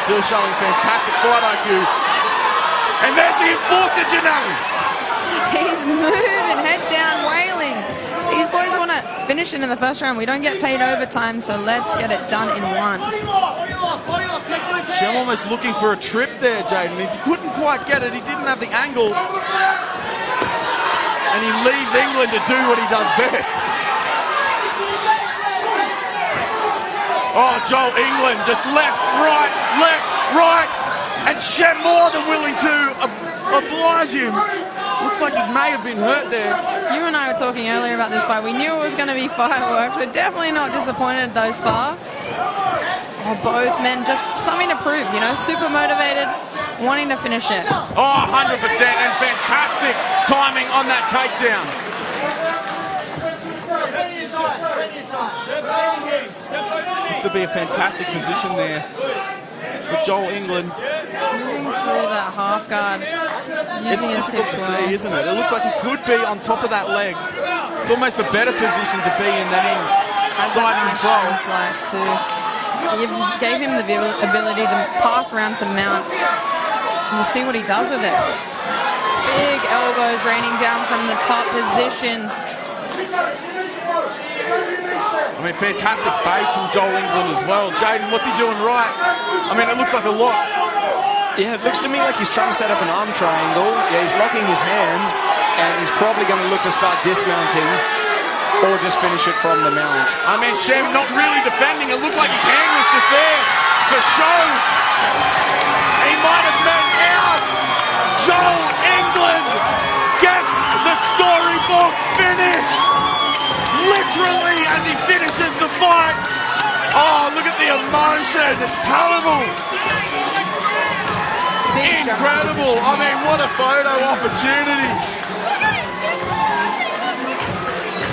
Still showing fantastic fight IQ. And there's the enforcer, Janae. He's moving, head down, wailing. These boys want to finish it in the first round. We don't get paid overtime, so let's get it done in one. Shem almost looking for a trip there, Jaden. He couldn't quite get it. He didn't have the angle. And he leaves England to do what he does best. Oh, Joel England just left, right. And Shem more than willing to oblige him. Looks like he may have been hurt there. You and I were talking earlier about this fight. We knew it was going to be fireworks. We're definitely not disappointed thus far. Oh, both men just something to prove, you know, super motivated, wanting to finish it. Oh, 100%, and fantastic timing on that takedown. Used to be a fantastic position there for Joel England. Moving through that half guard, using his hips well. See, isn't it? It looks like he could be on top of that leg. It's almost a better position to be in than in side control. Slice too. Gave him the ability to pass around to mount. We'll see what he does with it. Big elbows raining down from the top position. I mean, fantastic base from Joel England as well. Jaden, what's he doing right? I mean, it looks like a lot. Yeah, it looks to me like he's trying to set up an arm triangle. Yeah, he's locking his hands, and he's probably going to look to start dismounting or just finish it from the mount. I mean, Shem not really defending. It looked like his hand was just there for show. He might have meant out. Joel England gets the storybook finish. Literally as he finishes the fight. Oh, look at the emotion. It's palpable. Incredible. I mean, what a photo opportunity.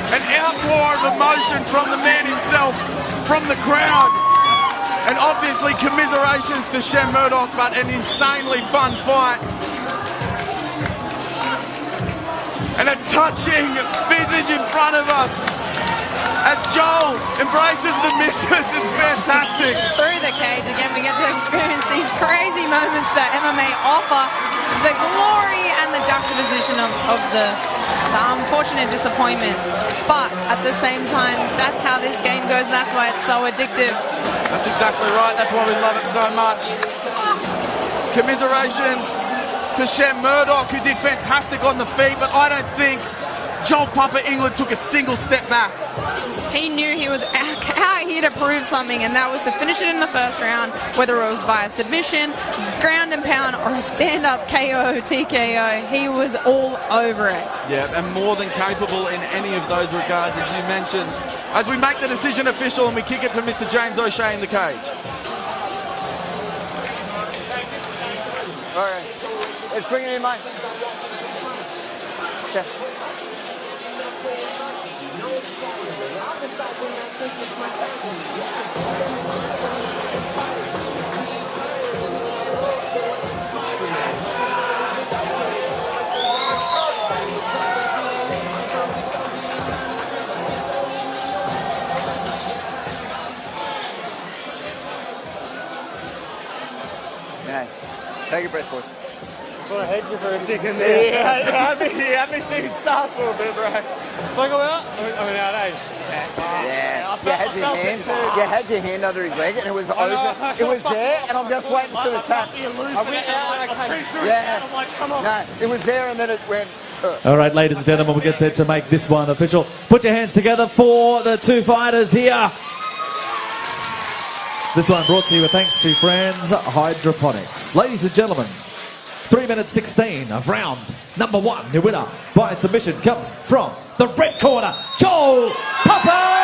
An outpour of emotion from the man himself, from the crowd. And obviously commiserations to Shem Murdoch, but an insanely fun fight. And a touching visage in front of us as Joel embraces the missus. It's fantastic. Through the cage again, we get to experience these crazy moments that MMA offer. The glory and the juxtaposition of the unfortunate disappointment. But at the same time, that's how this game goes. That's why it's so addictive. That's exactly right. That's why we love it so much. Commiserations to Shem Murdoch, who did fantastic on the feet, but I don't think Joel Papa England took a single step back. He knew he was out here to prove something, and that was to finish it in the first round, whether it was via submission, ground and pound, or a stand-up KO, TKO. He was all over it. Yeah, and more than capable in any of those regards, as you mentioned. As we make the decision official and we kick it to Mr. James O'Shea in the cage. All right. Let's bring it in, mate. Check. Take a breath, boys. Got a head you for a second there. Yeah, had me seeing stars for a bit, bro. Like about? I mean, nowadays. Yeah. had your hand under his leg, and it was open. It was there, and I'm just waiting for the tap. I went out, and I came. Yeah. No, it was there, and then it went. All right, ladies and gentlemen, we'll get set to make this one official. Put your hands together for the two fighters here. This one brought to you with thanks to Fran's Hydroponics. Ladies and gentlemen, 3 minutes 16 of round number 1. Your winner by submission comes from the red corner, Joel Papa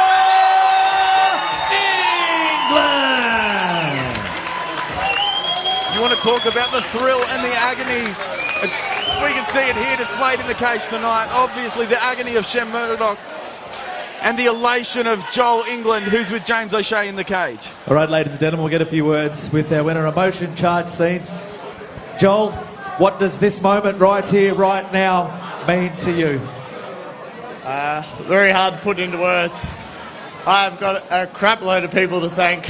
England. You want to talk about the thrill and the agony? We can see it here displayed in the cage tonight. Obviously, the agony of Shem Murdoch and the elation of Joel England, who's with James O'Shea in the cage. All right, ladies and gentlemen, we'll get a few words with our winner. Emotion charged scenes. Joel, what does this moment right here, right now mean to you? Very hard to put into words. I've got a crap load of people to thank.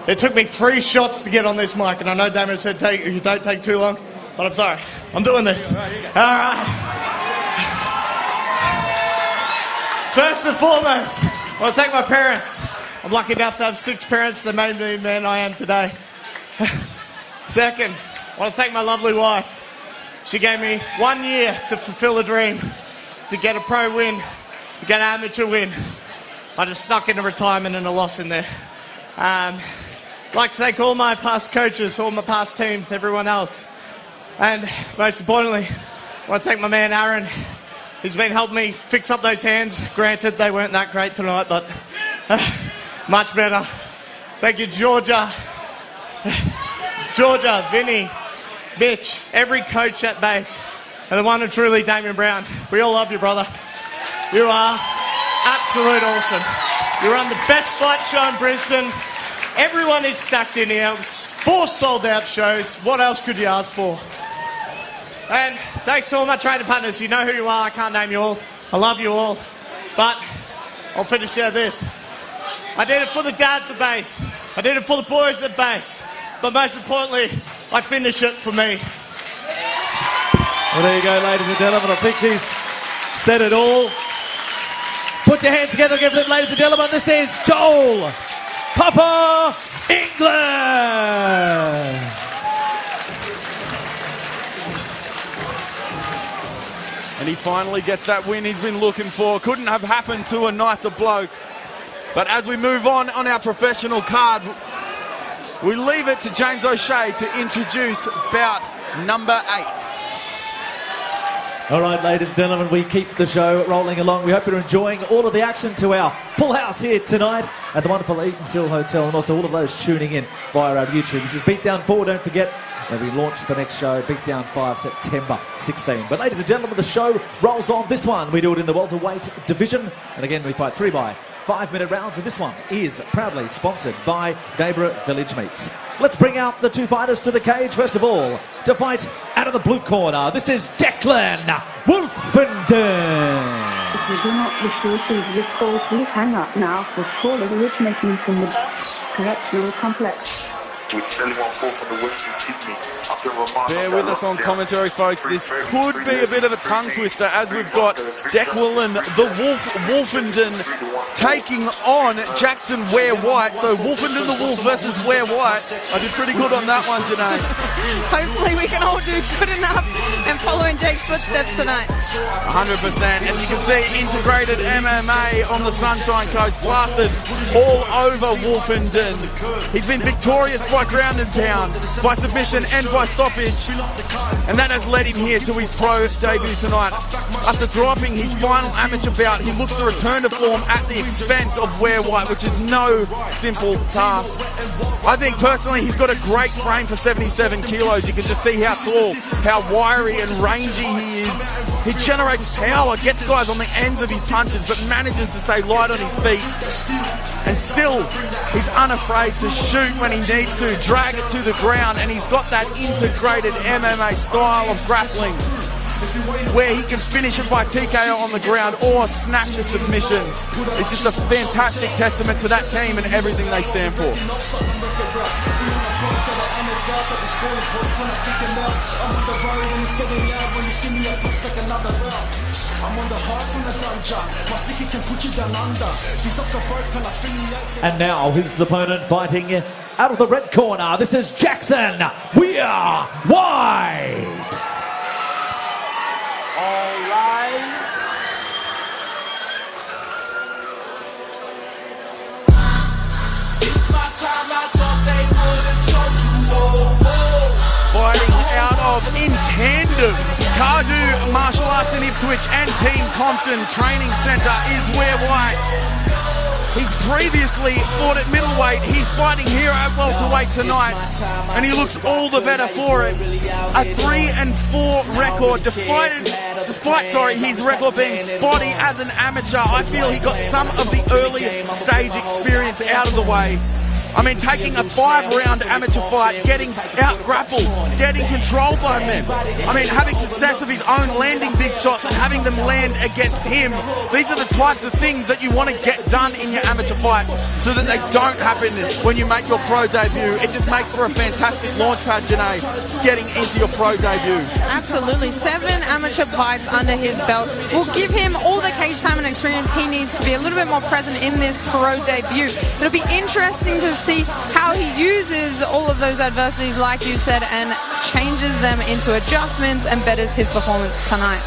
It took me 3 shots to get on this mic, and I know Damon said you don't take too long, but I'm sorry. I'm doing this. All right. First and foremost, I want to thank my parents. I'm lucky enough to have 6 parents that made me the man I am today. Second, I want to thank my lovely wife. She gave me 1 year to fulfill a dream, to get a pro win, to get an amateur win. I just snuck into retirement and a loss in there. I'd like to thank all my past coaches, all my past teams, everyone else. And most importantly, I want to thank my man Aaron. He's been helping me fix up those hands. Granted, they weren't that great tonight, but much better. Thank you, Georgia. Georgia, Vinny, Mitch, every coach at base, and the one and truly Damien Brown. We all love you, brother. You are absolute awesome. You run the best fight show in Brisbane. Everyone is stacked in here. 4 sold-out shows. What else could you ask for? And thanks to all my training partners. You know who you are. I can't name you all. I love you all. But I'll finish out this. I did it for the dads at base. I did it for the boys at base. But most importantly, I finish it for me. Well, there you go, ladies and gentlemen. I think he's said it all. Put your hands together, give them, ladies and gentlemen. This is Joel Papa England. And he finally gets that win he's been looking for. Couldn't have happened to a nicer bloke. But as we move on our professional card, we leave it to James O'Shea to introduce bout number 8. All right, ladies and gentlemen, we keep the show rolling along. We hope you're enjoying all of the action to our full house here tonight at the wonderful Eaton's Hill Hotel, and also all of those tuning in via our YouTube. This is Beatdown 4, don't forget. And we launch the next show, Beatdown 5, September 16. But ladies and gentlemen, the show rolls on. This one, we do it in the welterweight division. And again, we fight 3 by 5-minute rounds. And this one is proudly sponsored by Neighbour Village Meats. Let's bring out the 2 fighters to the cage. First of all, to fight out of the blue corner, this is Declan Wolfenden. If you do not wish to receive this call, please hang up now. This call is originating from the correctional complex. Bear with us on commentary, folks. This could be a bit of a tongue twister as we've got Declan the Wolfenden taking on Jackson Ware White. So Wolfenden the Wolf versus Ware White. I did pretty good on that one, Janae. Hopefully we can all do good enough and follow in Jake's footsteps tonight. 100%. And you can see integrated MMA on the Sunshine Coast plastered all over Wolfenden. He's been victorious by ground and pound, by submission and by stoppage, and that has led him here to his pro debut tonight. After dropping his final amateur bout, he looks to return to form at the expense of Ware White, which is no simple task. I think personally he's got a great frame for 77 kilos. You can just see how tall, how wiry and rangy he is. He generates power, gets guys on the ends of his punches, but manages to stay light on his feet. And still, he's unafraid to shoot when he needs to, drag it to the ground, and he's got that integrated MMA style of grappling where he can finish it by TKO on the ground or snatch a submission. It's just a fantastic testament to that team and everything they stand for. and it felt like the scoring points when I kick him out. I'm on the road and it's getting loud when you see me approach like another round. I'm on the hard from the dungeon. My sticky can put you down under. These ups are broken, I affiliate. And now his opponent fighting out of the red corner. This is Jackson. We are White. All right. It's my time, I thought they would have told you. Fighting out of in tandem, Cardew Martial Arts in Ipswich and Team Compton Training Centre is We're White. He's previously fought at middleweight. He's fighting here at welterweight tonight, and he looks all the better for it. A 3-4 record, despite his record being spotty as an amateur. I feel he got some of the early stage experience out of the way. I mean, taking a 5-round amateur fight, getting out-grappled, getting controlled by men. I mean, having success of his own landing big shots and having them land against him. These are the types of things that you want to get done in your amateur fight so that they don't happen when you make your pro debut. It just makes for a fantastic launch pad, Janae, getting into your pro debut. Absolutely. 7 amateur fights under his belt will give him all the cage time and experience he needs to be a little bit more present in this pro debut. It'll be interesting to see how he uses all of those adversities, like you said, and changes them into adjustments and betters his performance tonight.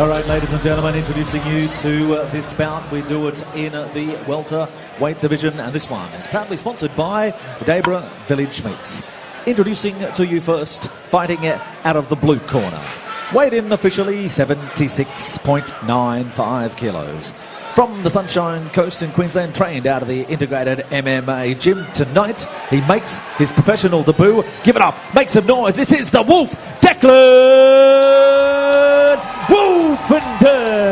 All right, ladies and gentlemen, introducing you to this bout. We do it in the welterweight division, and this one is proudly sponsored by Debra Village Meats. Introducing to you first, fighting out of the blue corner. Weighed in officially 76.95 kilos. From the Sunshine Coast in Queensland, trained out of the integrated MMA gym tonight. He makes his professional debut. Give it up, make some noise. This is the Wolf, Declan Wolfenden.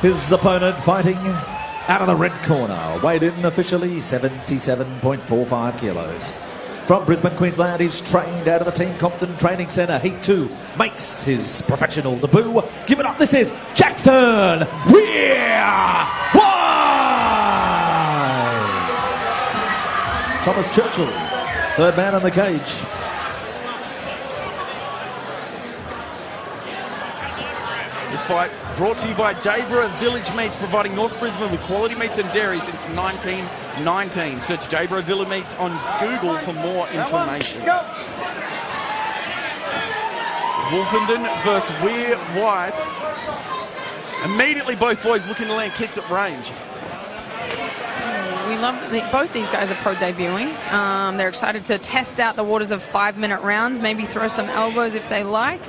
His opponent fighting out of the red corner. Weighed in officially 77.45 kilos. From Brisbane, Queensland, he's trained out of the Team Compton Training Centre. Heat 2 makes his professional debut. Give it up, this is Jackson. We're White. Thomas Churchill, third man in the cage. This fight brought to you by Debra Village Meats, providing North Brisbane with quality meats and dairy since 1919. Search Debra Village Meats on Google for more information. Wolfenden versus We're White. Immediately both boys looking to land kicks at range. We love both these guys are pro debuting. They're excited to test out the waters of 5-minute rounds, maybe throw some elbows if they like.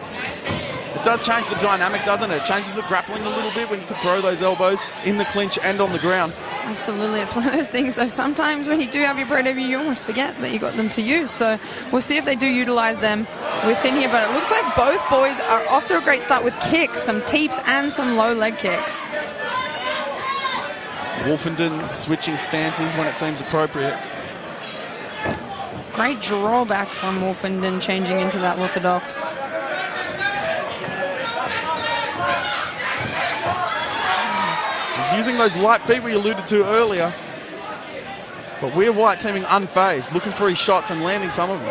It does change the dynamic, doesn't it? It changes the grappling a little bit when you can throw those elbows in the clinch and on the ground. Absolutely. It's one of those things, though, sometimes when you do have your pro debut, you almost forget that you got them to use. So we'll see if they do utilize them within here. But it looks like both boys are off to a great start with kicks, some teeps and some low leg kicks. Wolfenden switching stances when it seems appropriate. Great drawback from Wolfenden, changing into that orthodox. He's using those light feet we alluded to earlier. But We're White seeming unfazed, looking for his shots and landing some of them.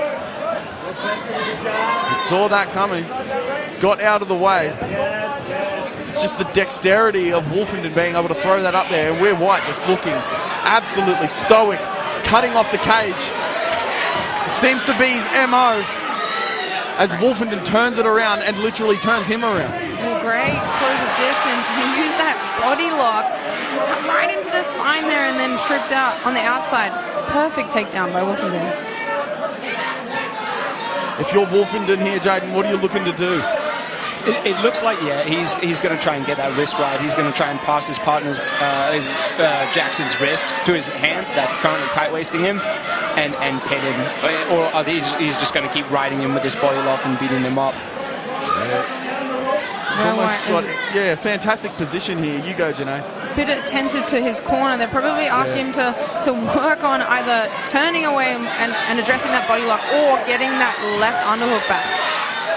He saw that coming, got out of the way. It's just the dexterity of Wolfenden being able to throw that up there. And We're White just looking absolutely stoic, cutting off the cage. It seems to be his MO as Wolfenden turns it around and literally turns him around. Well, great close of distance. He used that body lock right into the spine there and then tripped out on the outside. Perfect takedown by Wolfenden. If you're Wolfenden here, Jaden, what are you looking to do? It looks like, yeah, he's going to try and get that wrist right. He's going to try and pass his partner's, Jackson's wrist to his hand that's currently tight-waisting him and pin him. Or he's just going to keep riding him with this body lock and beating him up. Yeah, fantastic position here. You go, Janae. Bit attentive to his corner. They're probably asking him to work on either turning away and addressing that body lock or getting that left underhook back.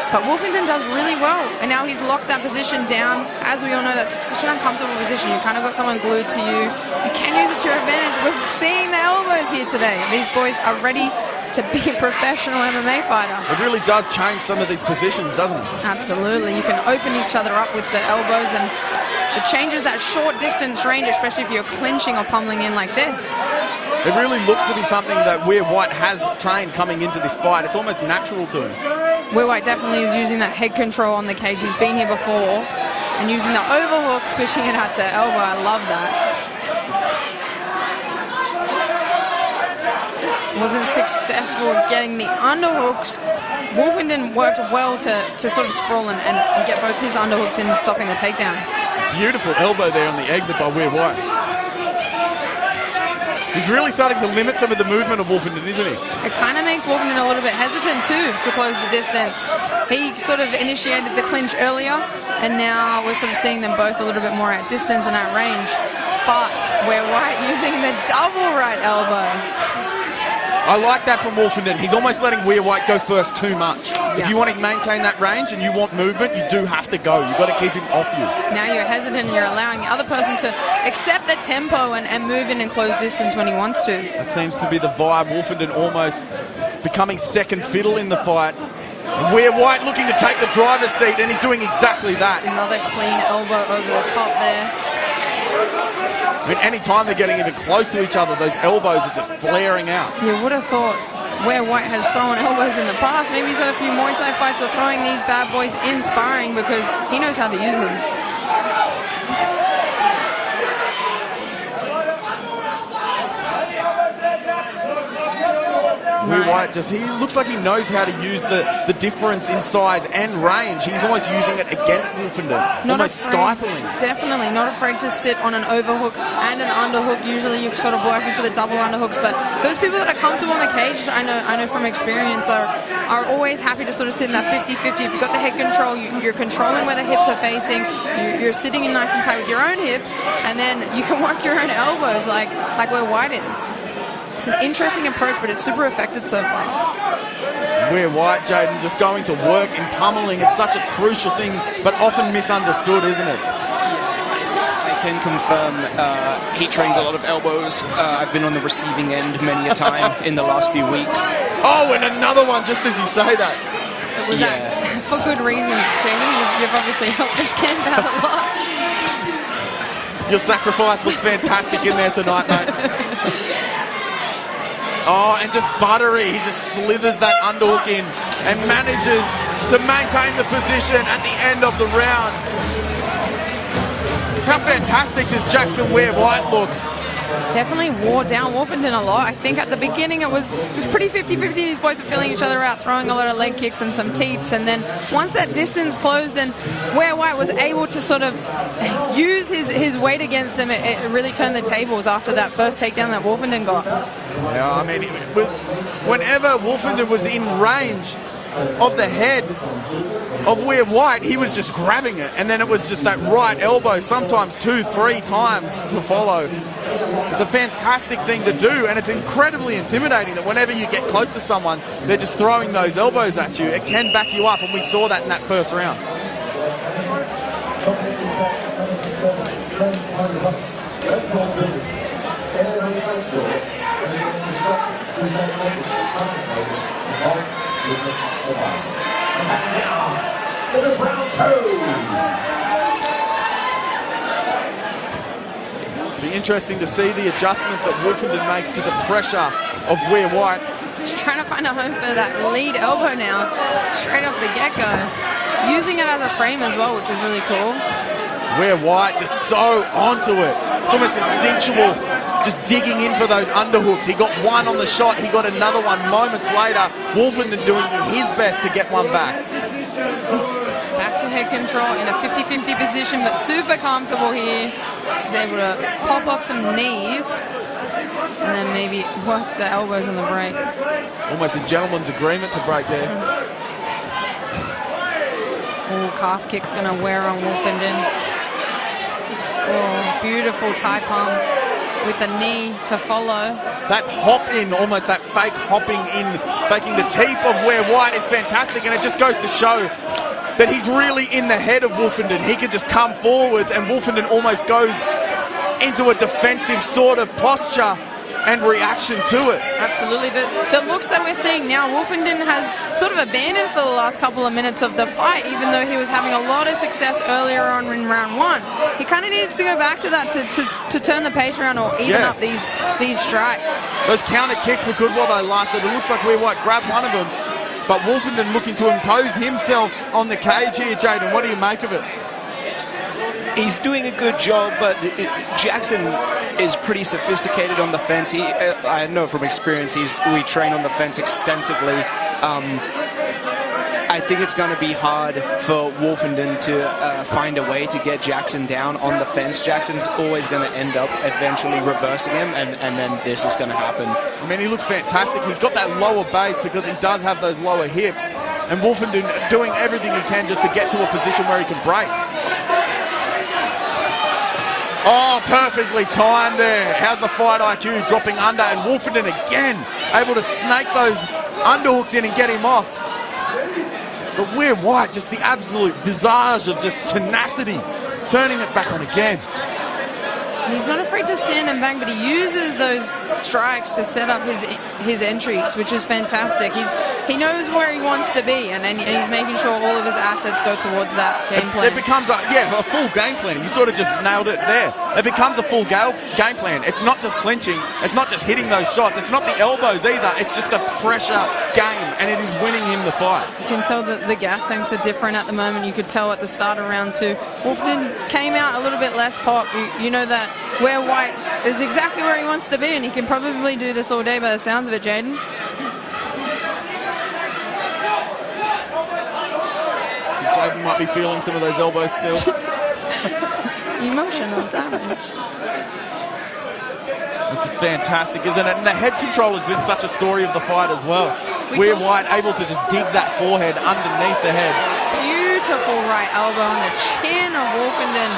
But Wolfenden does really well, and now he's locked that position down. As we all know, that's such an uncomfortable position. You kind of got someone glued to you. You can use it to your advantage. We're seeing the elbows here today. These boys are ready to be a professional MMA fighter. It really does change some of these positions, doesn't it? Absolutely. You can open each other up with the elbows, and it changes that short distance range, especially if you're clinching or pummeling in like this. It really looks to be something that Weir White has trained coming into this fight. It's almost natural to him. Weir White definitely is using that head control on the cage. He's been here before. And using the overhook, switching it out to elbow. I love that. Wasn't successful getting the underhooks. Wolfenden worked well to sort of sprawl and get both his underhooks into stopping the takedown. Beautiful elbow there on the exit by Weir White. He's really starting to limit some of the movement of Wolfenden, isn't he? It kind of makes Wolfenden a little bit hesitant too to close the distance. He sort of initiated the clinch earlier, and now we're sort of seeing them both a little bit more at distance and at range. But Weir White using the double right elbow. I like that from Wolfenden. He's almost letting Weir White go first too much. Yeah. If you want to maintain that range and you want movement, you do have to go. You've got to keep him off you. Now you're hesitant and you're allowing the other person to accept the tempo and move in and close distance when he wants to. That seems to be the vibe. Wolfenden almost becoming second fiddle in the fight. Weir White looking to take the driver's seat, and he's doing exactly that. Another clean elbow over the top there. I mean, any time they're getting even close to each other, those elbows are just flaring out. You would have thought Weir White has thrown elbows in the past. Maybe he's had a few Muay Thai fights or throwing these bad boys in sparring because he knows how to use them. Weir White he looks like he knows how to use the difference in size and range. He's almost using it against Wolfenden, almost stifling. Definitely not afraid to sit on an overhook and an underhook. Usually you're sort of working for the double underhooks, but those people that are comfortable in the cage, I know from experience, are always happy to sort of sit in that 50-50. If you've got the head control, you're controlling where the hips are facing, you're sitting in nice and tight with your own hips, and then you can work your own elbows like Weir White is. It's an interesting approach, but it's super effective so far. Weir White, Jaden, just going to work and pummeling. It's such a crucial thing, but often misunderstood, isn't it? I can confirm he trains a lot of elbows. I've been on the receiving end many a time in the last few weeks. Oh, and another one just as you say that. Was that for good reason, Jaden? You've obviously helped this camp out a lot. Your sacrifice looks fantastic in there tonight, mate. Oh, and just buttery. He just slithers that underhook in and manages to maintain the position at the end of the round. How fantastic does Jackson Weir White look? Definitely wore down Wolfenden a lot. I think at the beginning it was pretty 50-50. These boys were filling each other out, throwing a lot of leg kicks and some teeps. And then once that distance closed and Weir White was able to sort of use his weight against him, it really turned the tables after that first takedown that Wolfenden got. Yeah, I mean, whenever Wolfenden was in range of the head of Weir White, he was just grabbing it, and then it was just that right elbow, sometimes 2-3 times to follow. It's a fantastic thing to do, and it's incredibly intimidating that whenever you get close to someone, they're just throwing those elbows at you. It can back you up, and we saw that in that first round. This is round 2. It'll be interesting to see the adjustments that Wolfenden makes to the pressure of Weir White. Just trying to find a home for that lead elbow now, straight off the get-go. Using it as a frame as well, which is really cool. Weir White just so onto it. It's almost instinctual, just digging in for those underhooks. He got one on the shot, he got another one moments later. Wolfenden doing his best to get one back. Back to head control in a 50-50 position, but super comfortable here. He's able to pop off some knees and then maybe work the elbows on the break. Almost a gentleman's agreement to break there. Oh, calf kick's going to wear on Wolfenden. Oh, beautiful tie palm with the knee to follow. That hop in, almost that fake hopping in, faking the teep of where White is fantastic, and it just goes to show that he's really in the head of Wolfenden. He can just come forwards, and Wolfenden almost goes into a defensive sort of posture and reaction to it. Absolutely. The looks that we're seeing now, Wolfenden has sort of abandoned for the last couple of minutes of the fight, even though he was having a lot of success earlier on in round one. He kind of needs to go back to that to turn the pace around or even up these strikes. Those counter kicks were good while they lasted. It looks like Weir White grabbed one of them, but Wolfenden looking to impose himself on the cage here, Jaden. What do you make of it? He's doing a good job, but Jackson is pretty sophisticated on the fence. I know from experience, we train on the fence extensively. I think it's going to be hard for Wolfenden to find a way to get Jackson down on the fence. Jackson's always going to end up eventually reversing him, and then this is going to happen. I mean, he looks fantastic. He's got that lower base because he does have those lower hips, and Wolfenden doing everything he can just to get to a position where he can break. Oh, perfectly timed there. How's the fight IQ dropping under, and Wolfenden again able to snake those underhooks in and get him off. But Weir White, just the absolute visage of just tenacity, turning it back on again. He's not afraid to stand and bang, but he uses those strikes to set up his entries, which is fantastic. He knows where he wants to be, and he's making sure all of his assets go towards that game plan. It becomes a full game plan. You sort of just nailed it there. It becomes a full game plan. It's not just clinching. It's not just hitting those shots. It's not the elbows either. It's just a pressure game, and it is winning him the fight. You can tell that the gas tanks are different at the moment. You could tell at the start of round two. Wolfenden came out a little bit less pop. You know that Weir White is exactly where he wants to be, and he can probably do this all day by the sounds of it, Jaden. Jaden might be feeling some of those elbows still. Emotional damage. It's fantastic, isn't it? And the head control has been such a story of the fight as well. Weir White able to just dig that forehead underneath the head. Beautiful right elbow on the chin of Wolfenden.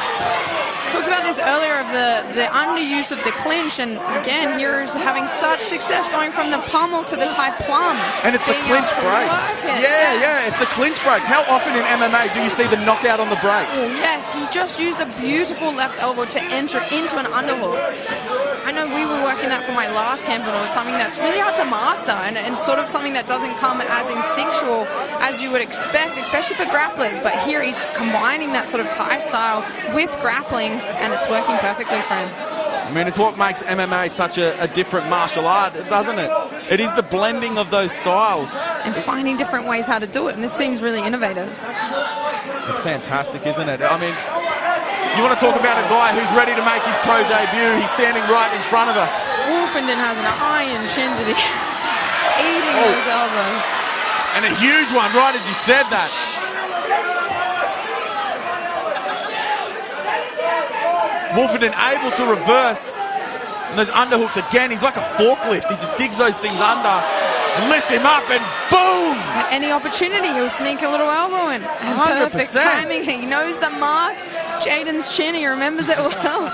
Talked about this earlier of the underuse of the clinch, and again, here is having such success going from the pummel to the Thai plum. And it's the clinch breaks. Yeah, it's the clinch breaks. How often in MMA do you see the knockout on the break? Oh, yes, he just used a beautiful left elbow to enter into an underhook. I know we were working that for my last camp, and it was something that's really hard to master, and sort of something that doesn't come as instinctual as you would expect, especially for grapplers. But here he's combining that sort of Thai style with grappling, and it's working perfectly for him. I mean, it's what makes MMA such a different martial art, doesn't it? It is the blending of those styles. And finding different ways how to do it, and this seems really innovative. It's fantastic, isn't it? I mean, you want to talk about a guy who's ready to make his pro debut. He's standing right in front of us. Wolfenden has an iron shin to the eating those elbows. And a huge one, right as you said that. Wolfenden able to reverse. And those underhooks again, he's like a forklift. He just digs those things under, lifts him up, and boom! At any opportunity, he'll sneak a little elbow in. And 100%. Perfect timing. He knows the mark. Jaden's chin, he remembers it well.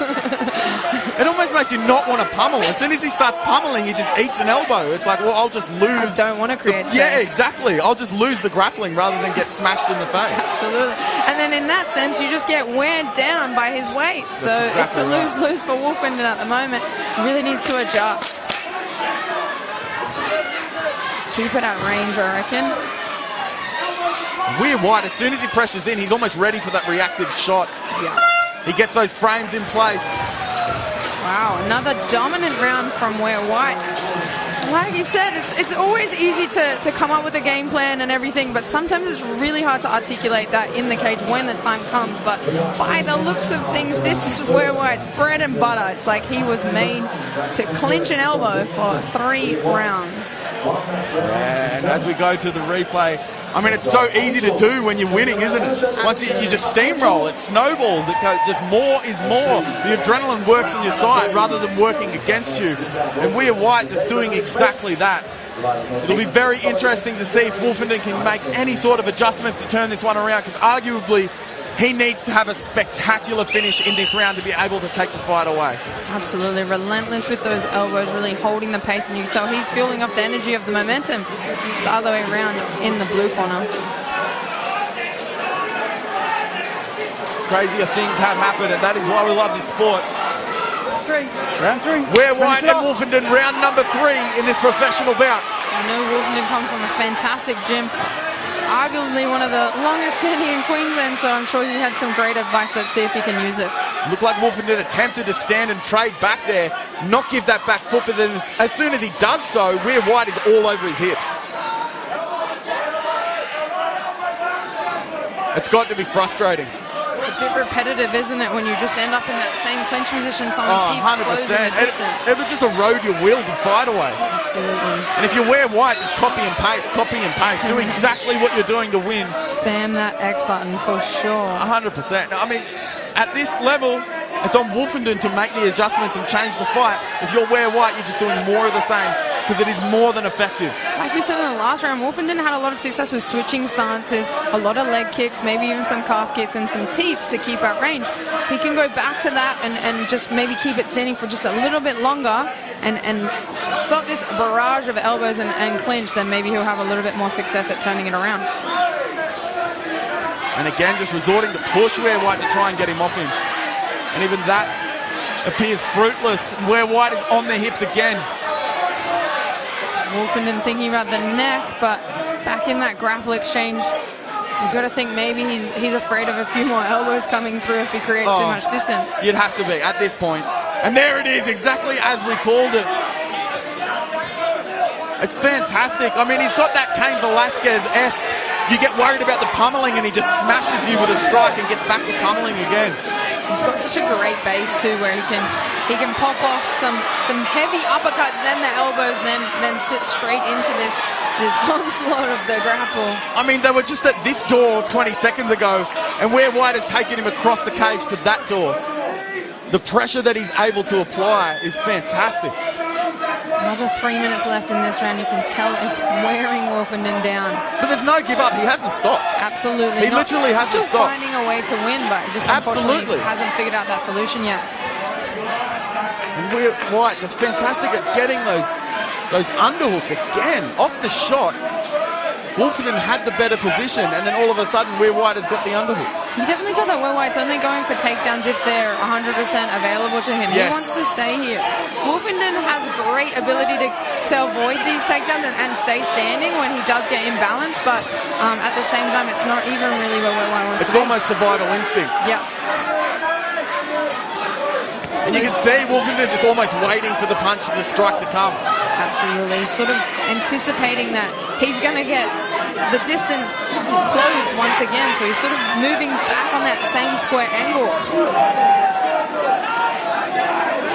It almost makes you not want to pummel. As soon as he starts pummeling, he just eats an elbow. It's like, well, I'll just lose. I don't want to create space. Yeah, exactly. I'll just lose the grappling rather than get smashed in the face. Absolutely. And then in that sense, you just get weighed down by his weight. So exactly it's a lose-lose for Wolfenden at the moment. Really needs to adjust. Keep it at range, I reckon. Weir White, as soon as he pressures in, he's almost ready for that reactive shot. Yeah. He gets those frames in place. Wow, another dominant round from Weir White. Like you said, it's always easy to come up with a game plan and everything, but sometimes it's really hard to articulate that in the cage when the time comes. But by the looks of things, this is Weir White's bread and butter. It's like he was made to clinch an elbow for 3 rounds. And as we go to the replay, I mean, it's so easy to do when you're winning, isn't it? Once you just steamroll, it snowballs. It goes, just more is more. The adrenaline works on your side rather than working against you. And Weir White just doing exactly that. It'll be very interesting to see if Wolfenden can make any sort of adjustments to turn this one around, because arguably he needs to have a spectacular finish in this round to be able to take the fight away. Absolutely relentless with those elbows, really holding the pace, and you can tell he's fueling off the energy of the momentum. It's the other way around in the blue corner. Crazier things have happened, and that is why we love this sport. Round three. Ware White and Wolfenden, round number 3 in this professional bout. I know Wolfenden comes from a fantastic gym, arguably one of the longest standing in Queensland, so I'm sure he had some great advice. Let's see if he can use it. Looked like Wolfenden attempted to stand and trade back there, not give that back foot, but then as soon as he does so, Ware White is all over his hips. It's got to be frustrating. It's a bit repetitive, isn't it, when you just end up in that same clinch position, someone keeps 100%. closing the distance. It would just erode your will to fight away. Absolutely. And if you Ware White, just copy and paste. Do exactly what you're doing to win. Spam that X button for sure. 100%. I mean, at this level, it's on Wolfenden to make the adjustments and change the fight. If you're Ware White, you're just doing more of the same, because it is more than effective. Like we said in the last round, Wolfenden had a lot of success with switching stances, a lot of leg kicks, maybe even some calf kicks and some teeps to keep at range. He can go back to that and just maybe keep it standing for just a little bit longer and stop this barrage of elbows and clinch, then maybe he'll have a little bit more success at turning it around. And again, just resorting to push Ware White to try and get him off him. And even that appears fruitless. Ware White is on the hips again. Wolfenden thinking about the neck, but back in that grapple exchange, you've got to think maybe he's afraid of a few more elbows coming through if he creates too much distance. You'd have to be at this point. And there it is, exactly as we called it. It's fantastic. I mean, he's got that Cain Velasquez-esque. You get worried about the pummeling and he just smashes you with a strike and gets back to pummeling again. He's got such a great base too, where he can pop off some heavy uppercuts, then the elbows, then sit straight into this onslaught of the grapple. I mean, they were just at this door 20 seconds ago, and Ware White has taken him across the cage to that door. The pressure that he's able to apply is fantastic. Another 3 minutes left in this round. You can tell it's wearing Wolfenden down. But there's no give up. He hasn't stopped. Absolutely. He literally hasn't stopped. Still finding a way to win, but just unfortunately hasn't figured out that solution yet. And Ware White just fantastic at getting those underhooks again off the shot. Wolfenden had the better position, and then all of a sudden Ware White has got the underhook. You definitely tell that Ware White's only going for takedowns if they're 100% available to him. Yes. He wants to stay here. Wolfenden has great ability to avoid these takedowns and stay standing when he does get imbalanced, but at the same time, it's not even really where Ware White wants to be. It's almost survival instinct. Yeah. And you can see Wolfenden just almost waiting for the punch and the strike to come. Absolutely. Sort of anticipating that he's going to get the distance closed once again, so he's sort of moving back on that same square angle.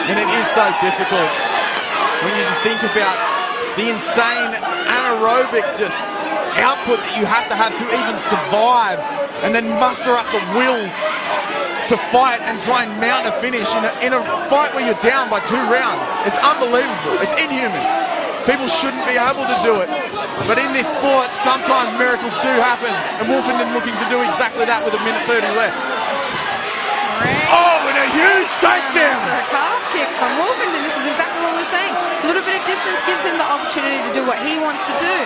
And it is so difficult when you just think about the insane anaerobic just output that you have to even survive, and then muster up the will to fight and try and mount a finish in a fight where you're down by 2 rounds. It's unbelievable. It's inhuman. People shouldn't be able to do it. But in this sport, sometimes miracles do happen. And Wolfenden looking to do exactly that with 1:30 left. Oh, and a huge takedown! A calf kick from Wolfenden. This is exactly what we're saying. A little bit of distance gives him the opportunity to do what he wants to do.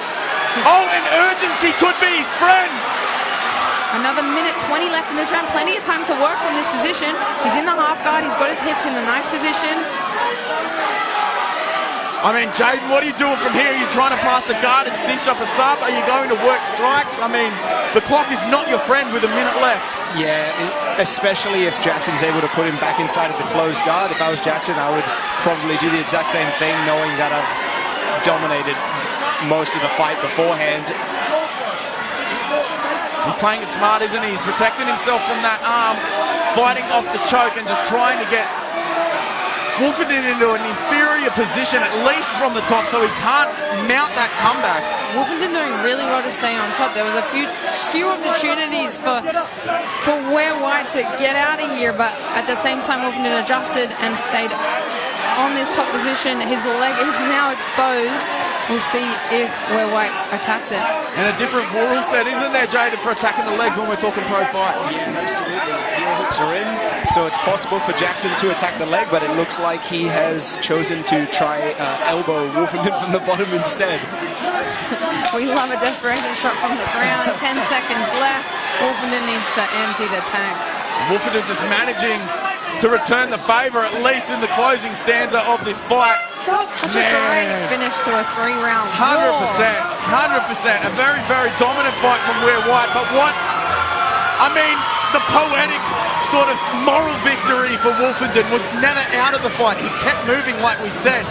Oh, and urgency could be his friend. Another 1:20 left in this round. Plenty of time to work from this position. He's in the half guard. He's got his hips in a nice position. I mean, Jaden, what are you doing from here? Are you trying to pass the guard and cinch up a sub? Are you going to work strikes? I mean, the clock is not your friend with 1 minute left. Yeah, especially if Jackson's able to put him back inside of the closed guard. If I was Jackson, I would probably do the exact same thing, knowing that I've dominated most of the fight beforehand. He's playing it smart, isn't he? He's protecting himself from that arm, fighting off the choke and just trying to get Wolfenden into an inferior position, at least from the top, so he can't mount that comeback. Wolfenden doing really well to stay on top. There was a few opportunities for Ware White to get out of here, but at the same time, Wolfenden adjusted and stayed on this top position. His leg is now exposed. We'll see if Ware White attacks it. And a different rule set, isn't there, Jaden, for attacking the legs when we're talking pro fights? Yeah, absolutely. Heel hooks are in, so it's possible for Jackson to attack the leg, but it looks like he has chosen to try elbow Wolfenden from the bottom instead. We love a desperation shot from the ground. 10 seconds left. Wolfenden needs to empty the tank. Wolfenden just managing to return the favour, at least in the closing stanza of this fight. Such a great finish to a 3-round 100%. 100%. A very, very dominant fight from Ware White. But the poetic sort of moral victory for Wolfenden was never out of the fight. He kept moving, like we said.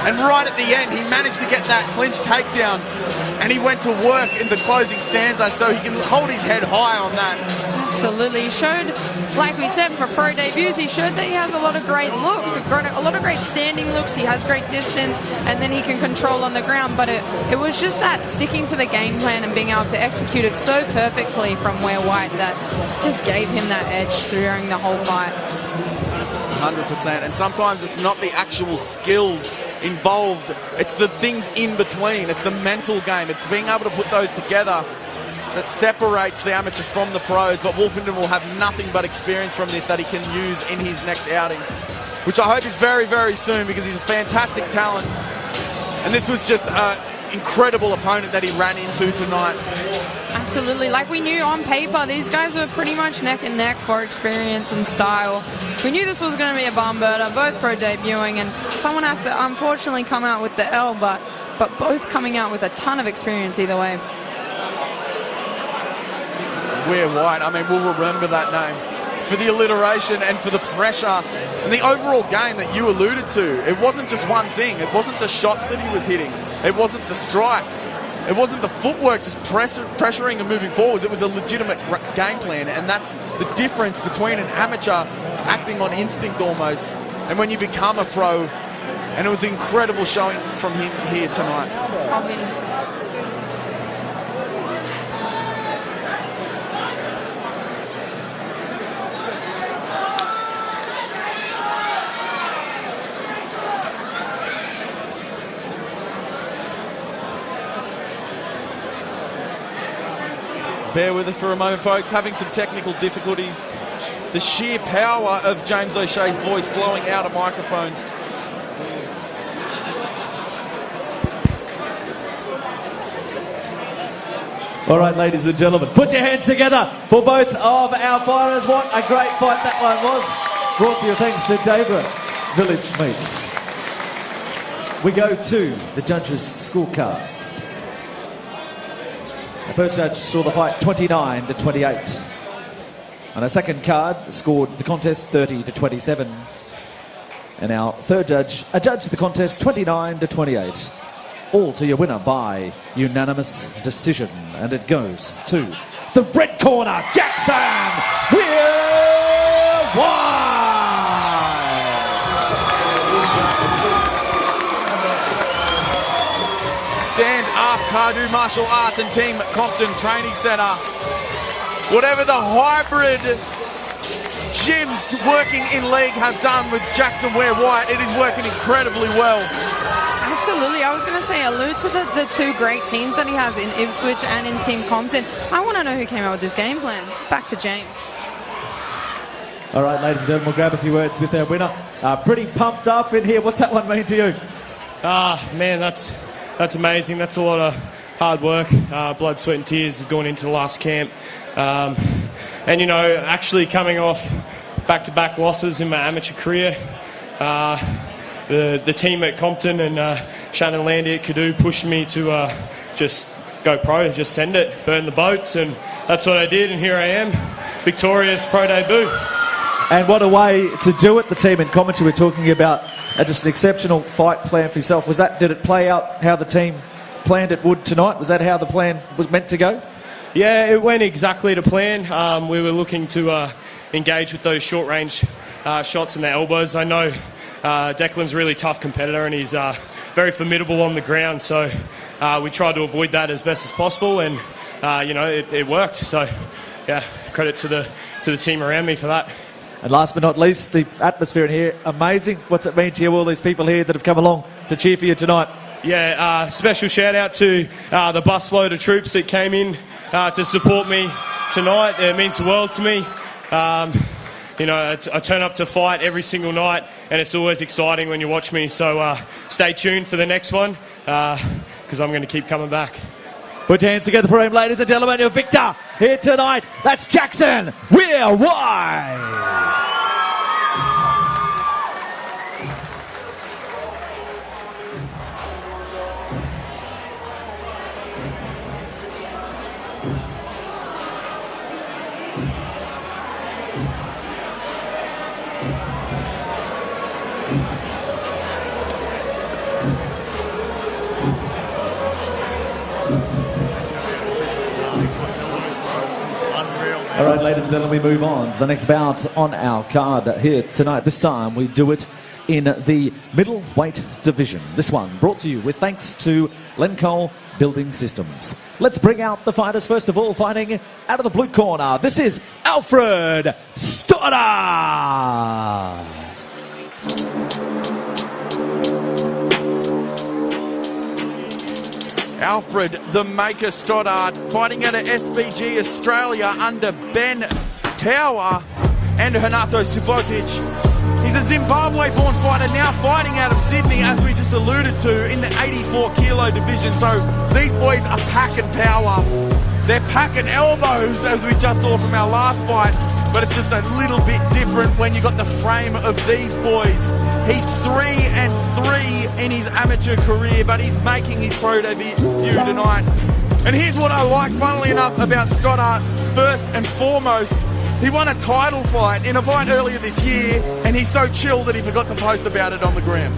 And right at the end, he managed to get that clinch takedown. And he went to work in the closing stanza so he can hold his head high on that. Absolutely. He showed, like we said, for pro debuts, he showed that he has a lot of great looks, a lot of great standing looks. He has great distance, and then he can control on the ground. But it was just that sticking to the game plan and being able to execute it so perfectly from Ware White that just gave him that edge during the whole fight. 100%. And sometimes it's not the actual skills involved, it's the things in between. It's the mental game. It's being able to put those together that separates the amateurs from the pros. But Wolfenden will have nothing but experience from this that he can use in his next outing, which I hope is very, very soon, because he's a fantastic talent. And this was just an incredible opponent that he ran into tonight. Absolutely. Like we knew on paper, these guys were pretty much neck and neck for experience and style. We knew this was going to be a barn burner, both pro debuting, and someone has to unfortunately come out with the L, but both coming out with a ton of experience either way. Ware White, we'll remember that name for the alliteration and for the pressure and the overall game that you alluded to. It wasn't just one thing. It wasn't the shots that he was hitting. It wasn't the strikes. It wasn't the footwork just pressuring and moving forwards. It was a legitimate game plan, and that's the difference between an amateur acting on instinct almost and when you become a pro. And it was an incredible showing from him here tonight. Bear with us for a moment, folks. Having some technical difficulties. The sheer power of James O'Shea's voice blowing out a microphone. All right, ladies and gentlemen, put your hands together for both of our fighters. What a great fight that one was. Brought to you thanks to Daybra Village Meats. We go to the judges' scorecards. The first judge saw the fight 29-28. And our second card scored the contest 30-27. And our third judge adjudged the contest 29-28. All to your winner by unanimous decision. And it goes to the red corner, Jackson Ware White. Stand up, Cardew Martial Arts and Team Compton Training Centre. Whatever the hybrid gyms working in league have done with Jackson Ware White, it is working incredibly well. Absolutely. I was going to say, allude to the two great teams that he has in Ipswich and in Team Compton. I want to know who came up with this game plan. Back to James. All right, ladies and gentlemen, we'll grab a few words with our winner. Pretty pumped up in here. What's that one mean to you? Man, that's amazing. That's a lot of hard work, blood, sweat and tears going into the last camp. And, actually coming off back-to-back losses in my amateur career, the team at Compton and Shannon Landy at Cadoo pushed me to just go pro, just send it, burn the boats, and that's what I did, and here I am, victorious pro debut. And what a way to do it. The team in commentary were talking about just an exceptional fight plan for yourself. Did it play out how the team planned it would tonight? Was that how the plan was meant to go? Yeah, it went exactly to plan. We were looking to engage with those short-range shots and the elbows. I know Declan's a really tough competitor and he's very formidable on the ground, so we tried to avoid that as best as possible, and it worked. So, yeah, credit to the team around me for that. And last but not least, the atmosphere in here, amazing. What's it mean to you, all these people here that have come along to cheer for you tonight? Yeah, special shout out to the busload of troops that came in to support me tonight. It means the world to me. You know, I turn up to fight every single night, and it's always exciting when you watch me. So stay tuned for the next one, because I'm going to keep coming back. Put your hands together for him, ladies and gentlemen. Your victor here tonight. That's Jackson. We're wide. All right, ladies and gentlemen, we move on to the next bout on our card here tonight. This time we do it in the middleweight division. This one brought to you with thanks to Lenco Building Systems. Let's bring out the fighters. First of all, fighting out of the blue corner, this is Alfred Stoddard. Alfred the Maker Stoddard fighting out of SBG Australia under Ben Tower and Renato Subotic. He's a Zimbabwe-born fighter now fighting out of Sydney, as we just alluded to, in the 84 kilo division. So these boys are packing power. They're packing elbows, as we just saw from our last fight, but it's just a little bit different when you got the frame of these boys. He's 3-3 in his amateur career, but he's making his pro debut tonight. And here's what I like, funnily enough, about Stoddard. First and foremost, he won a title fight in a fight earlier this year, and he's so chill that he forgot to post about it on the gram.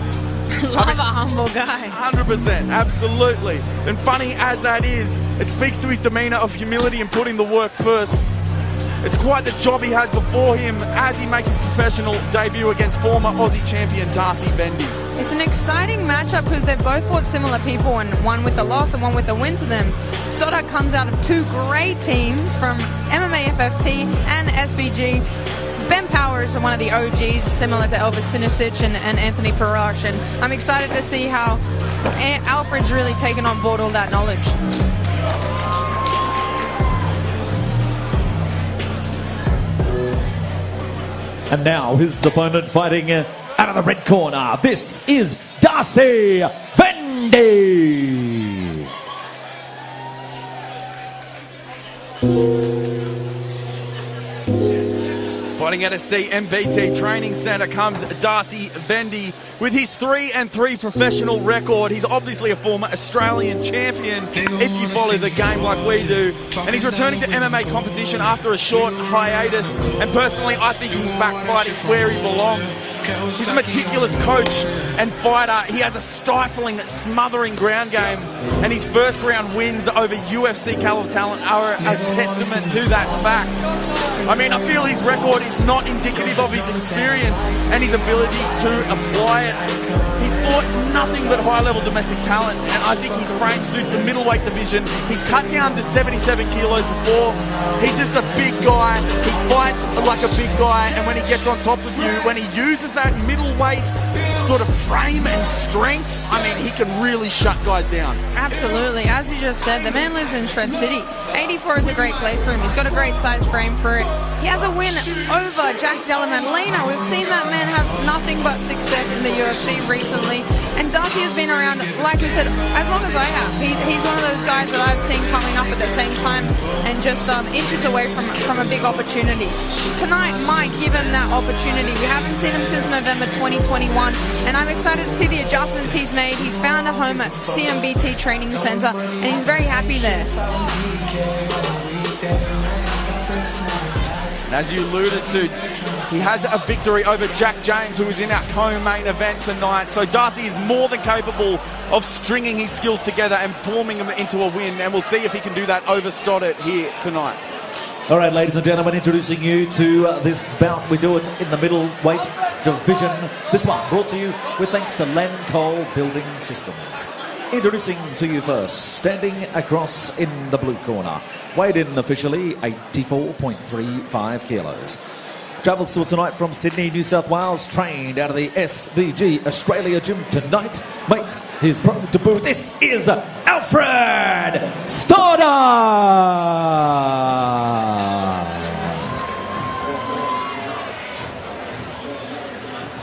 Love a humble guy. 100%, absolutely. And funny as that is, it speaks to his demeanour of humility and putting the work first. It's quite the job he has before him as he makes his professional debut against former Aussie champion Darcy Bendy. It's an exciting matchup because they've both fought similar people, and one with the loss and one with the win to them. Stoddard comes out of two great teams from MMA FFT and SBG. Ben Power is one of the OGs, similar to Elvis Sinisic and Anthony Parash, and I'm excited to see how Alfred's really taken on board all that knowledge. And now his opponent fighting out of the red corner. This is Darcy Bendy. Fighting at a CMBT training centre comes Darcy Bendy with his 3-3 professional record. He's obviously a former Australian champion if you follow the game like we do. And he's returning to MMA competition after a short hiatus. And personally, I think he's back fighting where he belongs. He's a meticulous coach and fighter. He has a stifling, smothering ground game. And his first round wins over UFC caliber talent are a testament to that fact. I mean, I feel his record is not indicative of his experience and his ability to apply it. He's fought nothing but high-level domestic talent, and I think his frame suits the middleweight division. He's cut down to 77 kilos before. He's just a big guy. He fights like a big guy, and when he gets on top of you, when he uses that middleweight sort of frame and strength, I mean, he can really shut guys down. Absolutely. As you just said, the man lives in Shred City. 84 is a great place for him. He's got a great size frame for it. He has a win over Jack Della Maddalena. We've seen that man have nothing but success in the UFC recently. And Darcy has been around, like we said, as long as I have. He's one of those guys that I've seen coming up at the same time and just inches away from a big opportunity. Tonight might give him that opportunity. We haven't seen him since November 2021, and I'm excited to see the adjustments he's made. He's found a home at CMBT Training Centre, and he's very happy there. And as you alluded to, he has a victory over Jack James, who was in our co-main event tonight. So Darcy is more than capable of stringing his skills together and forming them into a win. And we'll see if he can do that over Stoddard here tonight. All right, ladies and gentlemen, introducing you to this bout. We do it in the middleweight division. This one brought to you with thanks to Lenco Building Systems. Introducing to you first, standing across in the blue corner, weighed in officially 84.35 kilos. Travels to us tonight from Sydney, New South Wales, trained out of the SVG Australia gym tonight. Makes his pro debut. This is Alfred Stoddard!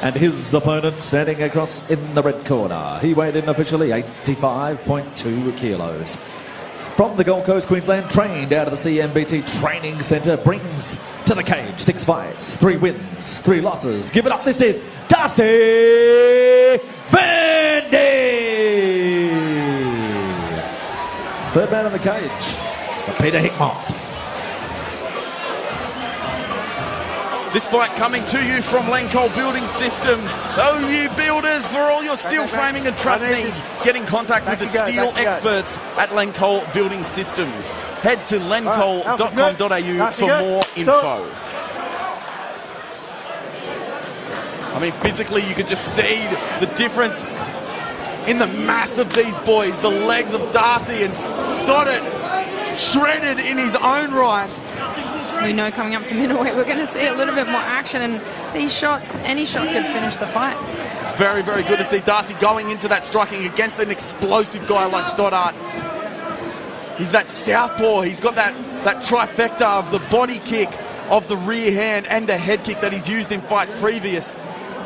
And his opponent standing across in the red corner. He weighed in officially 85.2 kilos. From the Gold Coast, Queensland, trained out of the CMBT Training Centre, brings to the cage 6 fights, 3 wins, 3 losses. Give it up, this is Darcy Vandy! Third man in the cage, Mr. Peter Hickmott. This fight coming to you from Lencol Building Systems. Oh, you builders, for all your steel framing and truss needs, get in contact with the steel experts at Lencol Building Systems. Head to lencol.com.au for more info. I mean, physically, you could just see the difference in the mass of these boys. The legs of Darcy and Stoddard shredded in his own right. We know coming up to middleweight we're going to see a little bit more action, and these shots, any shot could finish the fight. It's very, very good to see Darcy going into that striking against an explosive guy like Stoddard. He's that southpaw. He's got that trifecta of the body kick, of the rear hand, and the head kick that he's used in fights previous.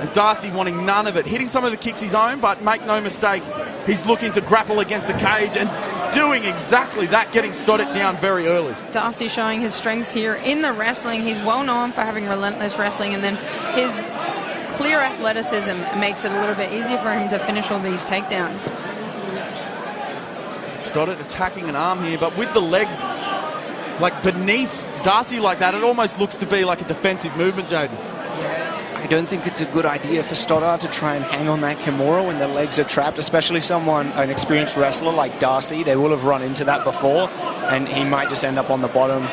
And Darcy wanting none of it. Hitting some of the kicks his own, but make no mistake, he's looking to grapple against the cage and doing exactly that, getting Stoddard down very early. Darcy showing his strengths here in the wrestling. He's well known for having relentless wrestling, and then his clear athleticism makes it a little bit easier for him to finish all these takedowns. Stoddard attacking an arm here, but with the legs like beneath Darcy like that, it almost looks to be like a defensive movement, Jaden. I don't think it's a good idea for Stoddard to try and hang on that Kimura when the legs are trapped, especially an experienced wrestler like Darcy. They will have run into that before, and he might just end up on the bottom.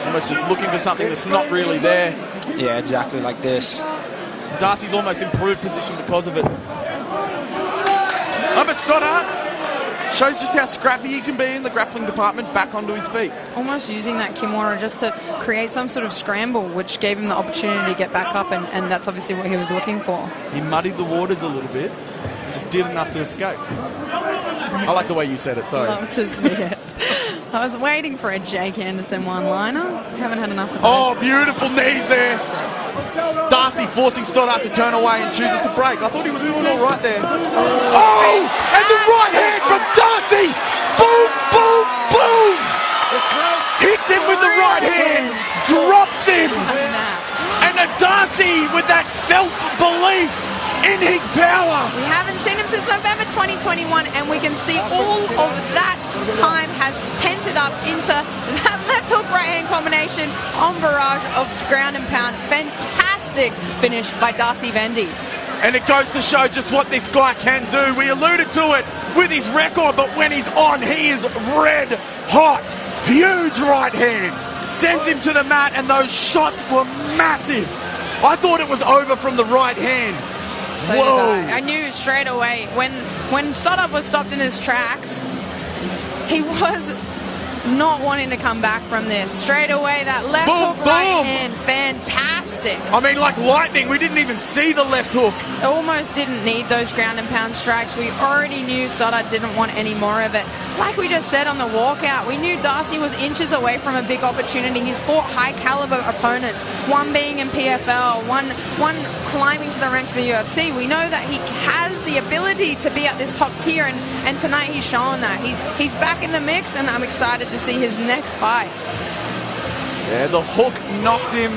Almost just looking for something that's not really there. Yeah, exactly like this. Darcy's almost improved position because of it. Oh, but Stoddard shows just how scrappy he can be in the grappling department, back onto his feet. Almost using that Kimura just to create some sort of scramble, which gave him the opportunity to get back up, and that's obviously what he was looking for. He muddied the waters a little bit, just did enough to escape. I like the way you said it, sorry. Love to see it. I was waiting for a Jake Anderson one-liner. Haven't had enough of Oh, beautiful knees there. Darcy forcing Stoddard to turn away and chooses to break. I thought he was doing all right there. Oh, and the right hand from Darcy. Boom, boom, boom. Hits him with the right hand, drops him. And a Darcy with that self-belief in his power. We haven't seen him since November 2021, and we can see all of that time has pented up into that left hook right hand combination on barrage of ground and pound. Fantastic finish by Darcy Vandy. And it goes to show just what this guy can do. We alluded to it with his record, but when he's on, he is red hot. Huge right hand. Sends him to the mat, and those shots were massive. I thought it was over from the right hand. So Whoa. did I knew straight away when Stoddard was stopped in his tracks, he was not wanting to come back from this. Straight away, that left hook right hand, fantastic. I mean, like lightning, we didn't even see the left hook. Almost didn't need those ground and pound strikes. We already knew Stoddard didn't want any more of it. Like we just said on the walkout, we knew Darcy was inches away from a big opportunity. He's fought high caliber opponents, one being in PFL, one climbing to the ranks of the UFC. We know that he has the ability to be at this top tier, and tonight he's shown that. He's back in the mix, and I'm excited to see his next fight. Yeah, the hook knocked him,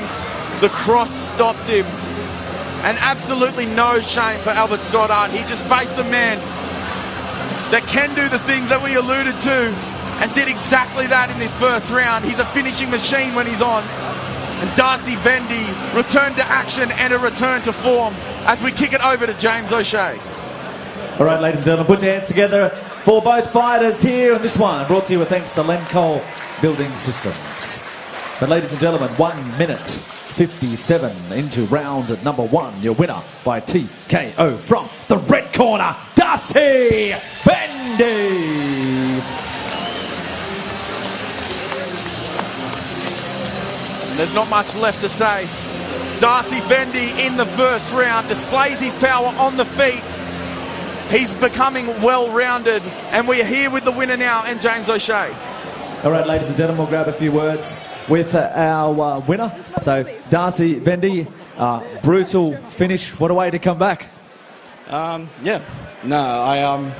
the cross stopped him, and absolutely no shame for Albert Stoddard. He just faced the man that can do the things that we alluded to, and did exactly that in this first round. He's a finishing machine when he's on. And Darcy Vandy returned to action and a return to form as we kick it over to James O'Shea. All right, ladies and gentlemen, put your hands together for both fighters here on this one. Brought to you with thanks to Lencol Building Systems. But ladies and gentlemen, 1 minute 57 into round number 1. Your winner by TKO from the red corner, Darcy Vandy. And there's not much left to say. Darcy Vendy in the first round displays his power on the feet. He's becoming well-rounded, and we are here with the winner now, and James O'Shea. All right, ladies and gentlemen, we'll grab a few words with our winner. So, Darcy Vendy, brutal finish. What a way to come back. Yeah. No, I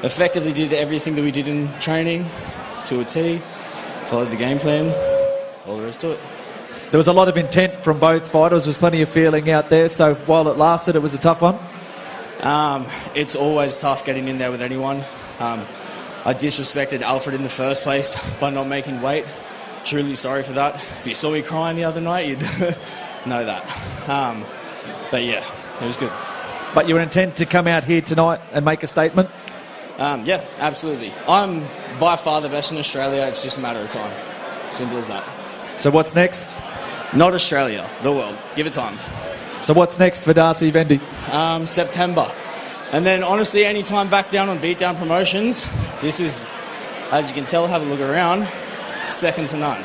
effectively did everything that we did in training to a T, followed the game plan, all there is to it. There was a lot of intent from both fighters. There was plenty of feeling out there, so while it lasted, it was a tough one. It's always tough getting in there with anyone. I disrespected Alfred in the first place by not making weight. Truly sorry for that. If you saw me crying the other night, you'd know that. But yeah, it was good. But your intent to come out here tonight and make a statement? Yeah, absolutely. I'm by far the best in Australia. It's just a matter of time. Simple as that. So what's next? Not Australia, the world. Give it time. So what's next for Darcy Vendy? September. And then honestly, any time back down on Beatdown Promotions, this is, as you can tell, have a look around, second to none.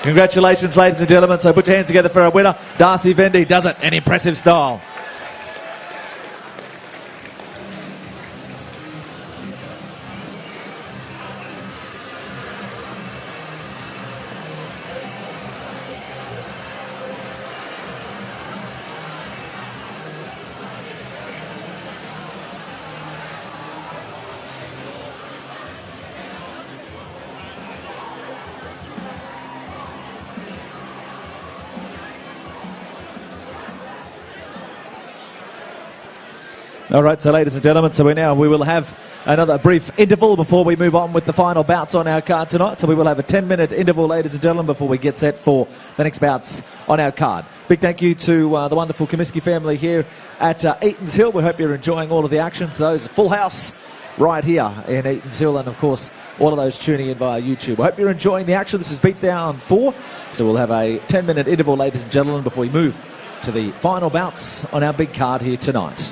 Congratulations, ladies and gentlemen. So put your hands together for our winner. Darcy Vendy does it in impressive style. All right, so ladies and gentlemen, we will have another brief interval before we move on with the final bouts on our card tonight. So we will have a 10-minute interval, ladies and gentlemen, before we get set for the next bouts on our card. Big thank you to the wonderful Comiskey family here at Eaton's Hill. We hope you're enjoying all of the action. For those, a full house right here in Eaton's Hill, and of course, all of those tuning in via YouTube. I hope you're enjoying the action. This is Beatdown 4. So we'll have a 10-minute interval, ladies and gentlemen, before we move to the final bouts on our big card here tonight.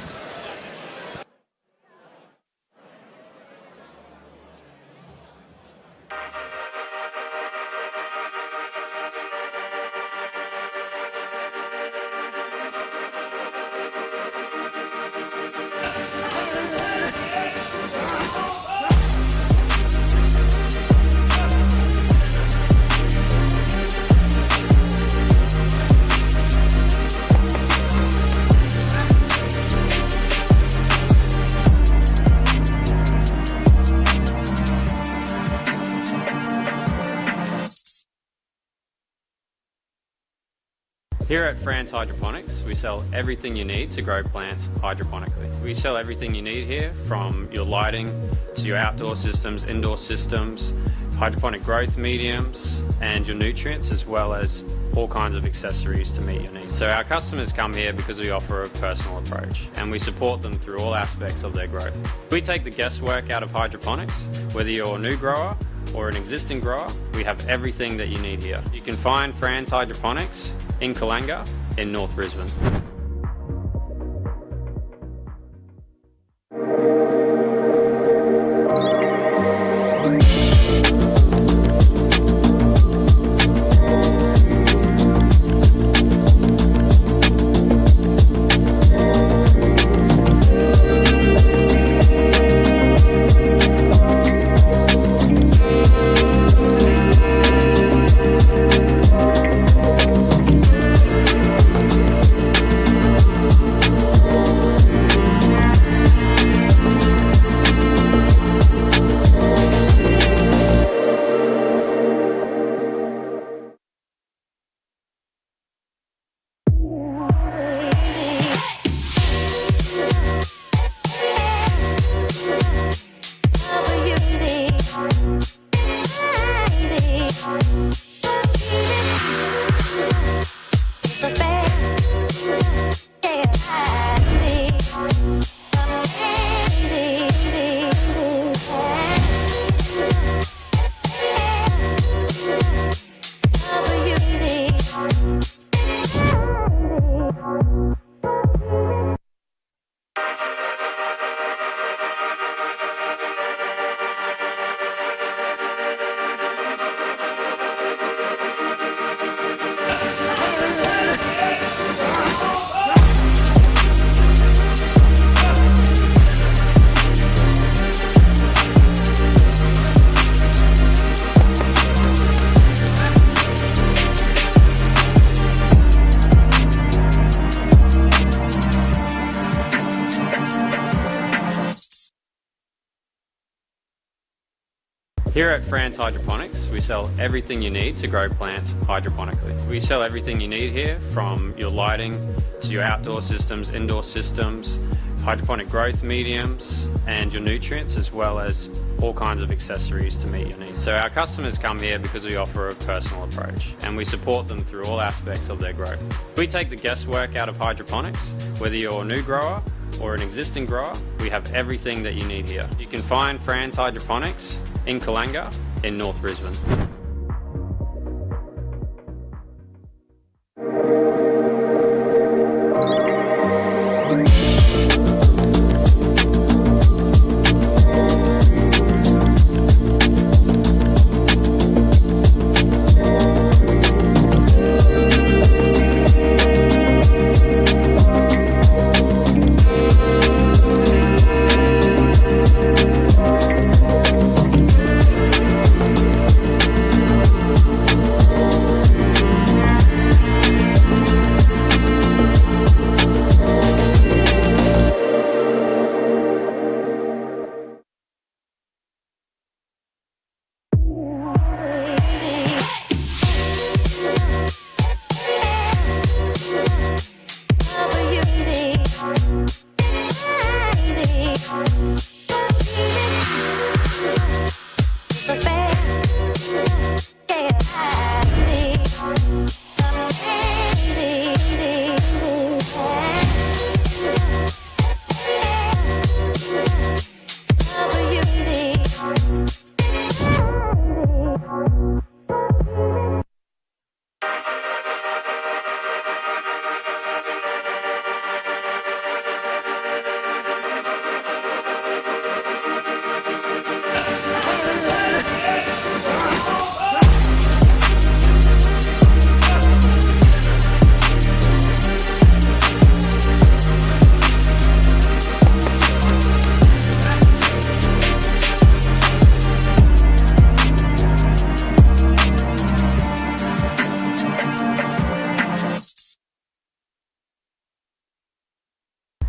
Here at Fran's Hydroponics, we sell everything you need to grow plants hydroponically. We sell everything you need here, from your lighting to your outdoor systems, indoor systems, hydroponic growth mediums, and your nutrients, as well as all kinds of accessories to meet your needs. So our customers come here because we offer a personal approach, and we support them through all aspects of their growth. We take the guesswork out of hydroponics. Whether you're a new grower or an existing grower, we have everything that you need here. You can find Fran's Hydroponics in Kalanga in North Brisbane. Here at Fran's Hydroponics, we sell everything you need to grow plants hydroponically. We sell everything you need here, from your lighting to your outdoor systems, indoor systems, hydroponic growth mediums, and your nutrients, as well as all kinds of accessories to meet your needs. So our customers come here because we offer a personal approach, and we support them through all aspects of their growth. We take the guesswork out of hydroponics. Whether you're a new grower or an existing grower, we have everything that you need here. You can find Fran's Hydroponics in Kalanga in North Brisbane.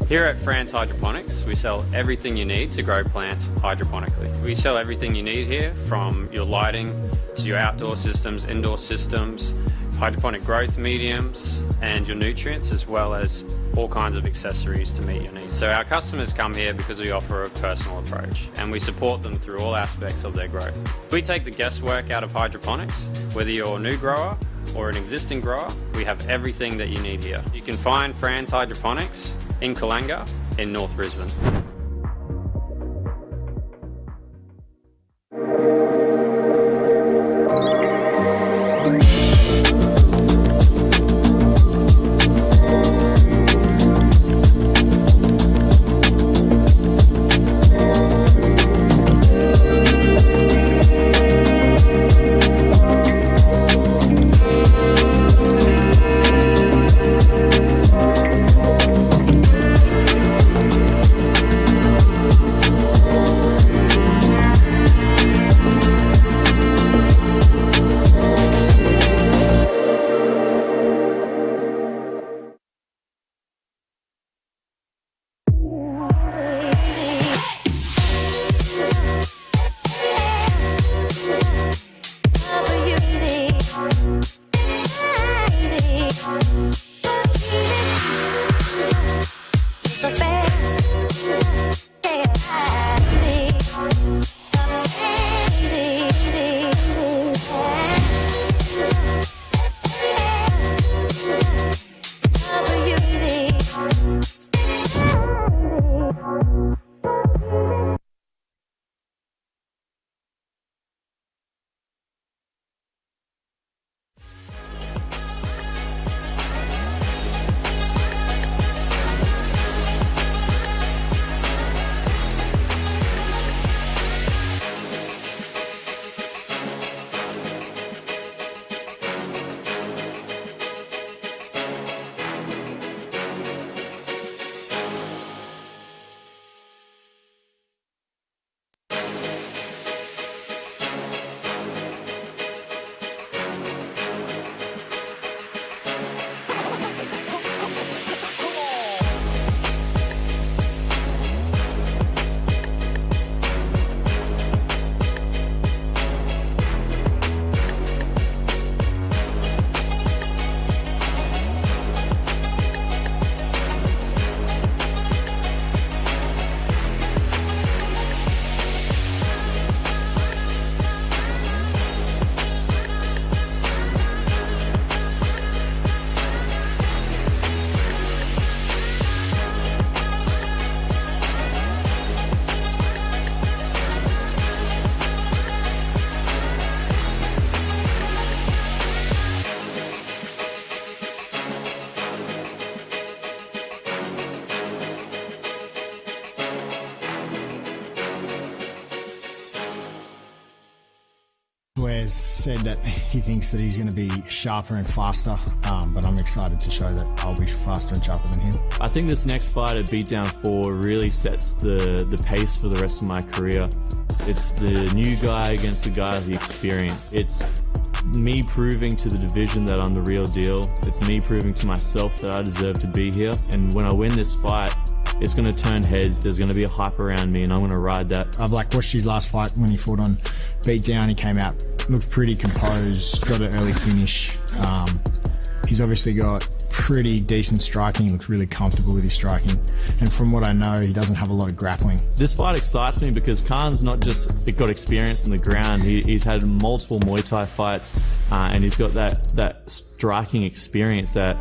Here at Fran's Hydroponics, we sell everything you need to grow plants hydroponically. We sell everything you need here, from your lighting to your outdoor systems, indoor systems, hydroponic growth mediums, and your nutrients, as well as all kinds of accessories to meet your needs. So our customers come here because we offer a personal approach, and we support them through all aspects of their growth. We take the guesswork out of hydroponics. Whether you're a new grower or an existing grower, we have everything that you need here. You can find Fran's Hydroponics in Kalanga in North Brisbane. has said that he thinks that he's going to be sharper and faster, but I'm excited to show that I'll be faster and sharper than him. I think this next fight at Beatdown 4 really sets the pace for the rest of my career. It's the new guy against the guy of the experience. It's me proving to the division that I'm the real deal. It's me proving to myself that I deserve to be here. And when I win this fight, it's going to turn heads. There's going to be a hype around me, and I'm going to ride that. I've watched his last fight when he fought on Beatdown. He came out, looked pretty composed, got an early finish. He's obviously got pretty decent striking. He looks really comfortable with his striking. And from what I know, he doesn't have a lot of grappling. This fight excites me because Khan's not just got experience on the ground. He's had multiple Muay Thai fights, and he's got that striking experience that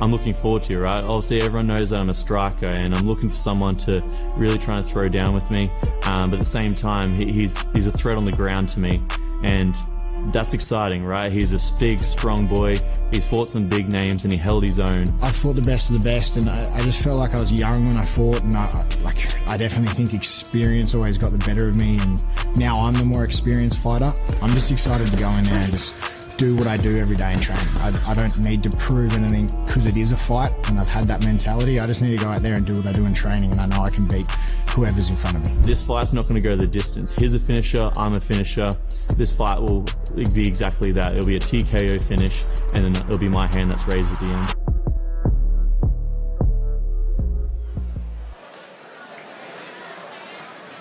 I'm looking forward to, right? Obviously, everyone knows that I'm a striker, and I'm looking for someone to really try and throw down with me. But at the same time, he's a threat on the ground to me, and that's exciting, right? He's a big, strong boy. He's fought some big names, and he held his own. I fought the best of the best, and I just felt like I was young when I fought, and I definitely think experience always got the better of me, and now I'm the more experienced fighter. I'm just excited to go in there and just do what I do every day and train. I don't need to prove anything because it is a fight, and I've had that mentality. I just need to go out there and do what I do in training, and I know I can beat whoever's in front of me. This fight's not going to go the distance. He's a finisher, I'm a finisher. This fight will be exactly that. It'll be a TKO finish, and then it'll be my hand that's raised at the end.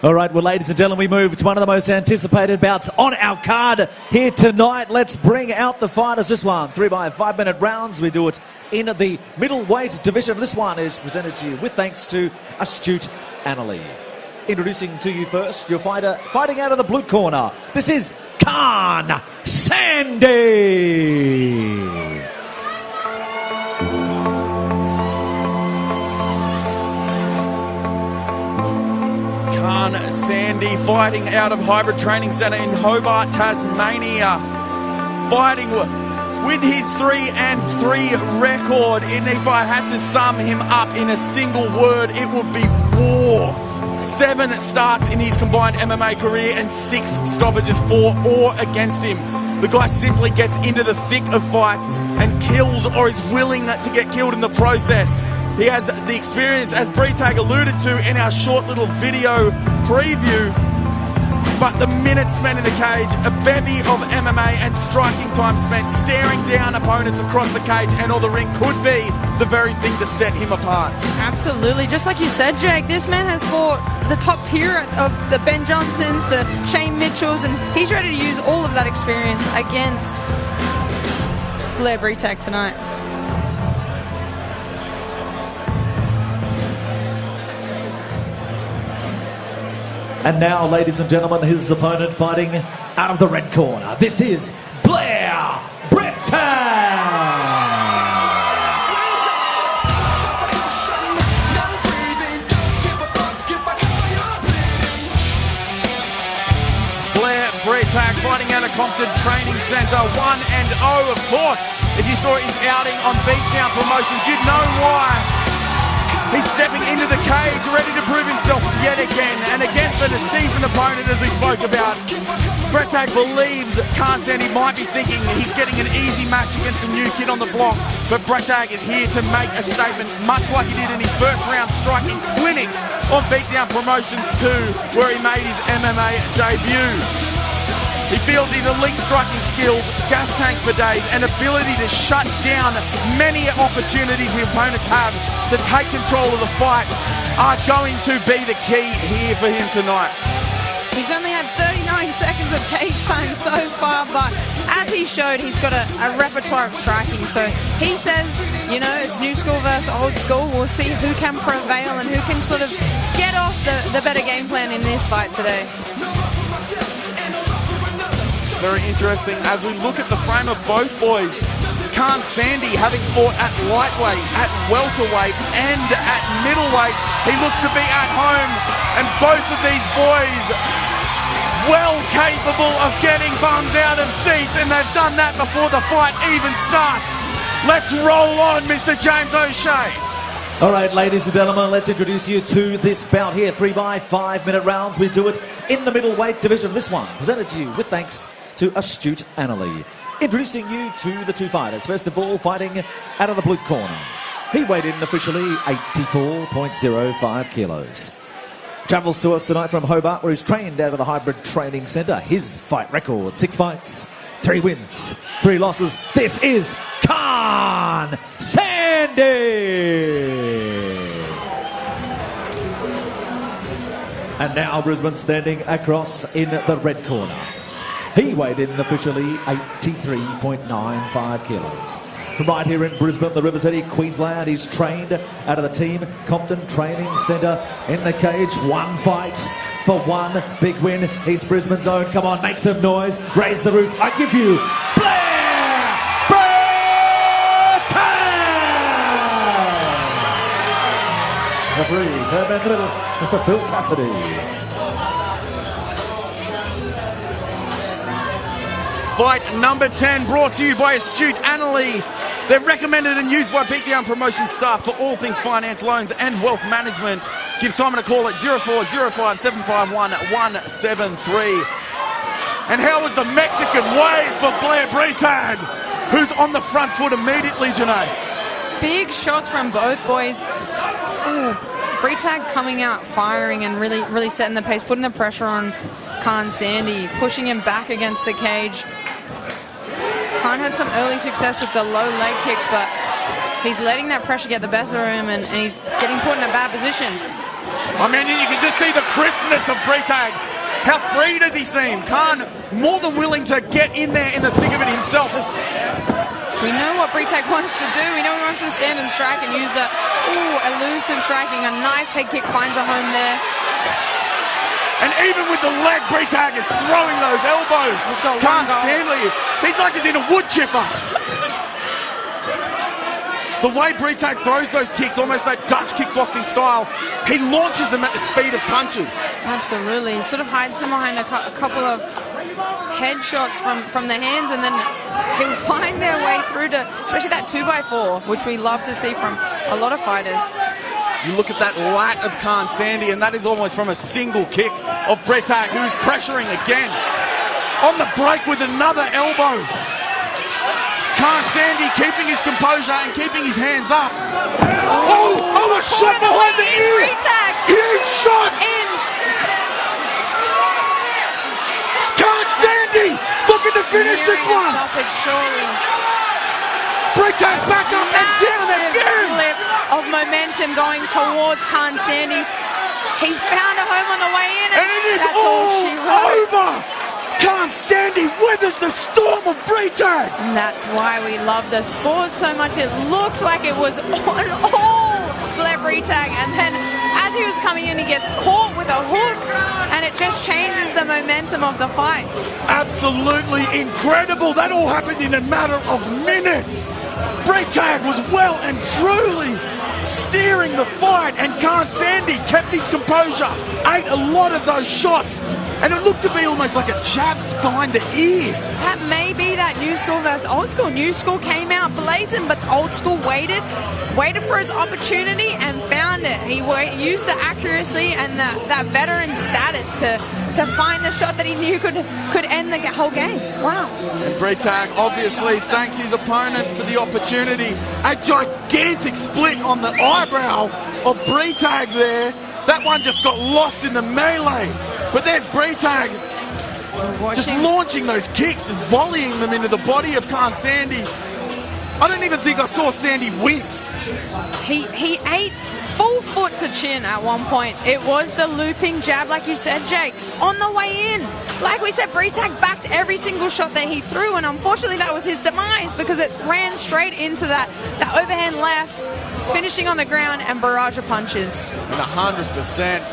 All right, well, ladies and gentlemen, we move to one of the most anticipated bouts on our card here tonight. Let's bring out the fighters. This one, 3 by 5 minute rounds. We do it in the middleweight division. This one is presented to you with thanks to Astute Annalie. Introducing to you first, your fighter fighting out of the blue corner. This is Khan Sandy. Khan Sandy fighting out of Hybrid Training Centre in Hobart, Tasmania. Fighting with his 3-3 record. And if I had to sum him up in a single word, it would be war. 7 starts in his combined MMA career and 6 stoppages for or against him. The guy simply gets into the thick of fights and kills or is willing to get killed in the process. He has the experience, as Breetag alluded to in our short little video preview, but the minutes spent in the cage, a bevy of MMA and striking time spent staring down opponents across the cage and or the ring could be the very thing to set him apart. Absolutely. Just like you said, Jake, this man has fought the top tier of the Ben Johnsons, the Shane Mitchells, and he's ready to use all of that experience against Blair Breetag tonight. And now, ladies and gentlemen, his opponent fighting out of the red corner. This is Blair Breetag. Blair Breetag fighting out of Compton Training Centre, 1-0, of course. If you saw his outing on Beatdown Promotions, you'd know why. He's stepping into the cage, ready to prove himself yet again, and against a seasoned opponent, as we spoke about. Breetag believes Khan Sandy might be thinking he's getting an easy match against the new kid on the block, but Breetag is here to make a statement, much like he did in his first round striking clinic on Beatdown Promotions 2, where he made his MMA debut. He feels his elite striking skills, gas tank for days, and ability to shut down many opportunities the opponents have to take control of the fight are going to be the key here for him tonight. He's only had 39 seconds of cage time so far, but as he showed, he's got a repertoire of striking. So he says, you know, it's new school versus old school. We'll see who can prevail and who can sort of get off the better game plan in this fight today. Very interesting as we look at the frame of both boys. Khan Sandy having fought at lightweight, at welterweight, and at middleweight. He looks to be at home, and both of these boys well capable of getting bums out of seats, and they've done that before the fight even starts. Let's roll on, Mr. James O'Shea. All right, ladies and gentlemen, let's introduce you to this bout here. 3 by 5 minute rounds. We do it in the middleweight division. This one presented to you with thanks to Astute Annalee. Introducing you to the two fighters. First of all, fighting out of the blue corner. He weighed in officially 84.05 kilos. Travels to us tonight from Hobart, where he's trained out of the Hybrid Training Centre. His fight record, 6 fights, 3 wins, 3 losses. This is Khan Sandy! And now Brisbane standing across in the red corner. He weighed in officially 83.95 kilos. From right here in Brisbane, the River City, Queensland, he's trained out of the Team Compton Training Centre in the cage. 1 fight for 1 big win. He's Brisbane's own. Come on, make some noise. Raise the roof. I give you Blair Breton! Referee, third man in the middle, Mr. Phil Cassidy. Fight number 10 brought to you by Astute Annalee. They're recommended and used by Beatdown Promotions staff for all things finance, loans and wealth management. Give Simon a call at 0405 751 173. And how was the Mexican wave for Blair Breton, who's on the front foot immediately, Janae? Big shots from both boys. Ooh, Breton coming out firing and really setting the pace, putting the pressure on Khan Sandy, pushing him back against the cage. Khan had some early success with the low leg kicks, but he's letting that pressure get the best of him, and he's getting put in a bad position. I mean, you can just see the crispness of Breton. How free does he seem? Khan more than willing to get in there in the thick of it himself. We know what Breton wants to do. We know he wants to stand and strike and use the elusive striking. A nice head kick finds a home there. And even with the leg, Breton is throwing those elbows. Khan Sandy, he's like he's in a wood chipper. The way Breton throws those kicks, almost that Dutch kickboxing style, he launches them at the speed of punches. Absolutely. He sort of hides them behind a couple of headshots from the hands, and then he'll find their way through to, especially that 2x4, which we love to see from a lot of fighters. You look at that lat of Khan Sandy, and that is almost from a single kick of Breton, who's pressuring again. On the break with another elbow. Khan Sandy keeping his composure and keeping his hands up. Oh, a shot behind the ear! Huge shot! Khan Sandy looking to finish this one! Breton back up and down again! Flip of momentum going towards Khan Sandy. He's found a home on the way in, and it is that's all she wrote. over! Khan Sandy weathers the storm of Breton! And that's why we love the sport so much. It looked like it was on all Blair Breton, and then as he was coming in, he gets caught with a hook, and it just changes the momentum of the fight. Absolutely incredible. That all happened in a matter of minutes. Breton was well and truly steering the fight, and Khan Sandy kept his composure, ate a lot of those shots, and it looked to be almost like a jab behind the ear. That may be that new school versus old school. New school came out blazing, but old school waited for his opportunity and found it. He used the accuracy and that veteran status to find the shot that he knew could end the whole game. Wow. And Breton obviously thanks his opponent for the opportunity. A gigantic split on the eyebrow of Breton there. That one just got lost in the melee. But there's Breton just launching those kicks, just volleying them into the body of Khan Sandy. I don't even think I saw Sandy wince. He ate full foot to chin at one point. It was the looping jab, like you said, Jake, on the way in. Like we said, Breton backed every single shot that he threw, and unfortunately that was his demise because it ran straight into that overhand left, finishing on the ground, and barrage of punches. And 100%.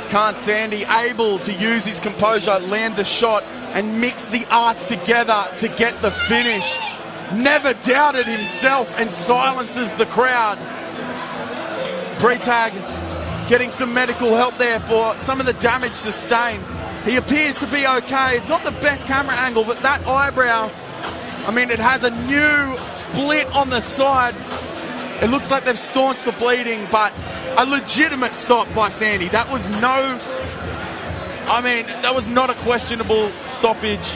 Khan Sandy able to use his composure, land the shot, and mix the arts together to get the finish. Never doubted himself and silences the crowd. Breton getting some medical help there for some of the damage sustained. He appears to be okay. It's not the best camera angle, but that eyebrow, I mean, it has a new split on the side. It looks like they've staunched the bleeding, but a legitimate stop by Sandy. That was not a questionable stoppage.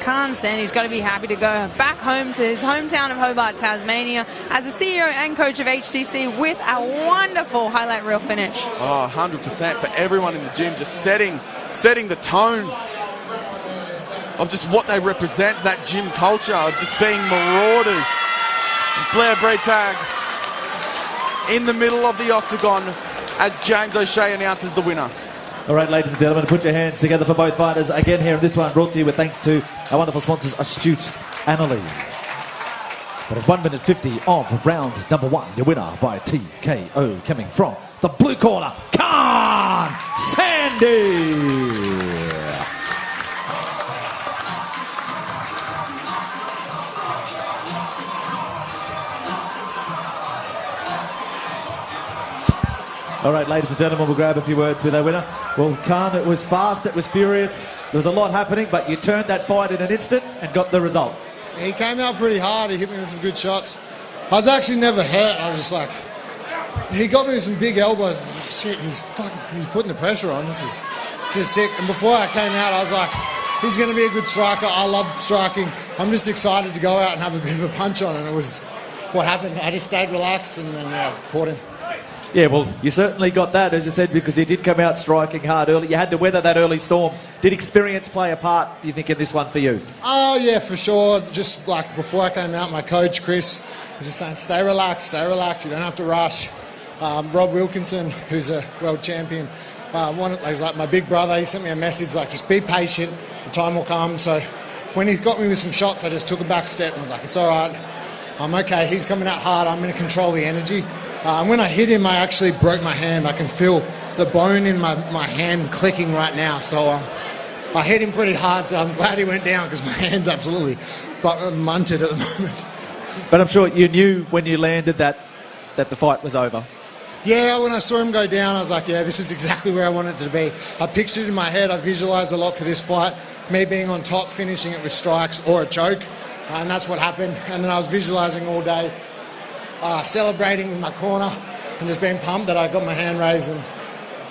Khan Sandy's got to be happy to go back home to his hometown of Hobart, Tasmania, as the CEO and coach of HTC with a wonderful highlight reel finish. Oh, 100% for everyone in the gym, just setting the tone of just what they represent, that gym culture of just being marauders. Blair Braytag in the middle of the octagon as James O'Shea announces the winner. All right, ladies and gentlemen, put your hands together for both fighters. Again here in this one, brought to you with thanks to our wonderful sponsors, Astute Annalee. But at 1 minute 50 of round number 1, your winner by TKO coming from the blue corner, Khan Sandy. All right, ladies and gentlemen, we'll grab a few words with our winner. Well, Khan, it was fast, it was furious. There was a lot happening, but you turned that fight in an instant and got the result. He came out pretty hard. He hit me with some good shots. I was actually never hurt. I was just like, he got me with some big elbows. Oh, shit, he's putting the pressure on. This is just sick. And before I came out, I was like, he's going to be a good striker. I love striking. I'm just excited to go out and have a bit of a punch on. And it was what happened. I just stayed relaxed and then caught him. Yeah, well, you certainly got that, as I said, because he did come out striking hard early. You had to weather that early storm. Did experience play a part, do you think, in this one for you? Oh, yeah, for sure. Just like before I came out, my coach, Chris, was just saying, stay relaxed. You don't have to rush. Rob Wilkinson, who's a world champion, he's like my big brother. He sent me a message like, just be patient. The time will come. So when he got me with some shots, I just took a back step and I was like, it's all right. I'm okay. He's coming out hard. I'm going to control the energy. When I hit him, I actually broke my hand. I can feel the bone in my hand clicking right now. So I hit him pretty hard, so I'm glad he went down because my hand's absolutely munted at the moment. But I'm sure you knew when you landed that the fight was over. Yeah, when I saw him go down, I was like, yeah, this is exactly where I wanted it to be. I pictured it in my head. I visualised a lot for this fight, me being on top, finishing it with strikes or a choke, and that's what happened. And then I was visualising all day, celebrating with my corner and just being pumped that I got my hand raised. And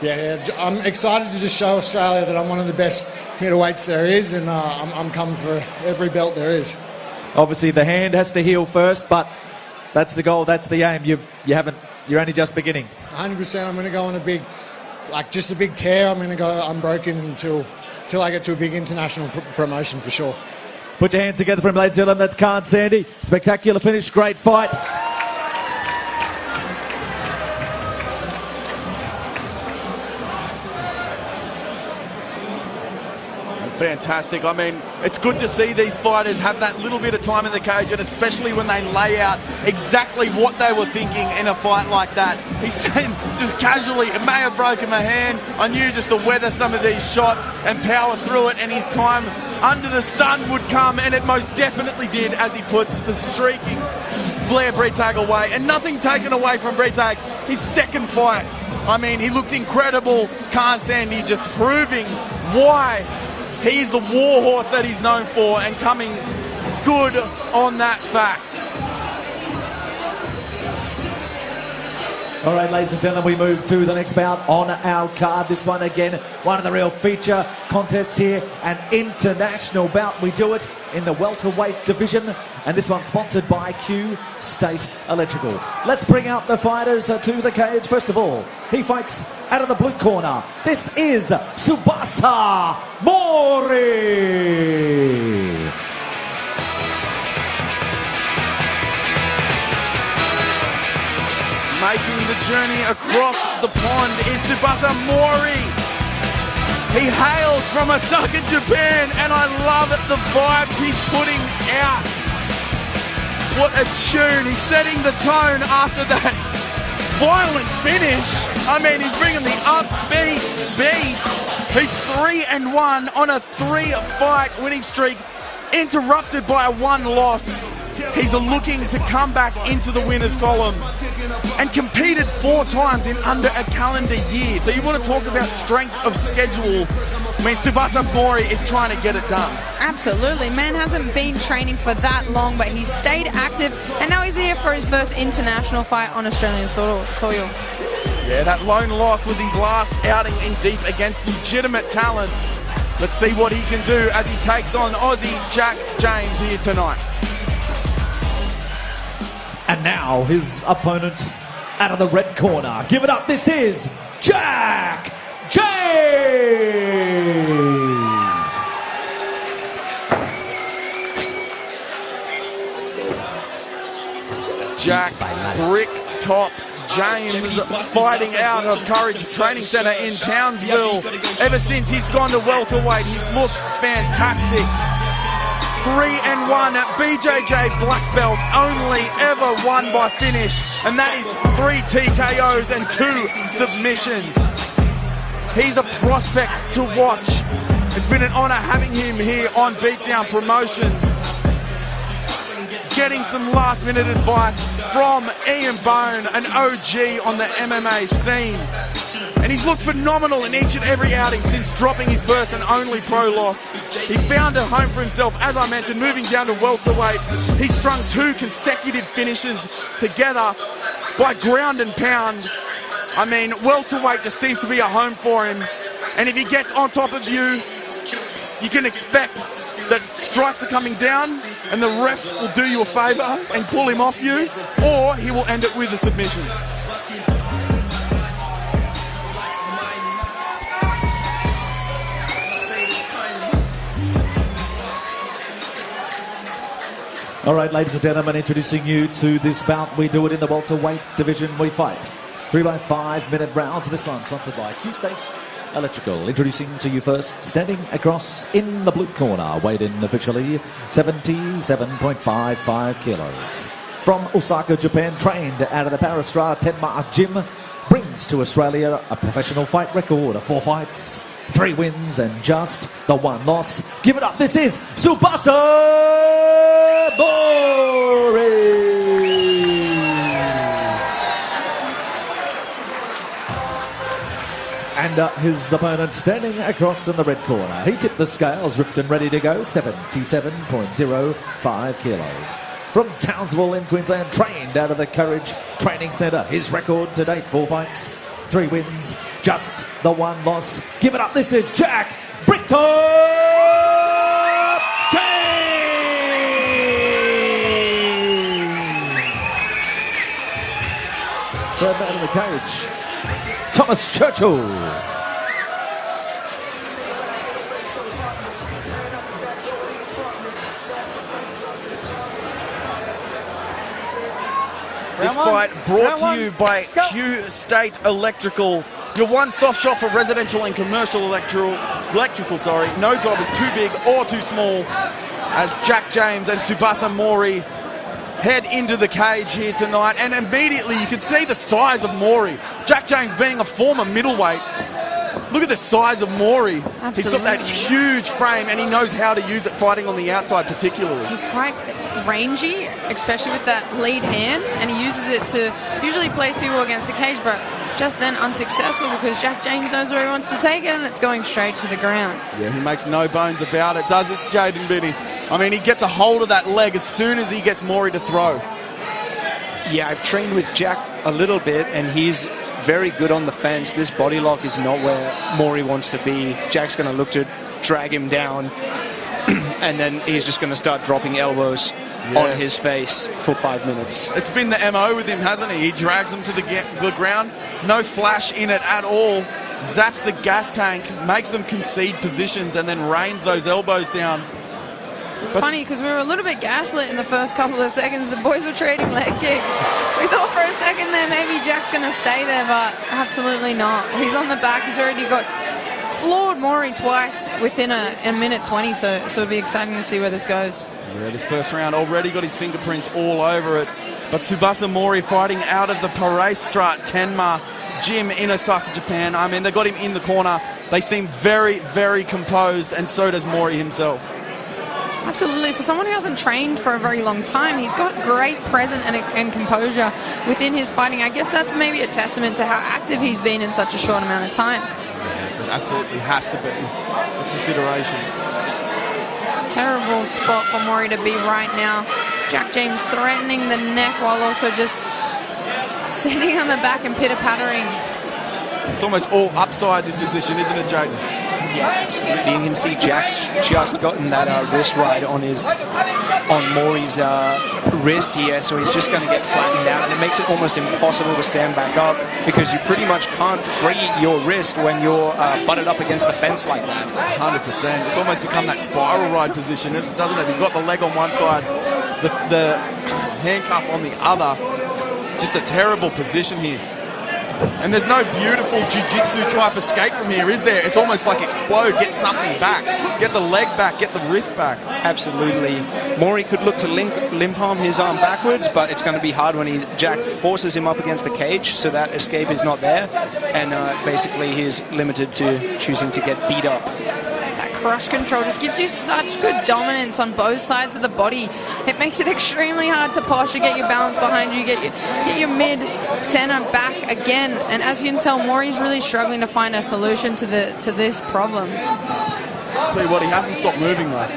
yeah, I'm excited to just show Australia that I'm one of the best middleweights there is, and I'm coming for every belt there is. Obviously, the hand has to heal first, but that's the goal, that's the aim. You're only just beginning. 100%. I'm going to go on a big tear. I'm going to go unbroken until I get to a big international promotion for sure. Put your hands together for him, ladies and gentlemen. That's Khan Sandy. Spectacular finish, great fight. Fantastic. I mean, it's good to see these fighters have that little bit of time in the cage, and especially when they lay out exactly what they were thinking in a fight like that. He said just casually, it may have broken my hand. I knew just to weather some of these shots and power through it, and his time under the sun would come, and it most definitely did as he puts the streaking Blair Braytag away. And nothing taken away from Braytag. His second fight, I mean, he looked incredible. Khan Sandy just proving why he's the war horse that he's known for, and coming good on that fact. All right, ladies and gentlemen, we move to the next bout on our card. This one, again, one of the real feature contests here, an international bout. We do it in the welterweight division, and this one's sponsored by Q State Electrical. Let's bring out the fighters to the cage. First of all, he fights out of the blue corner. This is Tsubasa Mori. Making the journey across the pond is Tsubasa Mori. He hails from Osaka, Japan, and I love it, the vibes he's putting out. What a tune. He's setting the tone after that violent finish. I mean, he's bringing the upbeat beat. He's 3-1 on a 3-fight winning streak, interrupted by a 1 loss. He's looking to come back into the winners column and competed 4 times in under a calendar year. So you want to talk about strength of schedule. I mean, Tsubasa Mori is trying to get it done. Absolutely. Man hasn't been training for that long, but he's stayed active, and now he's here for his first international fight on Australian soil. Yeah, that lone loss was his last outing in deep against legitimate talent. Let's see what he can do as he takes on Aussie Jack James here tonight. And now his opponent out of the red corner. Give it up. This is Jack James. Jack Bricktop James fighting out of Courage Training Centre in Townsville. Ever since he's gone to welterweight, he's looked fantastic. 3-1 at BJJ black belt, only ever won by finish, and that is 3 TKOs and 2 submissions. He's a prospect to watch. It's been an honour having him here on Beatdown Promotions. Getting some last-minute advice from Ian Bone, an OG on the MMA scene. And he's looked phenomenal in each and every outing since dropping his first and only pro loss. He's found a home for himself, as I mentioned, moving down to welterweight. He's strung 2 consecutive finishes together by ground and pound. I mean, welterweight just seems to be a home for him. And if he gets on top of you, you can expect that strikes are coming down and the ref will do you a favour and pull him off you, or he will end it with a submission. All right, ladies and gentlemen, introducing you to this bout. We do it in the welterweight division. We fight 3 by 5 minute rounds. This one sponsored by Q-State Electrical. Introducing to you first, standing across in the blue corner, weighed in officially 77.55 kilos. From Osaka, Japan, trained out of the Parastra Tenma Gym, brings to Australia a professional fight record of 4 fights, 3 wins and just the 1 loss. Give it up, this is Tsubasa Mori! And his opponent standing across in the red corner. He tipped the scales, ripped and ready to go, 77.05 kilos. From Townsville in Queensland, trained out of the Courage Training Centre. His record to date, 4 fights, 3 wins, just the 1 loss. Give it up, this is Jack Bricktop James! Third man in the cage, Thomas Churchill. This fight brought to you by Q-State Electrical, your one-stop shop for residential and commercial electrical. No job is too big or too small, as Jack James and Tsubasa Mori head into the cage here tonight. And immediately you can see the size of Mori. Jack James being a former middleweight. Look at the size of Mori. Absolutely. He's got that huge frame and he knows how to use it fighting on the outside particularly. He's quite rangy, especially with that lead hand, and he uses it to usually place people against the cage, but just then unsuccessful because Jack James knows where he wants to take it and it's going straight to the ground. Yeah, he makes no bones about it, does it, Jaden Binney? I mean, he gets a hold of that leg as soon as he gets Mori to throw. Yeah, I've trained with Jack a little bit, and he's very good on the fence. This body lock is not where Mori wants to be. Jack's going to look to drag him down, and then he's just going to start dropping elbows on his face for 5 minutes. It's been the MO with him, hasn't he? He drags him to the ground, no flash in it at all, zaps the gas tank, makes them concede positions, and then rains those elbows down. It's funny because we were a little bit gaslit in the first couple of seconds. The boys were trading leg kicks. We thought for a second there maybe Jack's going to stay there, but absolutely not. He's on the back. He's already got floored Mori twice within a minute 20, so it'll be exciting to see where this goes. Yeah, this first round already got his fingerprints all over it. But Tsubasa Mori fighting out of the Parastra Tenma Gym in Osaka, Japan. I mean, they got him in the corner. They seem very, very composed, and so does Mori himself. Absolutely. For someone who hasn't trained for a very long time, he's got great presence and composure within his fighting. I guess that's maybe a testament to how active he's been in such a short amount of time. It absolutely has to be a consideration. Terrible spot for Mori to be right now. Jack James threatening the neck while also just sitting on the back and pitter-pattering. It's almost all upside, this position, isn't it, Jaden? Yeah, absolutely. You can see Jack's just gotten that wrist right on Maury's wrist here, so he's just going to get flattened out, and it makes it almost impossible to stand back up because you pretty much can't free your wrist when you're butted up against the fence like that. 100%. It's almost become that spiral ride position, doesn't it? He's got the leg on one side, the handcuff on the other. Just a terrible position here. And there's no beautiful jiu-jitsu type escape from here, is there? It's almost like explode, get something back. Get the leg back, get the wrist back. Absolutely. Maury could look to limp arm his arm backwards, but it's going to be hard when Jack forces him up against the cage, so that escape is not there. And basically he's limited to choosing to get beat up. Crush control just gives you such good dominance on both sides of the body. It makes it extremely hard to posture, get your balance behind you, get your mid center back again. And as you can tell, Maury's really struggling to find a solution to this problem. I'll tell you what, he hasn't stopped moving though.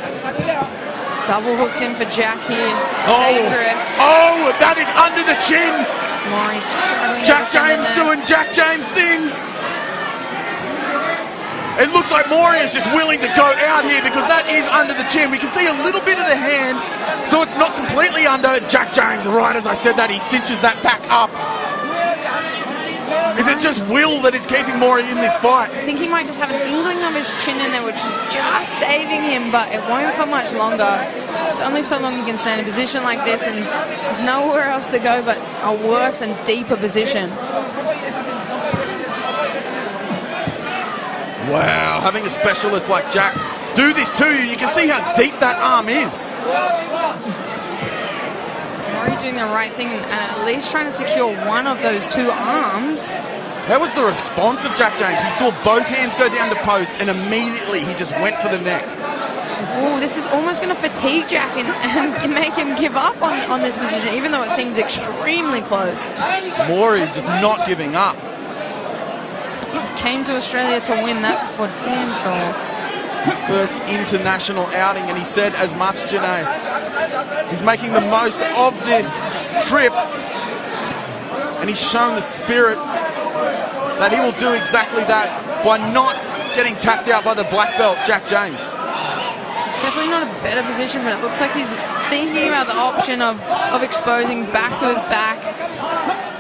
Double hooks in for Jack here. Dangerous. Oh, that is under the chin. Maury's struggling. Jack James doing Jack James things. It looks like Maury is just willing to go out here because that is under the chin. We can see a little bit of the hand, so it's not completely under. Jack James, right as I said that, he cinches that back up. Is it just will that is keeping Maury in this fight? I think he might just have an inkling of his chin in there, which is just saving him, but it won't for much longer. It's only so long you can stand in a position like this, and there's nowhere else to go but a worse and deeper position. Wow, having a specialist like Jack do this to you, you can see how deep that arm is. Maury doing the right thing and at least trying to secure one of those two arms. How was the response of Jack James? He saw both hands go down to post and immediately he just went for the neck. Oh, this is almost going to fatigue Jack and make him give up on this position, even though it seems extremely close. Maury just not giving up. Came to Australia to win, that's for damn sure. His first international outing, and he said as much, Janae. He's making the most of this trip, and he's shown the spirit that he will do exactly that by not getting tapped out by the black belt, Jack James. It's definitely not a better position, but it looks like he's thinking about the option of exposing back to his back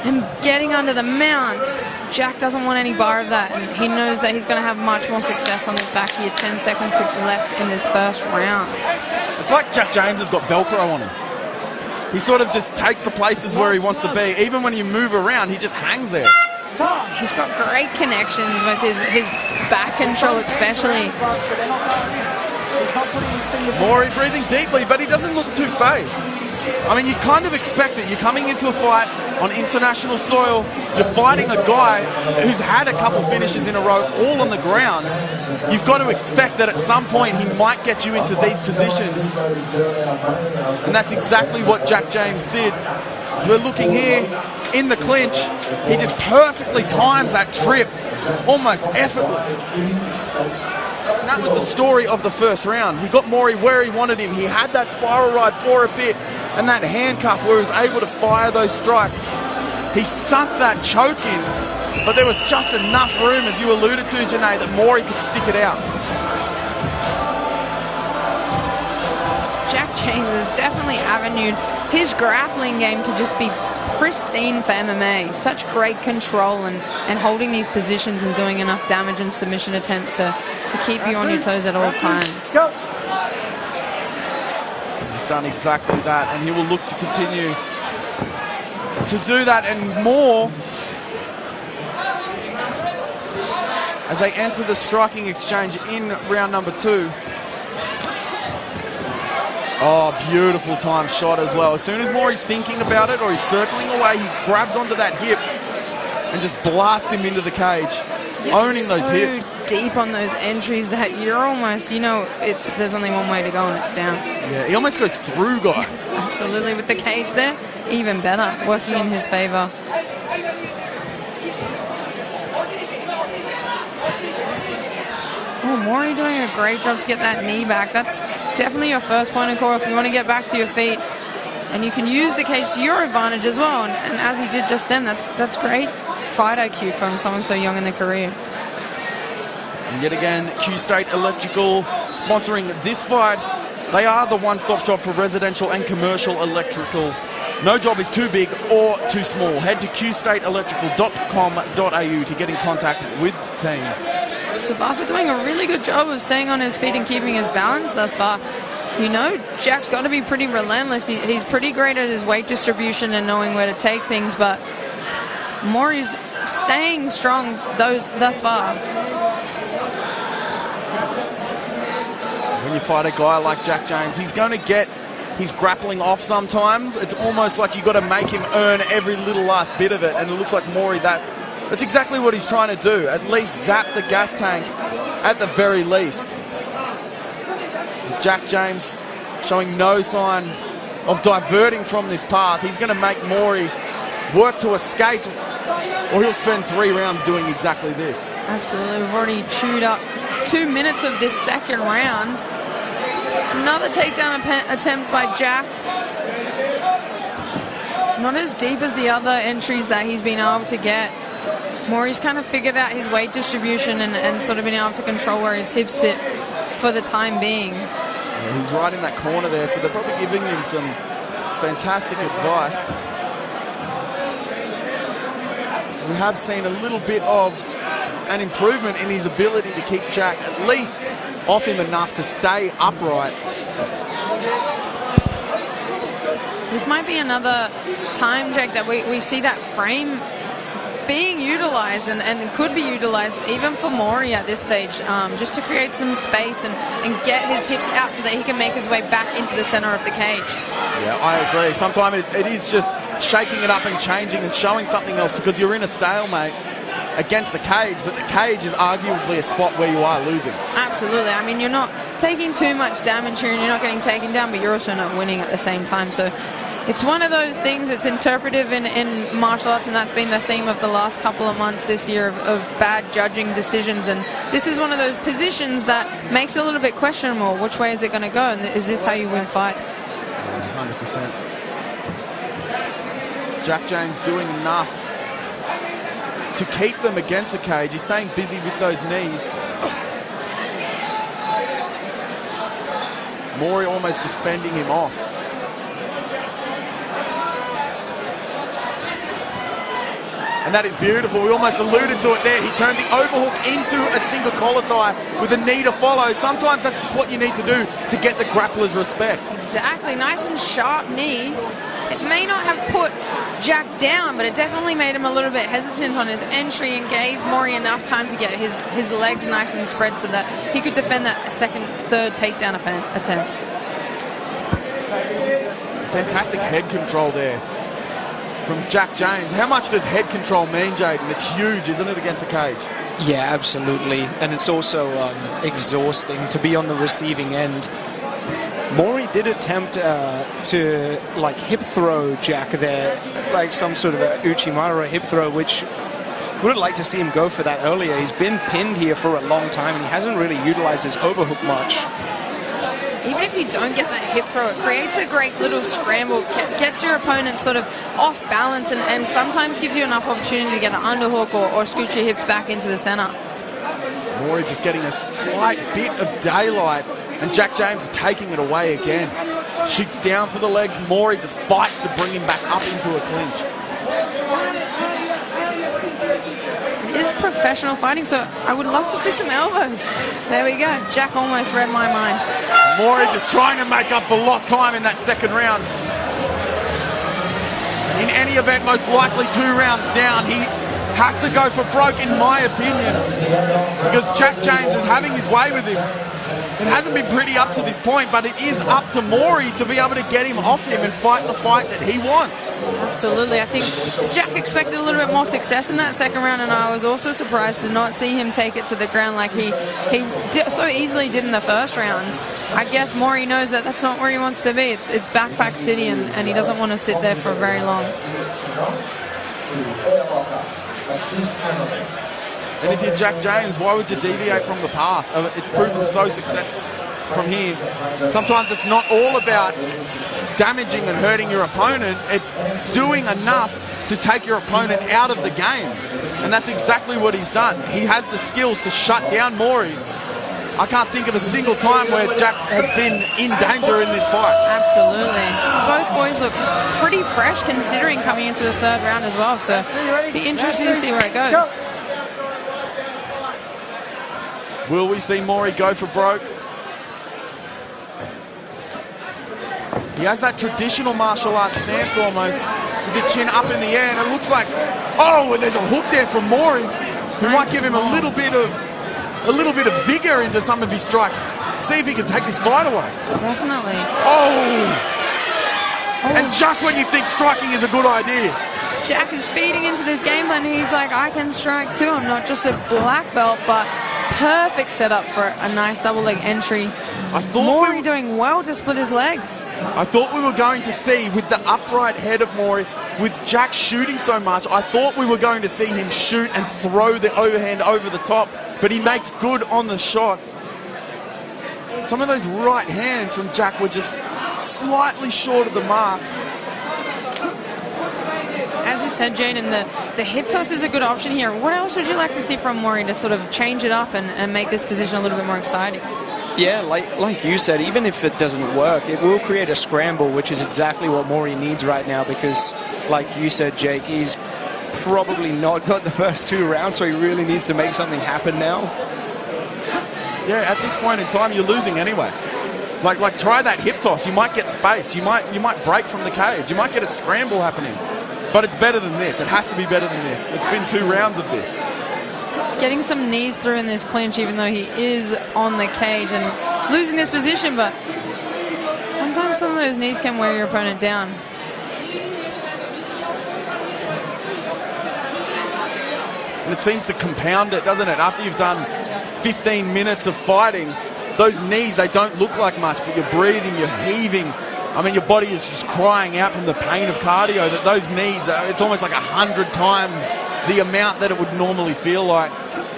and getting under the mount. Jack doesn't want any bar of that, and he knows that he's going to have much more success on his back here. 10 seconds left in this first round. It's like Jack James has got Velcro on him. He sort of just takes the places where he wants to be. Even when you move around, he just hangs there. He's got great connections with his back control especially. Maury breathing deeply, but he doesn't look too phased. I mean, you kind of expect it. You're coming into a fight on international soil. You're fighting a guy who's had a couple finishes in a row, all on the ground. You've got to expect that at some point he might get you into these positions. And that's exactly what Jack James did. So we're looking here in the clinch. He just perfectly times that trip, almost effortlessly. And that was the story of the first round. He got Maury where he wanted him. He had that spiral ride for a bit and that handcuff where he was able to fire those strikes. He sunk that choke in, but there was just enough room, as you alluded to, Janae, that Maury could stick it out. Jack James has definitely avenued his grappling game to just be pristine for MMA. Such great control and holding these positions and doing enough damage and submission attempts to keep you on your toes at all times. He's done exactly that, and he will look to continue to do that and more as they enter the striking exchange in round number 2. Oh, beautiful time shot as well. As soon as Maury's thinking about it or he's circling away, he grabs onto that hip and just blasts him into the cage, owning those hips. Deep on those entries that you're almost, there's only one way to go and it's down. Yeah, he almost goes through guys. Absolutely, with the cage there, even better, working in his favor. Oh, Maury doing a great job to get that knee back. That's definitely your first point of call if you want to get back to your feet. And you can use the cage to your advantage as well. And as he did just then, that's great fight IQ from someone so young in their career. And yet again, Q-State Electrical sponsoring this fight. They are the one-stop shop for residential and commercial electrical. No job is too big or too small. Head to qstateelectrical.com.au to get in contact with the team. Sabasa doing a really good job of staying on his feet and keeping his balance thus far. You know, Jack's got to be pretty relentless. He's pretty great at his weight distribution and knowing where to take things, but Maury's staying strong thus far. When you fight a guy like Jack James, he's going to get his grappling off sometimes. It's almost like you've got to make him earn every little last bit of it, and it looks like Maury, that's exactly what he's trying to do. At least zap the gas tank at the very least. Jack James showing no sign of diverting from this path. He's going to make Maury work to escape, or he'll spend 3 rounds doing exactly this. Absolutely. We've already chewed up 2 minutes of this second round. Another takedown attempt by Jack. Not as deep as the other entries that he's been able to get. Maury's kind of figured out his weight distribution and sort of been able to control where his hips sit for the time being. Yeah, he's right in that corner there, so they're probably giving him some fantastic advice. We have seen a little bit of an improvement in his ability to keep Jack at least off him enough to stay upright. This might be another time, Jack, that we see that frame being utilised and could be utilised even for Maury at this stage, just to create some space and get his hips out so that he can make his way back into the centre of the cage. Yeah, I agree. Sometimes it is just shaking it up and changing and showing something else, because you're in a stalemate against the cage, but the cage is arguably a spot where you are losing. Absolutely. I mean, you're not taking too much damage here and you're not getting taken down, but you're also not winning at the same time. So it's one of those things. It's interpretive in martial arts, and that's been the theme of the last couple of months this year of bad judging decisions. And this is one of those positions that makes it a little bit questionable. Which way is it going to go? And is this how you win fights? 100%. Jack James doing enough to keep them against the cage. He's staying busy with those knees. Maury almost just fending him off. And that is beautiful. We almost alluded to it there. He turned the overhook into a single collar tie with a knee to follow. Sometimes that's just what you need to do to get the grappler's respect. Exactly. Nice and sharp knee. It may not have put Jack down, but it definitely made him a little bit hesitant on his entry and gave Maury enough time to get his legs nice and spread so that he could defend that third takedown attempt. Fantastic head control there from Jack James. How much does head control mean, Jaden? It's huge, isn't it, against a cage? Yeah, absolutely. And it's also exhausting to be on the receiving end. Maury did attempt to hip throw Jack there, like some sort of a Uchimaru hip throw, which would have liked to see him go for that earlier. He's been pinned here for a long time and he hasn't really utilized his overhook much. Even if you don't get that hip throw, it creates a great little scramble, gets your opponent sort of off balance and sometimes gives you enough opportunity to get an underhook or scoot your hips back into the center. Maury just getting a slight bit of daylight, and Jack James taking it away again. Shoots down for the legs. Maury just fights to bring him back up into a clinch. It is professional fighting, so I would love to see some elbows. There we go. Jack almost read my mind. Maury just trying to make up for lost time in that second round. In any event, most likely 2 rounds down. He has to go for broke, in my opinion, because Jack James is having his way with him. It hasn't been pretty up to this point, but it is up to Maury to be able to get him off him and fight the fight that he wants. Absolutely. I think Jack expected a little bit more success in that second round, and I was also surprised to not see him take it to the ground like he so easily did in the first round. I guess Maury knows that that's not where he wants to be. It's Backpack City, and he doesn't want to sit there for very long. And if you're Jack James, why would you deviate from the path? It's proven so successful. from here. Sometimes it's not all about damaging and hurting your opponent. It's doing enough to take your opponent out of the game. And that's exactly what he's done. He has the skills to shut down Maury. I can't think of a single time where Jack has been in danger in this fight. Absolutely. Both boys look pretty fresh considering coming into the third round as well, so be interesting to see where it goes. Will we see Maury go for broke? He has that traditional martial arts stance almost, with the chin up in the air, and it looks like, oh, and there's a hook there from Maury, who might give him a little bit of vigor into some of his strikes. See if he can take this fight away. Definitely. Oh! And just when you think striking is a good idea. Jack is feeding into this game plan. He's like, I can strike too. I'm not just a black belt, but perfect setup for a nice double leg entry. Maury doing well to split his legs. I thought we were going to see, with the upright head of Maury, with Jack shooting so much, I thought we were going to see him shoot and throw the overhand over the top, but he makes good on the shot. Some of those right hands from Jack were just slightly short of the mark. As you said, Jane, and the hip toss is a good option here. What else would you like to see from Maury to sort of change it up and make this position a little bit more exciting? Yeah, like you said, even if it doesn't work, it will create a scramble, which is exactly what Maury needs right now because, like you said, Jake, he's probably not got the first 2 rounds, so he really needs to make something happen now. Yeah, at this point in time, you're losing anyway. Like try that hip toss. You might get space. You might break from the cage. You might get a scramble happening. But it's better than this. It has to be better than this. It's been 2 rounds of this. He's getting some knees through in this clinch, even though he is on the cage and losing this position, but sometimes some of those knees can wear your opponent down. And it seems to compound it, doesn't it? After you've done 15 minutes of fighting, those knees, they don't look like much, but you're breathing, you're heaving. I mean, your body is just crying out from the pain of cardio, that those knees, it's almost like 100 times the amount that it would normally feel like.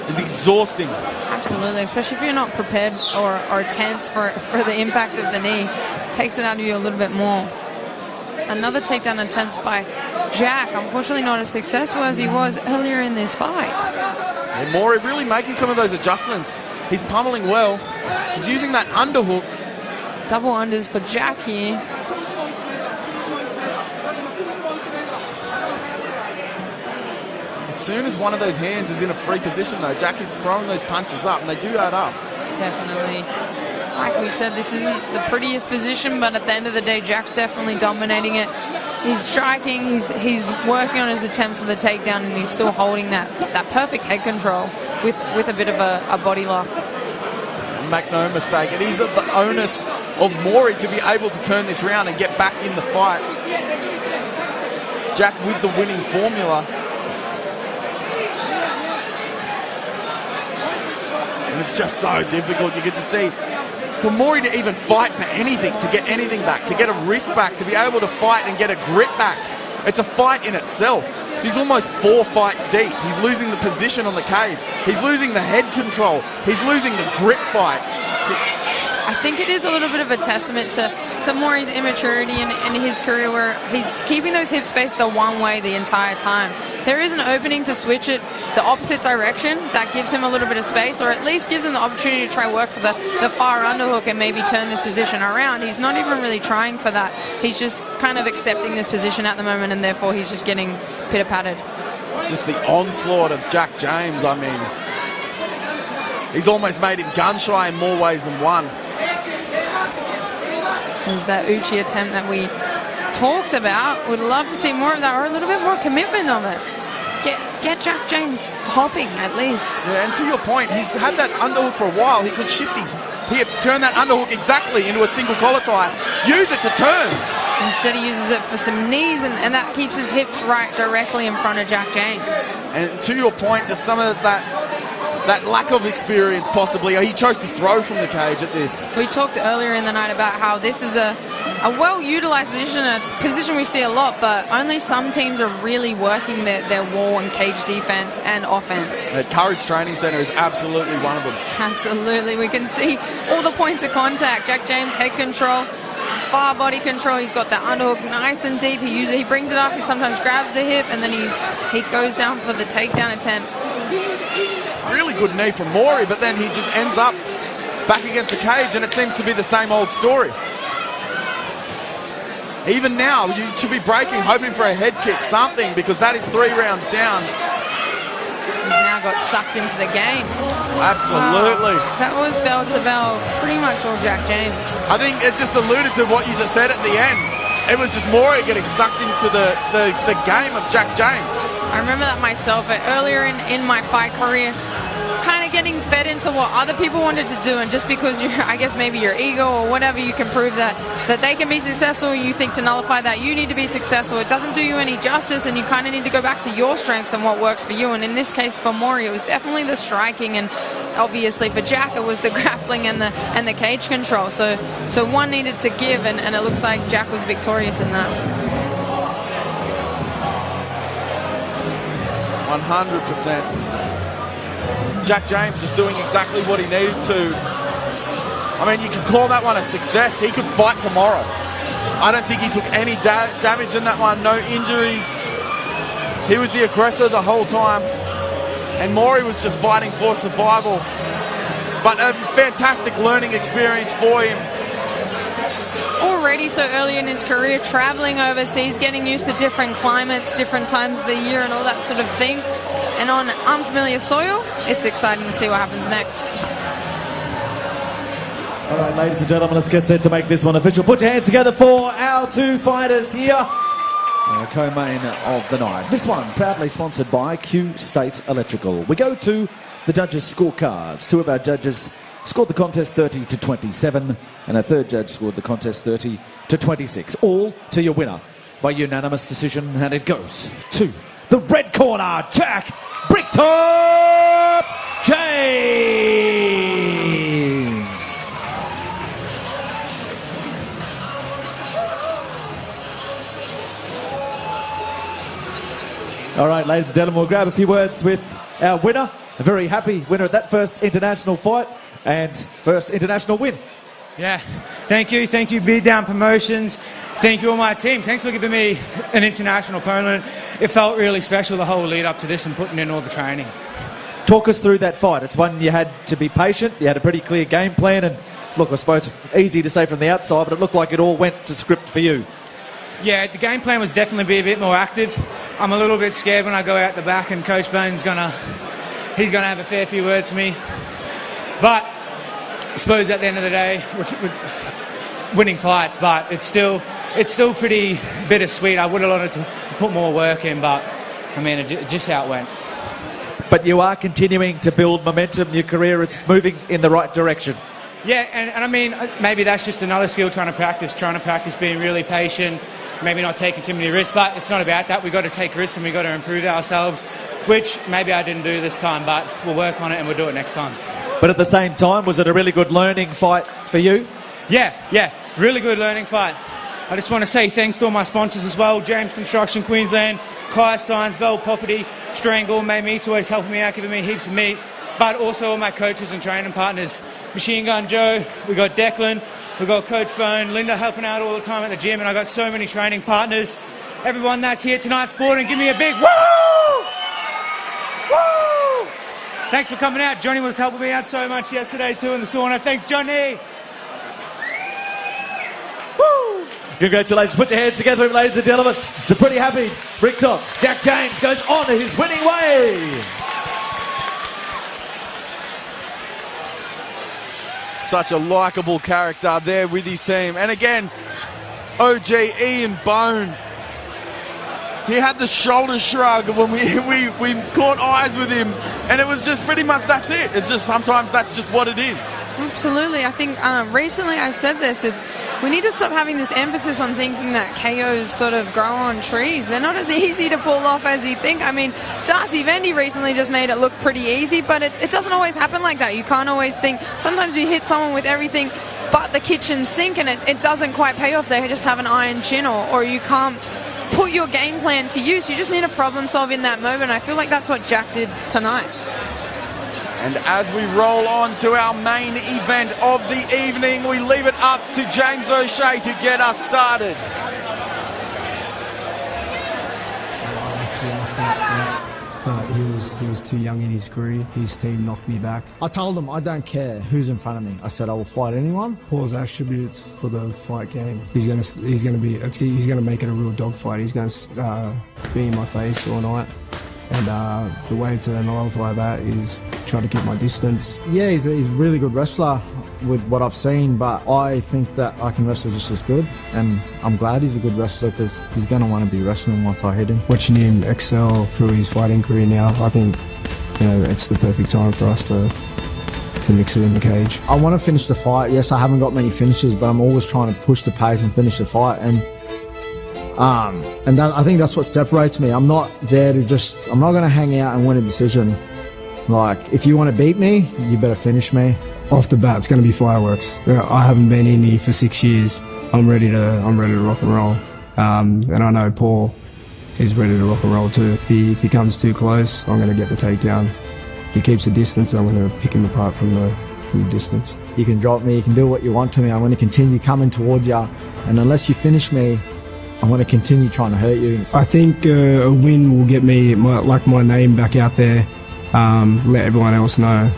It's exhausting. Absolutely, especially if you're not prepared or tense for the impact of the knee. It takes it out of you a little bit more. Another takedown attempt by Jack. Unfortunately not as successful as he was earlier in this fight. And Maury really making some of those adjustments. He's pummeling well. He's using that underhook. Double unders for Jack here. As soon as one of those hands is in a free position, though, Jack is throwing those punches up, and they do add up. Definitely. Like we said, this isn't the prettiest position, but at the end of the day, Jack's definitely dominating it. He's striking, he's working on his attempts for the takedown, and he's still holding that perfect head control with a bit of a body lock. Make no mistake, it is the onus of Maury to be able to turn this round and get back in the fight. Jack with the winning formula. And it's just so difficult. You get to see, for Maury to even fight for anything, to get anything back, to get a wrist back, to be able to fight and get a grip back, it's a fight in itself. So he's almost 4 fights deep. He's losing the position on the cage. He's losing the head control. He's losing the grip fight. I think it is a little bit of a testament to Maury's immaturity in his career, where he's keeping those hips faced the one way the entire time. There is an opening to switch it the opposite direction. That gives him a little bit of space, or at least gives him the opportunity to try work for the far underhook and maybe turn this position around. He's not even really trying for that. He's just kind of accepting this position at the moment, and therefore he's just getting pitter-patted. It's just the onslaught of Jack James. I mean, he's almost made him gun-shy in more ways than one. There's that Uchi attempt that we talked about. Would love to see more of that, or a little bit more commitment of it. Get Jack James hopping at least. Yeah, and to your point, he's had that underhook for a while. He could shift his hips, turn that underhook exactly into a single collar tie, use it to turn. Instead he uses it for some knees, and that keeps his hips right directly in front of Jack James. And to your point, just some of that that lack of experience possibly. He chose to throw from the cage at this. We talked earlier in the night about how this is a well-utilised position, a position we see a lot, but only some teams are really working their wall and cage defence and offence. Courage Training Centre is absolutely one of them. Absolutely. We can see all the points of contact. Jack James, head control, far body control. He's got that underhook nice and deep. He brings it up. He sometimes grabs the hip, and then he goes down for the takedown attempt. Really good knee from Maury, but then he just ends up back against the cage, and it seems to be the same old story. Even now, you should be breaking, hoping for a head kick, something, because that is 3 rounds down. He's now got sucked into the game. Absolutely. That was bell to bell, pretty much all Jack James. I think it just alluded to what you just said at the end. It was just Maury getting sucked into the game of Jack James. I remember that myself earlier in my fight career, kind of getting fed into what other people wanted to do, and just because I guess maybe your ego or whatever, you can prove that they can be successful, you think to nullify that you need to be successful. It doesn't do you any justice, and you kind of need to go back to your strengths and what works for you. And in this case for Maury, it was definitely the striking, and obviously for Jack it was the grappling and the cage control. So one needed to give, and it looks like Jack was victorious in that. 100%. Jack James just doing exactly what he needed to. I mean, you can call that one a success. He could fight tomorrow. I don't think he took any damage in that one, no injuries. He was the aggressor the whole time, and Maury was just fighting for survival. But a fantastic learning experience for him. Already so early in his career, traveling overseas, getting used to different climates, different times of the year and all that sort of thing. And on unfamiliar soil, it's exciting to see what happens next. All right, ladies and gentlemen, let's get set to make this one official. Put your hands together for our 2 fighters here. Our co-main of the night. This one proudly sponsored by Q State Electrical. We go to the judges' scorecards. 2 of our judges scored the contest 30-27, and a 3rd judge scored the contest 30-26. All to your winner by unanimous decision, and it goes to the red corner, Jack Bricktop James. All right, ladies and gentlemen, we'll grab a few words with our winner. A very happy winner at that first international fight and first international win. Yeah, thank you, Beatdown Promotions. Thank you all my team. Thanks for giving me an international opponent. It felt really special the whole lead up to this and putting in all the training. Talk us through that fight. It's one you had to be patient. You had a pretty clear game plan, and look, I suppose easy to say from the outside, but it looked like it all went to script for you. Yeah, the game plan was definitely be a bit more active. I'm a little bit scared when I go out the back, and Coach Bone's he's gonna have a fair few words for me. But I suppose at the end of the day, we're winning fights, but it's still pretty bittersweet. I would have wanted to put more work in, but I mean, just how it went. But you are continuing to build momentum. Your career, it's moving in the right direction. Yeah, and I mean, maybe that's just another skill, trying to practice being really patient, maybe not taking too many risks, but it's not about that. We've got to take risks and we've got to improve ourselves, which maybe I didn't do this time, but we'll work on it and we'll do it next time. But at the same time, was it a really good learning fight for you? Yeah, really good learning fight. I just want to say thanks to all my sponsors as well, NXTgen Constructions Queensland, Kai Signs, Bell Property, Strangle, May Meats, always helping me out, giving me heaps of meat, but also all my coaches and training partners. Machine Gun Joe, we got Declan, we got Coach Bone, Linda helping out all the time at the gym, and I got so many training partners. Everyone that's here tonight sporting, give me a big woo! Woo! Thanks for coming out. Johnny was helping me out so much yesterday too in the sauna. Thanks, Johnny. Woo! Congratulations. Put your hands together, ladies and gentlemen. It's a pretty happy Bricktop. Jack James goes on his winning way. Such a likeable character there with his team. And again, OG Ian Bone. He had the shoulder shrug when we caught eyes with him, and it was just pretty much that's it. It's just sometimes that's just what it is. Absolutely. I think recently I said this. we need to stop having this emphasis on thinking that KOs sort of grow on trees. They're not as easy to pull off as you think. I mean, Darcy Vendy recently just made it look pretty easy, but it doesn't always happen like that. You can't always think. Sometimes you hit someone with everything but the kitchen sink and it doesn't quite pay off. They just have an iron chin, or you can't put your game plan to use. You just need to problem solve in that moment. I feel like that's what Jack did tonight. And as we roll on to our main event of the evening, we leave it up to James O'Shea to get us started. But he was too young in his career. His team knocked me back. I told him I don't care who's in front of me. I said I will fight anyone. Paul's attributes for the fight game. He's gonna make it a real dogfight. He's gonna be in my face all night. And the way to nullify that is try to keep my distance. Yeah, he's a really good wrestler with what I've seen, but I think that I can wrestle just as good. And I'm glad he's a good wrestler because he's going to want to be wrestling once I hit him. Watching him excel through his fighting career now, I think it's the perfect time for us to mix it in the cage. I want to finish the fight. Yes, I haven't got many finishes, but I'm always trying to push the pace and finish the fight. And I think that's what separates me. I'm not there to I'm not going to hang out and win a decision. Like, if you want to beat me, you better finish me. Off the bat, it's going to be fireworks. I haven't been in here for 6 years. I'm ready to rock and roll. And I know Paul is ready to rock and roll too. If he comes too close, I'm going to get the takedown. If he keeps the distance, I'm going to pick him apart from the distance. You can drop me, you can do what you want to me. I'm going to continue coming towards you. And unless you finish me, I'm going to continue trying to hurt you. I think a win will get me my name back out there. Let everyone else know,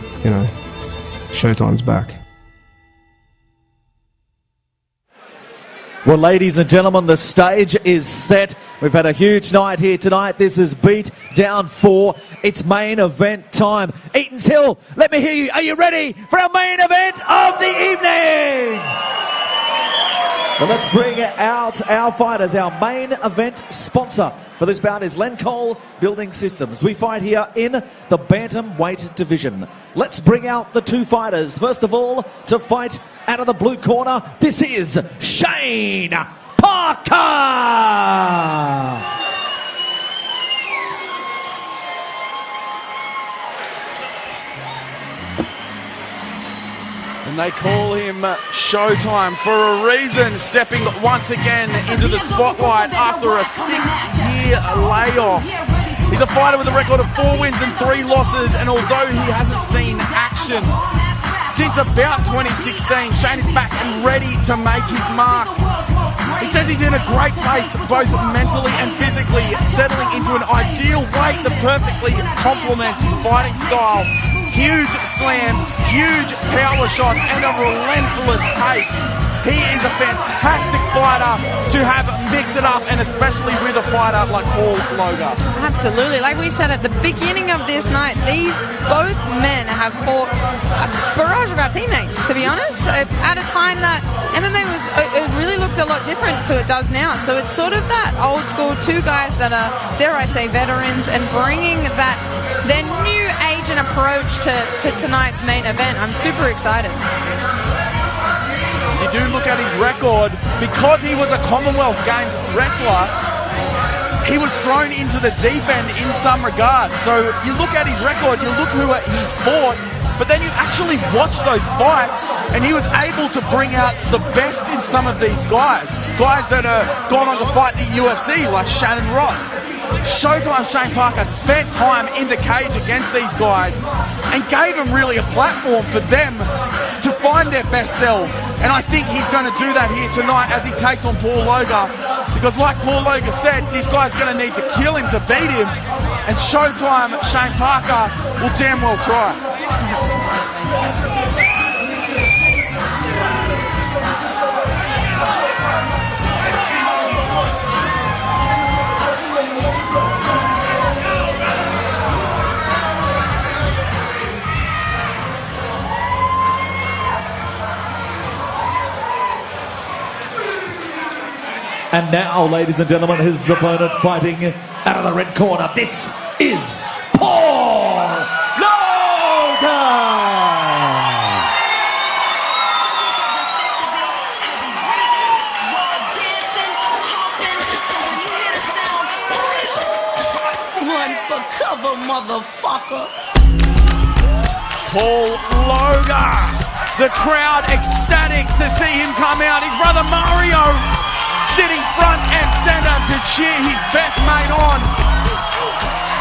Showtime's back. Well, ladies and gentlemen, the stage is set. We've had a huge night here tonight. This is Beatdown 4. It's main event time. Eaton's Hill, let me hear you. Are you ready for our main event of the evening? Well, let's bring out our fighters. Our main event sponsor for this bout is Lencol Building Systems. We fight here in the bantamweight division. Let's bring out the two fighters. First of all, to fight out of the blue corner, this is Shane Parker. And they call him Showtime for a reason, stepping once again into the spotlight after a 6-year layoff. He's a fighter with a record of 4 wins and 3 losses, and although he hasn't seen action since about 2016, Shane is back and ready to make his mark. He says he's in a great place, both mentally and physically, settling into an ideal weight that perfectly complements his fighting style. Huge slams, huge power shots, and a relentless pace. He is a fantastic fighter to have mix it up, and especially with a fighter like Paul Loga. Absolutely. Like we said at the beginning of this night, both men have fought a barrage of our teammates, to be honest, at a time that MMA it really looked a lot different to it does now. So it's sort of that old school, two guys that are, dare I say, veterans, and bringing their new age and approach to tonight's main event. I'm super excited. You do look at his record, because he was a Commonwealth Games wrestler, he was thrown into the deep end in some regards. So you look at his record, you look who he's fought, but then you actually watch those fights, and he was able to bring out the best in some of these guys that are gone on to fight the UFC, like Shannon Ross. Showtime Shane Parker spent time in the cage against these guys and gave them really a platform for them to find their best selves. And I think he's going to do that here tonight as he takes on Paul Loga. Because like Paul Loga said, this guy's going to need to kill him to beat him. And Showtime Shane Parker will damn well try. And now, ladies and gentlemen, his opponent fighting out of the red corner. This is Paul Loga! for cover, motherfucker. Paul Loga. The crowd ecstatic to see him come out. His brother Mario sitting front and center to cheer his best mate on.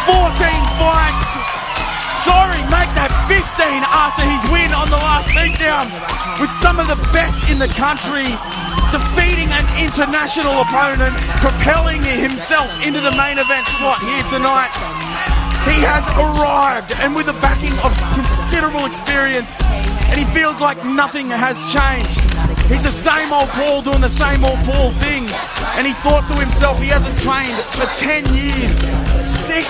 14 fights. Sorry, make that 15 after his win on the last beatdown with some of the best in the country, defeating an international opponent, propelling himself into the main event slot here tonight. He has arrived, and with the backing of considerable experience, and he feels like nothing has changed. He's the same old Paul doing the same old Paul things, and he thought to himself he hasn't trained for 10 years. 6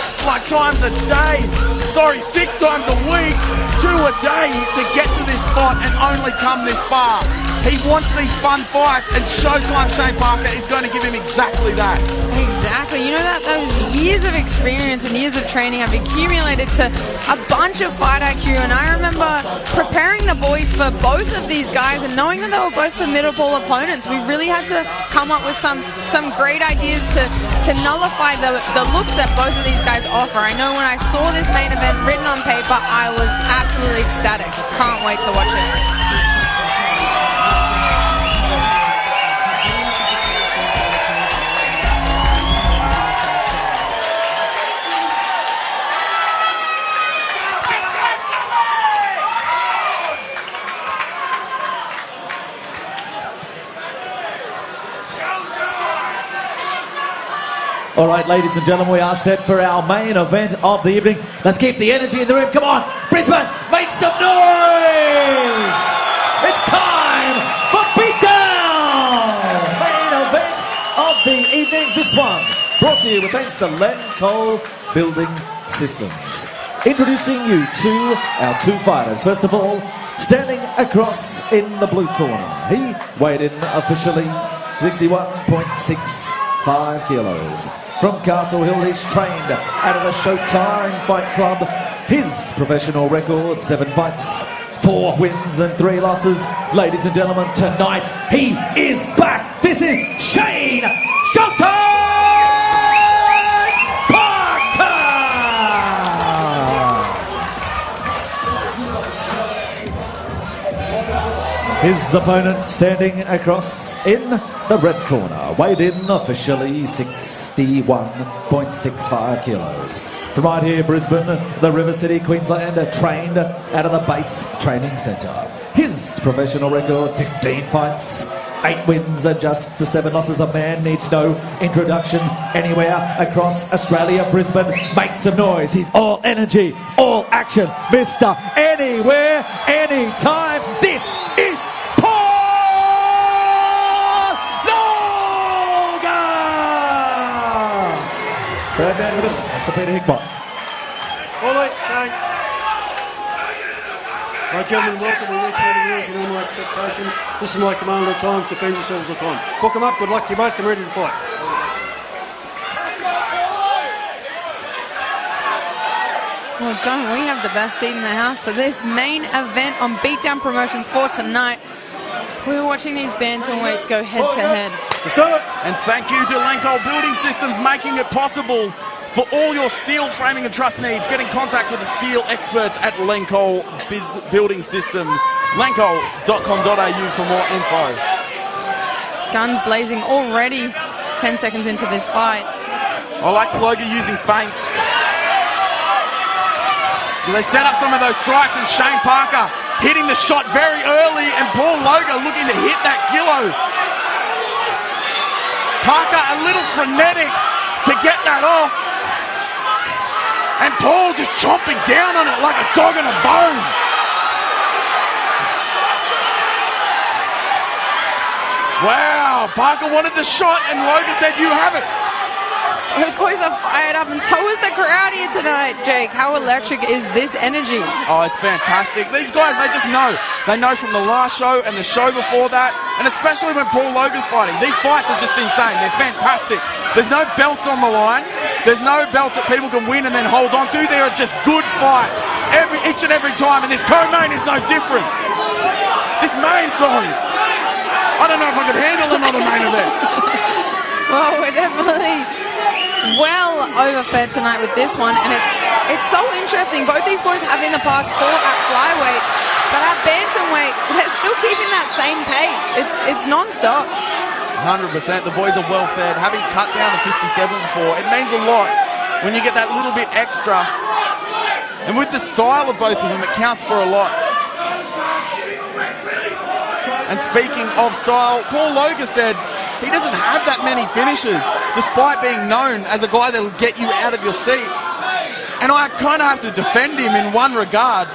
times a day. Sorry, 6 times a week, 2 a day to get to this spot and only come this far. He wants these fun fights, and Showtime Shane Parker is going to give him exactly that. Exactly. You know that those years of experience and years of training have accumulated to a bunch of fight IQ, and I remember preparing the boys for both of these guys and knowing that they were both formidable opponents. We really had to come up with some great ideas to nullify the looks that both of these guys offer. I know when I saw this main event written on paper, I was absolutely ecstatic. Can't wait to watch it. All right, ladies and gentlemen, we are set for our main event of the evening. Let's keep the energy in the room. Come on, Brisbane, make some noise! It's time for Beatdown! Main event of the evening. This one brought to you with thanks to Lenco Building Systems. Introducing you to our 2 fighters. First of all, standing across in the blue corner. He weighed in officially 61.65 kilos. From Castle Hill, he's trained out of the Showtime Fight Club. His professional record, 7 fights, 4 wins and 3 losses. Ladies and gentlemen, tonight he is back. This is Shane Showtime Parker! His opponent standing across in the red corner, weighed in officially 61.65 kilos. From right here, Brisbane, the River City, Queensland, trained out of the Base Training Centre. His professional record, 15 fights, 8 wins and just the 7 losses. A man needs no introduction anywhere across Australia. Brisbane, make some noise. He's all energy, all action, Mr. Anywhere, Anytime. This is that's the Peter Hickbot. All right, Shane. Right, gentlemen, welcome. We reach out the rules and all my expectations. This is my command at times. Defend yourselves at time. Book them up. Good luck to you both. Come ready to fight. Well, don't we have the best seat in the house for this main event on Beatdown Promotions for tonight. We're watching these bantamweights go head to head. And thank you to Lenco Building Systems, making it possible for all your steel framing and truss needs. Get in contact with the steel experts at Lenco Building Systems. Lenco.com.au for more info. Guns blazing already 10 seconds into this fight. I like Loga using feints. They set up some of those strikes, and Shane Parker hitting the shot very early, and Paul Loga looking to hit that kilo. Parker a little frenetic to get that off. And Paul just chomping down on it like a dog on a bone. Wow, Parker wanted the shot and Loga said, you have it. The boys are fired up, and so is the crowd here tonight, Jake. How electric is this energy? Oh, it's fantastic. These guys, they just know. They know from the last show and the show before that, and especially when Paul Loga's fighting. These fights are just insane. They're fantastic. There's no belts on the line. There's no belts that people can win and then hold on to. There are just good fights each and every time, and this co-main is no different. This main, sorry. I don't know if I could handle another main event. Well, we're definitely well overfed tonight with this one, and it's so interesting. Both these boys have in the past fought at flyweight, but at bantamweight, they're still keeping that same pace. It's non-stop. 100%. The boys are well fed. Having cut down to 57 before, it means a lot when you get that little bit extra. And with the style of both of them, it counts for a lot. And speaking of style, Paul Loga said he doesn't have that many finishes, despite being known as a guy that will get you out of your seat. And I kind of have to defend him in one regard,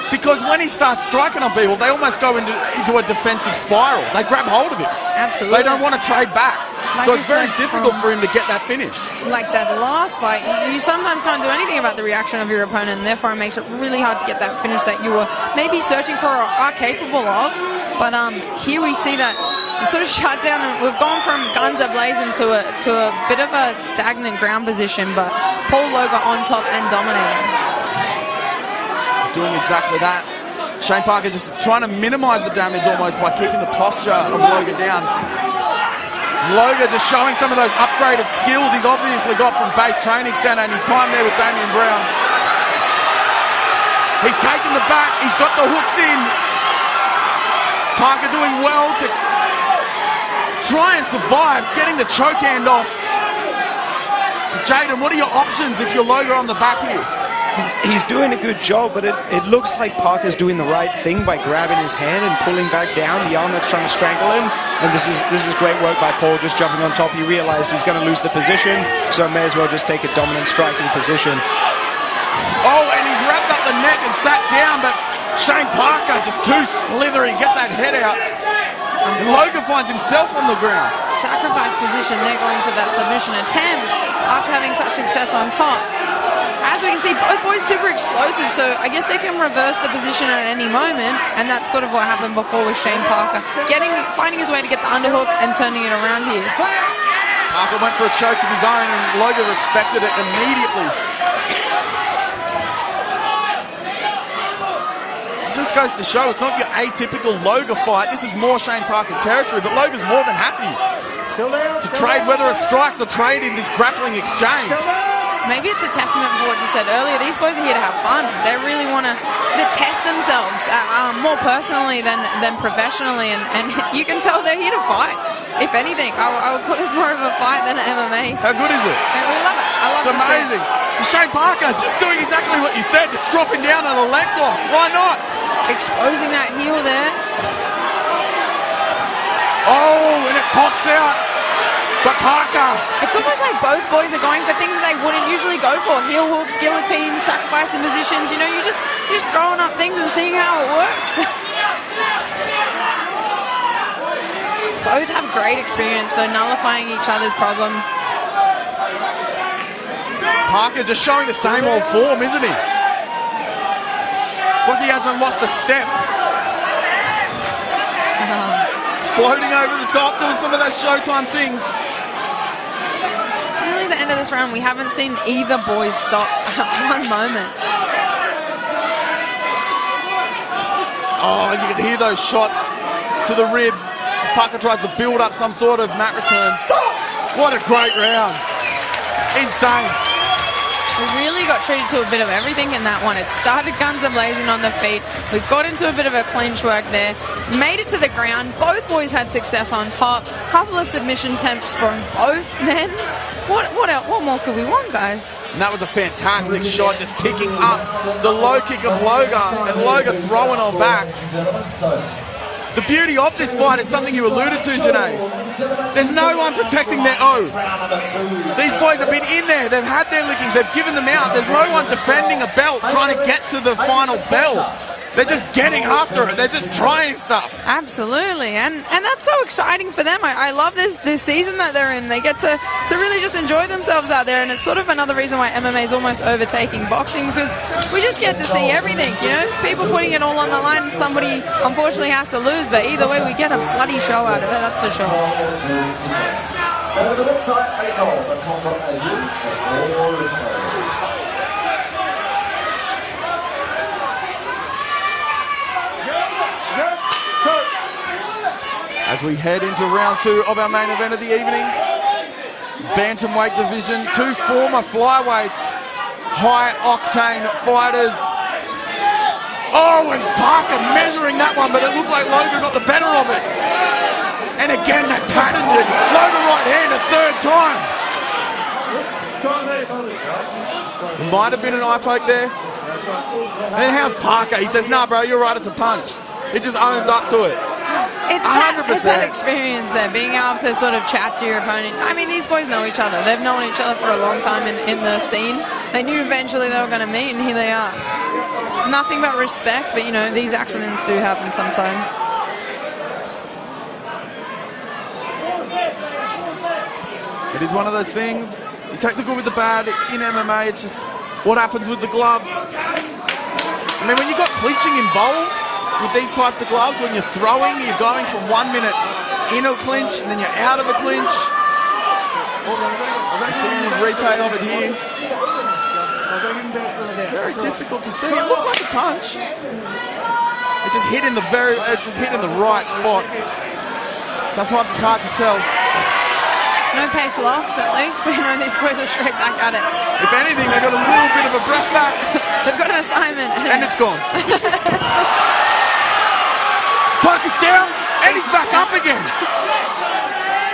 because when he starts striking on people, they almost go into a defensive spiral. They grab hold of it. Absolutely. They don't want to trade back. Like so it's very said, difficult for him to get that finish. Like that last fight, you sometimes can't do anything about the reaction of your opponent, and therefore it makes it really hard to get that finish that you were maybe searching for or are capable of. But here we see that we sort of shut down, and we've gone from guns a-blazing to a bit of a stagnant ground position, but Paul Loga on top and dominating. He's doing exactly that. Shane Parker just trying to minimise the damage almost by keeping the posture of Loga down. Loga just showing some of those upgraded skills he's obviously got from base training center and his time there with Damian Brown. He's taking the back, he's got the hooks in. Parker doing well to try and survive, getting the choke hand off. Jaden, what are your options if you're Loga on the back here? He's doing a good job, but it looks like Parker's doing the right thing by grabbing his hand and pulling back down the arm that's trying to strangle him. And this is great work by Paul, just jumping on top. He realized he's going to lose the position, so may as well just take a dominant striking position. Oh, and he's wrapped up the neck and sat down, but Shane Parker just too slithery, gets that head out. And Loga finds himself on the ground. Sacrifice position, they're going for that submission attempt after having such success on top. As we can see, both boys super explosive, so I guess they can reverse the position at any moment, and that's sort of what happened before with Shane Parker. Finding his way to get the underhook and turning it around here. Parker went for a choke of his own, and Loga respected it immediately. This just goes to show it's not your atypical Loga fight. This is more Shane Parker's territory, but Loga's more than happy to trade, whether it strikes or trade in this grappling exchange. Maybe it's a testament to what you said earlier. These boys are here to have fun. They really want to test themselves more personally than professionally, and you can tell they're here to fight. If anything, I would put this more of a fight than an MMA. How good is it? And we love it. I love it. It's amazing. Shane Parker just doing exactly what you said, just dropping down on a leg lock. Why not? Exposing that heel there. Oh, and it pops out. But Parker. It's almost like both boys are going for things that they wouldn't usually go for. Heel hooks, guillotines, sacrificing positions. You know, you're just throwing up things and seeing how it works. Both have great experience, though, nullifying each other's problem. Parker just showing the same old form, isn't he? It's like he hasn't lost a step. Floating over the top, doing some of those Showtime things. Nearly the end of this round, we haven't seen either boys stop at one moment. Oh, you can hear those shots to the ribs. Parker tries to build up some sort of mat return. What a great round. Insane. We really got treated to a bit of everything in that one. It started guns a-blazing on the feet. We got into a bit of a clinch work there. Made it to the ground. Both boys had success on top. Couple of submission attempts from both men. What more could we want, guys? And that was a fantastic shot, just kicking up the low kick of Loga, and Loga throwing on back. The beauty of this fight is something you alluded to, Janae. There's no one protecting their O. These boys have been in there. They've had their lickings. They've given them out. There's no one defending a belt, trying to get to the final bell. They're just getting after it. They're just trying stuff. Absolutely. And that's so exciting for them. I love this season that they're in. They get to really just enjoy themselves out there. And it's sort of another reason why MMA is almost overtaking boxing, because we just get to see everything, you know? People putting it all on the line. Somebody, unfortunately, has to lose. But either way, we get a bloody show out of it. That's for sure. Go to the website, as we head into round two of our main event of the evening. bantamweight division. Two former flyweights, high-octane fighters. Oh, and Parker measuring that one, but it looked like Loga got the better of it. And again, they patterned it. Loga right hand a third time. It might have been an eye poke there. And then how's Parker? He says, nah, bro, you're right, it's a punch. He just owns up to it. It's that experience there, being able to sort of chat to your opponent. I mean, these boys know each other. They've known each other for a long time in the scene. They knew eventually they were going to meet, and here they are. It's nothing but respect, but, you know, these accidents do happen sometimes. It is one of those things. You take the good with the bad. In MMA, it's just what happens with the gloves. I mean, when you've got clinching involved with these types of gloves, when you're throwing, you're going from 1 minute in a clinch and then you're out of a clinch. I'm seeing a replay of it here. Very difficult to see. It looked like a punch. It just hit in the right spot. Sometimes it's hard to tell. No pace lost, at least. We know these boys are straight back at it. If anything, they got a little bit of a breath back. They've got an assignment. And it's gone. Parker's down, and he's back up again.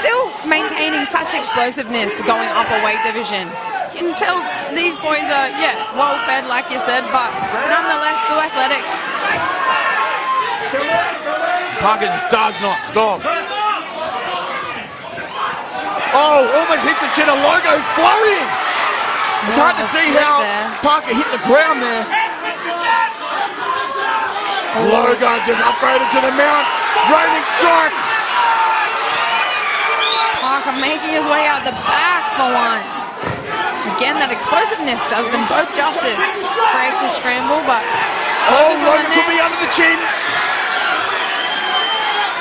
Still maintaining such explosiveness going up a weight division. You can tell these boys are, well fed, like you said, but nonetheless still athletic. Parker just does not stop. Oh, almost hits the chin of Logo's floating. It's hard to see how Parker hit the ground there. Loga just upgraded to the mount. Raining strikes. Parker making his way out the back for once. Again, that explosiveness does them both justice. Creates a scramble, but... Loga could be under the chin.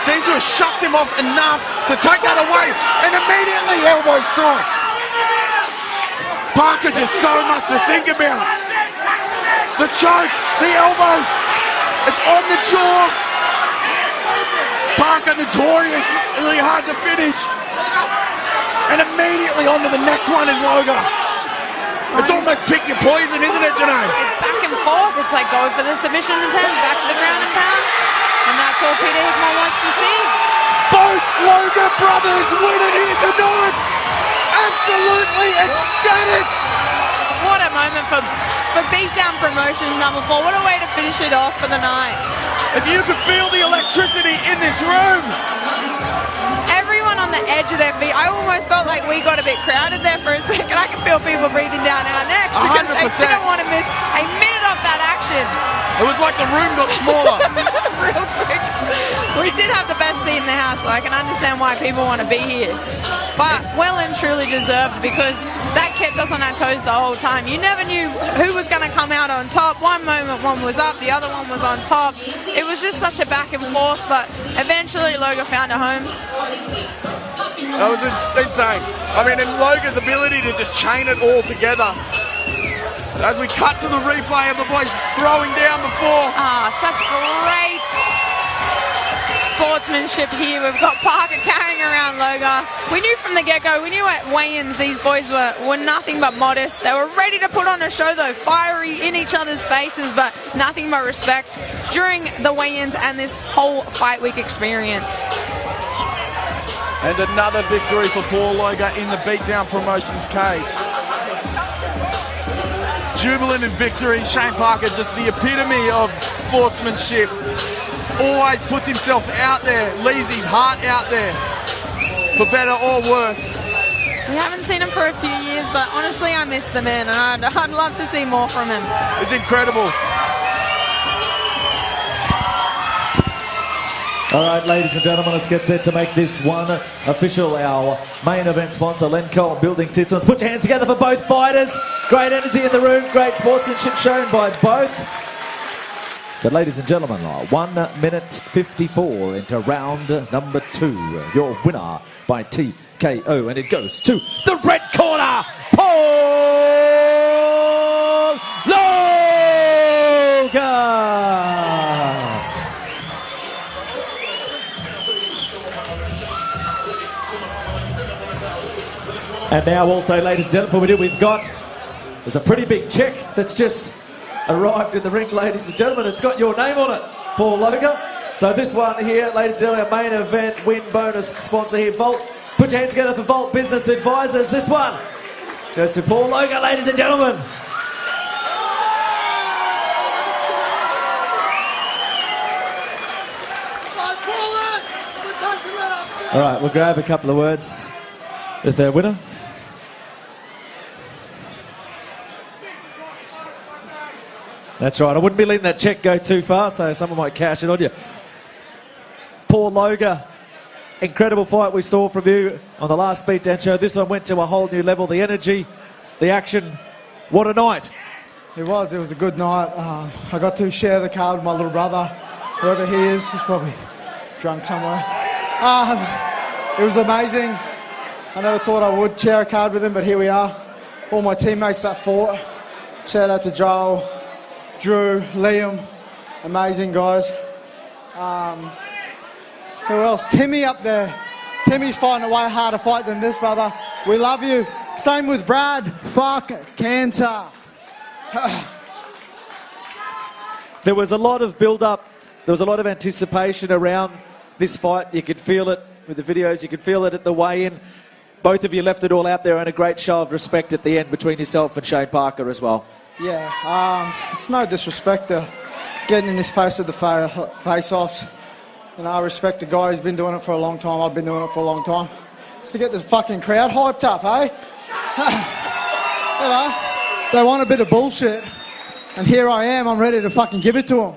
Seems to have shucked him off enough to take that away, and immediately elbow strikes. Parker just so much to think about. The choke, the elbows, it's on the jaw. Parker notoriously hard to finish. And immediately onto the next one is Loga. It's almost pick your poison, isn't it, Janae? It's back and forth. It's like go for the submission attempt, back to the ground and pound. And that's all Peter Hickman wants to see. Both Loga brothers win it here tonight. Absolutely ecstatic. What a moment for Beatdown Promotions number 4. What a way to finish it off for the night. If you could feel the electricity in this room. Everyone on the edge of their feet. I almost felt like we got a bit crowded there for a second. I could feel people breathing down our necks because 100%. they didn't want to miss a minute of that action. It was like the room got smaller. Real quick. We did have the best seat in the house, so I can understand why people want to be here. But well and truly deserved, because that kept us on our toes the whole time. You never knew who was going to come out on top. One moment one was up, the other one was on top. It was just such a back and forth, but eventually Loga found a home. That was insane. I mean, and Loga's ability to just chain it all together. As we cut to the replay of the boys throwing down before. Such great sportsmanship here. We've got Parker carrying around Loga. We knew from the get-go, we knew at weigh-ins these boys were nothing but modest. They were ready to put on a show though, fiery in each other's faces, but nothing but respect during the weigh-ins and this whole fight week experience. And another victory for Paul Loga in the Beatdown Promotions cage. Jubilant in victory. Shane Parker, just the epitome of sportsmanship. Always puts himself out there, leaves his heart out there, for better or worse. We haven't seen him for a few years, but honestly, I miss the man, and I'd love to see more from him. It's incredible. All right, ladies and gentlemen, let's get set to make this one official. Our main event sponsor, Lencol Building Systems. Put your hands together for both fighters. Great energy in the room, great sportsmanship shown by both. But ladies and gentlemen, 1 minute 54 into round number 2. Your winner by TKO, and it goes to the red corner, Paul Loga. And now also, ladies and gentlemen, we've got, there's a pretty big check that's just arrived in the ring, ladies and gentlemen. It's got your name on it, Paul Loga. So this one here, ladies and gentlemen, our main event win bonus sponsor here, Vault. Put your hands together for Vault Business Advisors. This one goes to Paul Loga, ladies and gentlemen. All right, we'll grab a couple of words with their winner. That's right, I wouldn't be letting that check go too far, so someone might cash it on you. Paul Loga, incredible fight we saw from you on the last Beatdown show. This one went to a whole new level. The energy, the action, what a night. It was a good night. I got to share the card with my little brother, wherever he is. He's probably drunk somewhere. It was amazing. I never thought I would share a card with him, but here we are. All my teammates that fought. Shout out to Joel, Drew, Liam. Amazing guys. Who else? Timmy up there. Timmy's fighting a way harder fight than this, brother. We love you. Same with Brad. Fuck cancer. There was a lot of build-up. There was a lot of anticipation around this fight. You could feel it with the videos. You could feel it at the weigh-in. Both of you left it all out there, and a great show of respect at the end between yourself and Shane Parker as well. Yeah, it's no disrespect to getting in his face at the face-offs. You know, I respect the guy who's been doing it for a long time. I've been doing it for a long time. It's to get this fucking crowd hyped up, eh? You know, they want a bit of bullshit, and here I am. I'm ready to fucking give it to them.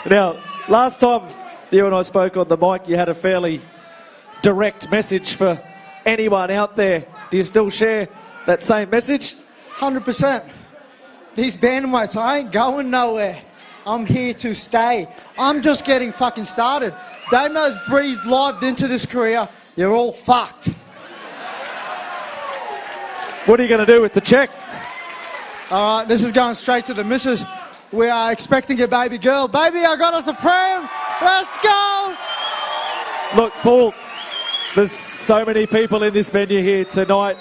Now, last time you and I spoke on the mic, you had a fairly direct message for anyone out there. Do you still share that same message? 100%. These bantamweights, I ain't going nowhere. I'm here to stay. I'm just getting fucking started. Damo's breathed life into this career. You're all fucked. What are you going to do with the check? All right, this is going straight to the missus. We are expecting a baby girl. Baby, I got us a pram. Let's go. Look, Paul, there's so many people in this venue here tonight.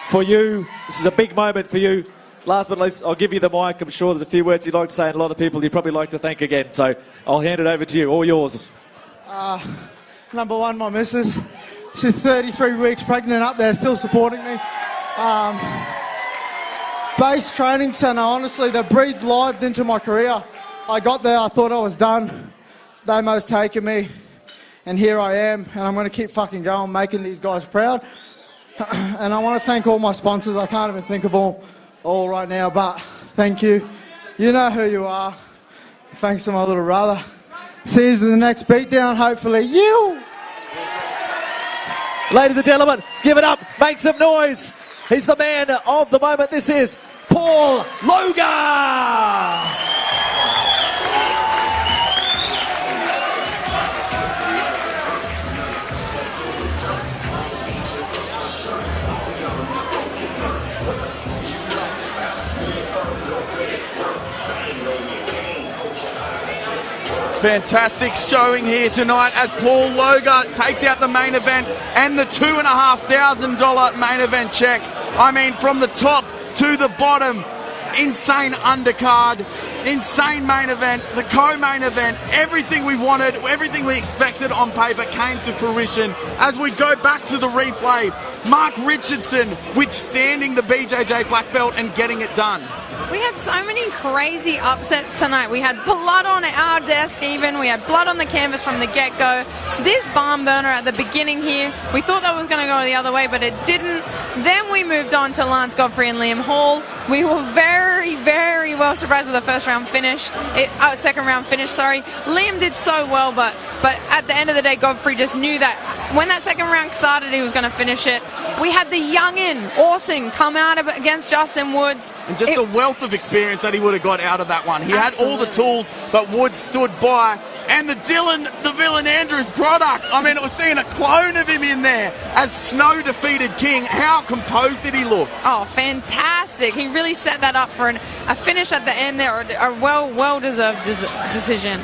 For you, this is a big moment for you. Last but not least, I'll give you the mic. I'm sure there's a few words you'd like to say, and a lot of people you'd probably like to thank again. So I'll hand it over to you. All yours. Number one, my missus. She's 33 weeks pregnant up there, still supporting me. Base training center, honestly, they breathed life into my career. I got there, I thought I was done. Damo's taken me, and here I am, and I'm going to keep fucking going, making these guys proud. And I want to thank all my sponsors. I can't even think of all right now, but thank you. You know who you are. Thanks to my little brother. See you in the next Beatdown, hopefully. You! Ladies and gentlemen, give it up. Make some noise. He's the man of the moment. This is Paul Loga! Fantastic showing here tonight as Paul Loga takes out the main event and the $2,500 main event check. I mean, from the top to the bottom, insane undercard, insane main event, the co-main event, everything we wanted, everything we expected on paper came to fruition. As we go back to the replay, Mark Richardson withstanding the BJJ black belt and getting it done. We had so many crazy upsets tonight. We had blood on our desk even. We had blood on the canvas from the get-go. This barn burner at the beginning here, we thought that was going to go the other way, but it didn't. Then we moved on to Lance Godfrey and Liam Hall. We were very, very well surprised with the first round finish. Second round finish, sorry. Liam did so well, but at the end of the day, Godfrey just knew that when that second round started, he was going to finish it. We had the youngin, Orsing, come out against Justin Woods. And just the wealth of experience that he would have got out of that one. He had all the tools, but Woods stood by. And the Dylan, the Villain Andrews product. I mean, it was seeing a clone of him in there as Snow defeated King. How composed did he look? Oh, fantastic. He really set that up for a finish at the end there, or a well-deserved decision.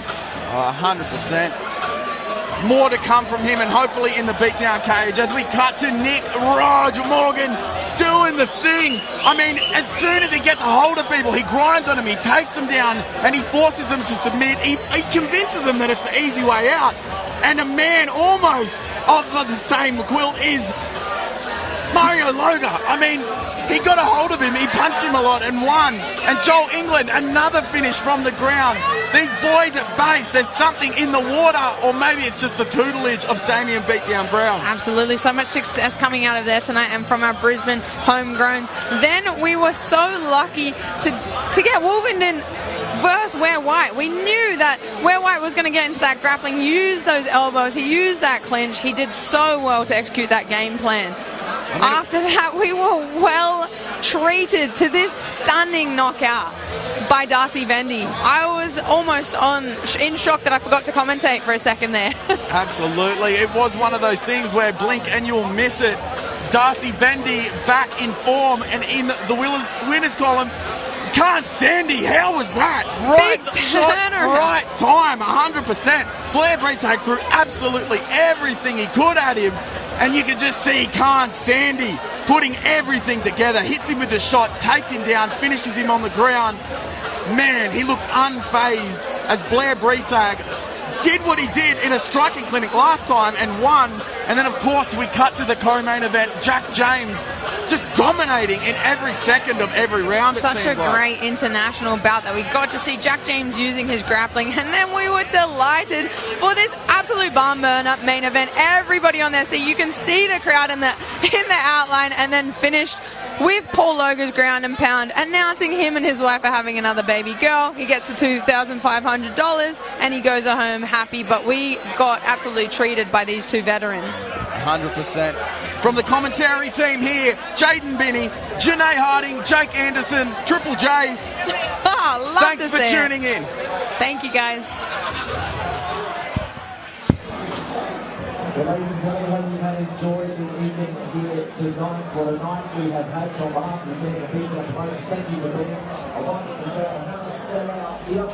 Oh, 100%. more to come from him, and hopefully in the beatdown cage. As we cut to Nick Rog Morgan doing the thing. I mean, as soon as he gets a hold of people, he grinds on them, he takes them down, and he forces them to submit. He convinces them that it's the easy way out. And a man almost of the same quilt is Mario Loga. I mean, he got a hold of him, he punched him a lot and won. And Joel England, another finish from the ground. These boys at base, there's something in the water, or maybe it's just the tutelage of Damien Beatdown Brown. Absolutely, so much success coming out of there tonight and from our Brisbane homegrowns. Then we were so lucky to get Wolverton versus Ware White. We knew that Ware White was going to get into that grappling, use those elbows, he used that clinch. He did so well to execute that game plan. After that, we were well treated to this stunning knockout by Darcy Vendy. I was almost in shock that I forgot to commentate for a second there. Absolutely. It was one of those things where blink and you'll miss it. Darcy Vendy back in form and in the winners column. Can't Sandy, how was that? Right shot, right time, 100%. Blair Breitag threw absolutely everything he could at him, and you could just see Khan Sandy putting everything together, hits him with the shot, takes him down, finishes him on the ground. Man, he looked unfazed as Blair Breitag did what he did in a striking clinic last time and won. And then, of course, we cut to the co-main event. Jack James just dominating in every second of every round. Such a great international bout that we got to see Jack James using his grappling. And then we were delighted for this absolute barn burner main event. Everybody on their seat. You can see the crowd in the outline, and then finished with Paul Loga's ground and pound, announcing him and his wife are having another baby girl. He gets the $2,500 and he goes home happy, but we got absolutely treated by these two veterans. 100%. From the commentary team here, Jaden Binney, Janae Harding, Jake Anderson, Triple J. Thanks for tuning in. Thank you, guys. Well, ladies and gentlemen, hope you have enjoyed the evening here tonight. For tonight, we have had on behalf of the team at Beatdown Promotions, thank you for being a wonderful crowd. Another sellout here.